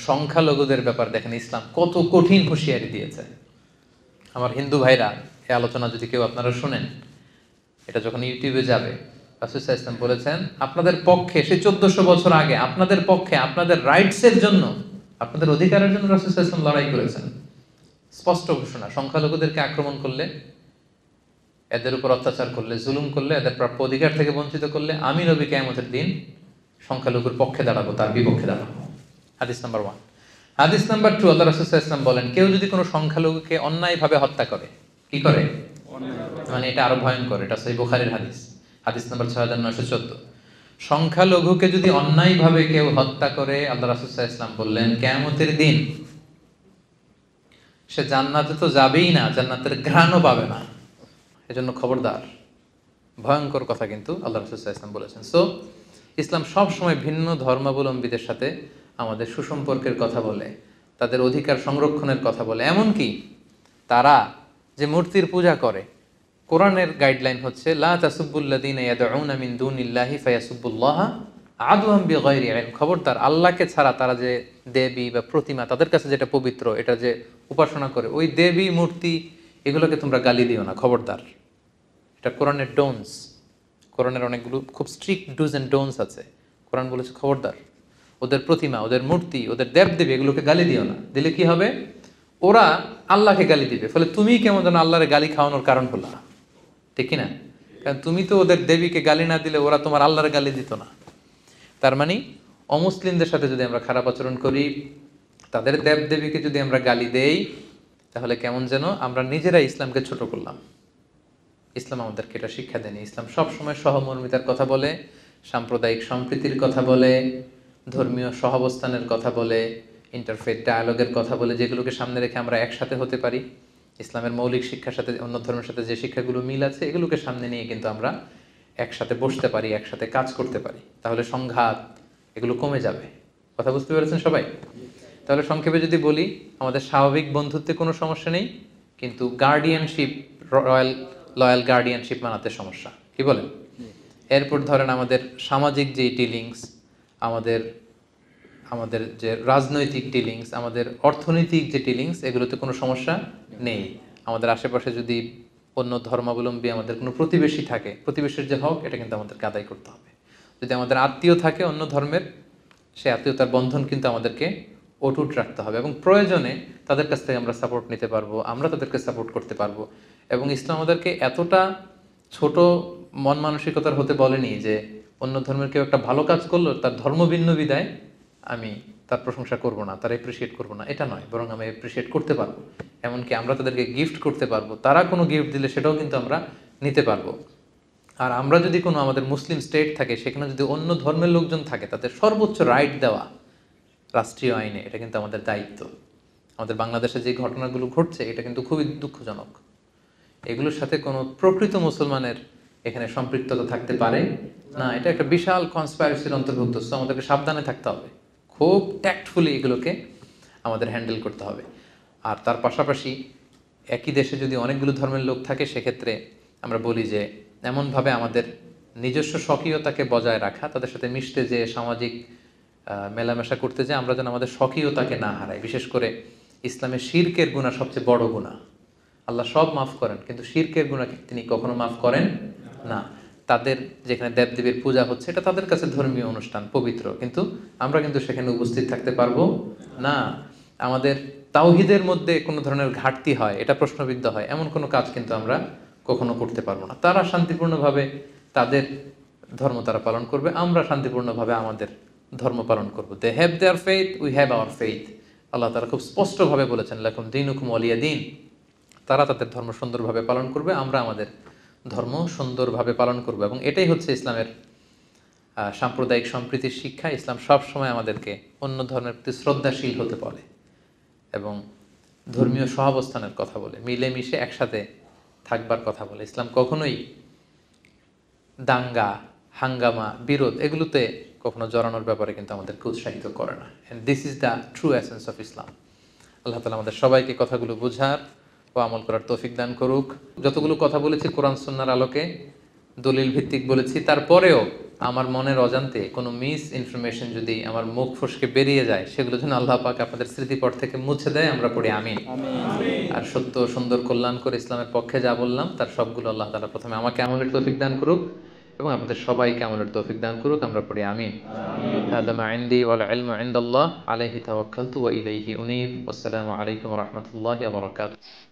সংখ্যালঘুদের ব্যাপার দেখেন ইসলাম কত কঠিন হুঁশিয়ারি দিয়েছে। আমার হিন্দু ভাইরা, এই আলোচনা যদি কেউ আপনারা শুনেন, এটা যখন ইউটিউবে যাবে, রাসূল সাল্লাল্লাহু আলাইহি ওয়াসাল্লাম বলেছেন আপনাদের পক্ষে, সে 1400 বছর আগে আপনাদের পক্ষে, আপনাদের রাইটসের জন্য, আপনাদের অধিকারের জন্য রাসূল সাল্লাল্লাহু আলাইহি ওয়াসাল্লাম লড়াই করেছেন। স্পষ্ট ঘোষণা, সংখ্যালঘুদেরকে আক্রমণ করলে, এদের উপর অত্যাচার করলে, জুলুম করলে, এদের প্রাপ্য অধিকার থেকে বঞ্চিত করলে আমি নবী কিয়ামতের দিন সংখ্যালঘুর পক্ষে দাঁড়াবো, তার বিপক্ষে দাঁড়াবো। হাদিস নাম্বার 1। হাদিস নাম্বার 2, আল্লাহ রাসূল সাল্লাল্লাহু আলাইহি ওয়াসাল্লাম বলেন, কেউ যদি কোনো সংখ্যালঘুকে অন্যায়ভাবে হত্যা করে, কি করে? মানে এটা আরো ভয়ঙ্কর, এটা সহিহ বুখারীর হাদিস, হাদিস নাম্বার 6914। সংখ্যালঘুকে যদি অন্যায়ভাবে কেউ হত্যা করে, আল্লাহ রাসূল সাল্লাল্লাহু আলাইহি ওয়াসাল্লাম বললেন, কিয়ামতের দিন সে জান্নাতে তো যাবেই না, জান্নাতের ঘ্রাণও পাবে না। এজন্য খবরদার, ভয়ঙ্কর কথা কিন্তু আল্লাহ রাসূল সাল্লাল্লাহু আলাইহি ওয়াসাল্লাম বলেছেন। সো ইসলাম সব সময় ভিন্ন ধর্মাবলম্বীদের সাথে আমাদের সুসম্পর্কের কথা বলে, তাদের অধিকার সংরক্ষণের কথা বলে। এমনকি তারা যে মূর্তির পূজা করে, কোরআনের গাইডলাইন হচ্ছে লা তাসুব্বুল্লাযীনা ইয়াদউনা মিন দুনিল্লাহি ফায়াসুব্বুল্লাহা আদওয়ান বিগাইরি ইলম। খবরদার, আল্লাহকে ছাড়া তারা যে দেবী বা প্রতিমা, তাদের কাছে যেটা পবিত্র, এটা যে উপাসনা করে, ওই দেবী মূর্তি এগুলোকে তোমরা গালি দিও না, খবরদার। এটা কোরআনের ডোনস। কোরআনের অনেকগুলো খুব স্ট্রিক্ট ডুজ অ্যান্ড ডোনস আছে। কোরআন বলেছে খবরদার, ওদের প্রতিমা, ওদের মূর্তি, ওদের দেবদেবী এগুলোকে গালি দিও না। দিলে কি হবে? ওরা আল্লাহকে গালি দিবে, ফলে তুমি কেমন যেন আল্লাহরে গালি খাওয়ানোর কারণ হলো না, ঠিক কিনা? কারণ তুমি তো ওদের দেবীকে গালি না দিলে ওরা তোমার আল্লাহর গালি দিত না। তার মানে অমুসলিমদের সাথে যদি আমরা খারাপ আচরণ করি, তাদের দেবদেবীকে যদি আমরা গালি দেই, তাহলে কেমন যেন আমরা নিজেরা ইসলামকে ছোট করলাম। ইসলাম আমাদেরকে এটা শিক্ষা দেয়নি। ইসলাম সবসময় সহমর্মিতার কথা বলে, সাম্প্রদায়িক সম্প্রীতির কথা বলে, ধর্মীয় সহাবস্থানের কথা বলে, ইন্টারফেথ ডায়ালগের কথা বলে, যেগুলোকে সামনে রেখে আমরা একসাথে হতে পারি। ইসলামের মৌলিক শিক্ষার সাথে অন্য ধর্মের সাথে যে শিক্ষাগুলো মিল আছে, এগুলোকে সামনে নিয়ে কিন্তু আমরা একসাথে বসতে পারি, একসাথে কাজ করতে পারি। তাহলে সংঘাত এগুলো কমে যাবে। কথা বুঝতে পেরেছেন সবাই? তাহলে সংক্ষেপে যদি বলি, আমাদের স্বাভাবিক বন্ধুত্বে কোনো সমস্যা নেই, কিন্তু গার্ডিয়ানশিপ, লয়াল গার্ডিয়ানশিপ মানাতে সমস্যা। কি বলেন? এরপর ধরেন আমাদের সামাজিক যে ডিলিংস, আমাদের যে রাজনৈতিক ডিলিংস, আমাদের অর্থনৈতিক যে ডিলিংস, এগুলোতে কোনো সমস্যা নেই। আমাদের আশেপাশে যদি অন্য ধর্মাবলম্বী আমাদের কোনো প্রতিবেশী থাকে, প্রতিবেশীর যে হক, এটা কিন্তু আমাদেরকে আদায় করতে হবে। যদি আমাদের আত্মীয় থাকে অন্য ধর্মের, সে আত্মীয়তার বন্ধন কিন্তু আমাদেরকে অটুট রাখতে হবে, এবং প্রয়োজনে তাদের কাছ থেকে আমরা সাপোর্ট নিতে পারবো, আমরা তাদেরকে সাপোর্ট করতে পারবো। এবং ইসলাম আমাদেরকে এতটা ছোট মন মানসিকতার হতে বলেনি যে অন্য ধর্মের কেউ একটা ভালো কাজ করলো, তার ধর্ম ভিন্ন বিদায় আমি তার প্রশংসা করব না, তার অ্যাপ্রিসিয়েট করব না, এটা নয়। বরং আমি অ্যাপ্রিসিয়েট করতে পারবো, এমনকি আমরা তাদেরকে গিফট করতে পারবো। তারা কোনো গিফট দিলে সেটাও কিন্তু আমরা নিতে পারবো। আর আমরা যদি কোনো আমাদের মুসলিম স্টেট থাকে, সেখানে যদি অন্য ধর্মের লোকজন থাকে, তাদের সর্বোচ্চ রাইট দেওয়া রাষ্ট্রীয় আইনে, এটা কিন্তু আমাদের দায়িত্ব। আমাদের বাংলাদেশে যে ঘটনাগুলো ঘটছে, এটা কিন্তু খুবই দুঃখজনক। এগুলোর সাথে কোনো প্রকৃত মুসলমানের এখানে সম্পৃক্ততা থাকতে পারে না। এটা একটা বিশাল কনস্পাইরেসির অন্তর্ভুক্ত। সো আমাদেরকে সাবধানে থাকতে হবে, খুব ট্যাক্টফুলি এগুলোকে আমাদের হ্যান্ডেল করতে হবে। আর তার পাশাপাশি একই দেশে যদি অনেকগুলো ধর্মের লোক থাকে, সেক্ষেত্রে আমরা বলি যে এমনভাবে আমাদের নিজস্ব স্বকীয়তাকে বজায় রাখা, তাদের সাথে মিশতে যে সামাজিক মেলামেশা করতে যে আমরা যেন আমাদের স্বকীয়তাকে না হারাই। বিশেষ করে ইসলামে শিরকের গুনাহ সবচেয়ে বড় গুনাহ। আল্লাহ সব মাফ করেন, কিন্তু শিরকের গুনাহকে তিনি কখনো মাফ করেন না। তাদের যেখানে দেবদেবীর পূজা হচ্ছে, এটা তাদের কাছে ধর্মীয় অনুষ্ঠান, পবিত্র, কিন্তু আমরা কিন্তু সেখানে উপস্থিত থাকতে পারবো না। আমাদের তাওহীদের মধ্যে কোনো ধরনের ঘাটতি হয়, এটা প্রশ্নবিদ্ধ হয়, এমন কোনো কাজ কিন্তু আমরা কখনো করতে পারবো না। তারা শান্তিপূর্ণভাবে তাদের ধর্ম তারা পালন করবে, আমরা শান্তিপূর্ণভাবে আমাদের ধর্ম পালন করবো। They have their faith, we have our faith. আল্লাহ তাআলা খুব স্পষ্টভাবে বলেছেন, লাকুম দীনুকুম ওয়ালিয়া দীন। তারা তাদের ধর্ম সুন্দরভাবে পালন করবে, আমরা আমাদের ধর্ম সুন্দরভাবে পালন করব। এবং এটাই হচ্ছে ইসলামের সাম্প্রদায়িক সম্প্রীতির শিক্ষা। ইসলাম সবসময় আমাদেরকে অন্য ধর্মের প্রতি শ্রদ্ধাশীল হতে বলে এবং ধর্মীয় সহাবস্থানের কথা বলে, মিলেমিশে একসাথে থাকবার কথা বলে। ইসলাম কখনোই দাঙ্গা, হাঙ্গামা, বিরোধ এগুলোতে কখনো জড়ানোর ব্যাপারে কিন্তু আমাদেরকে উৎসাহিত করে না। And this is the true essence of Islam. আল্লাহ তাআলা আমাদের সবাইকে কথাগুলো বোঝার ও আমল করার তৌফিক দান করুক। যতগুলো কথা বলেছি কোরআন সুন্নাহর আলোকে, দলিল ভিত্তিক বলেছি, তারপরেও আমার মনের অজান্তে কোনো মিস ইনফরমেশন যদি আমার মুখ ফসকে বেরিয়ে যায়, সেগুলো যেন আল্লাহ পাক আপনাদের স্মৃতিপট থেকে মুছে দেয়। আমরা পড়ি আমিন। আর সত্য, সুন্দর, কল্যাণ করে ইসলামের পক্ষে যা বললাম, তার সবগুলো আল্লাহ তাআলা প্রথমে আমাকে আমলের তৌফিক দান করুক এবং আপনাদের সবাইকে আমলের তৌফিক দান করুক। আমরা পড়ি আমিন। হাদা মা ইনদি ওয়াল ইলমু ইনদাল্লাহ আলাইহি তাওয়াক্কালতু ওয়া ইলাইহি উনীব। ওয়াসসালামু আলাইকুম ওয়া রাহমাতুল্লাহি ওয়া বারাকাতুহু।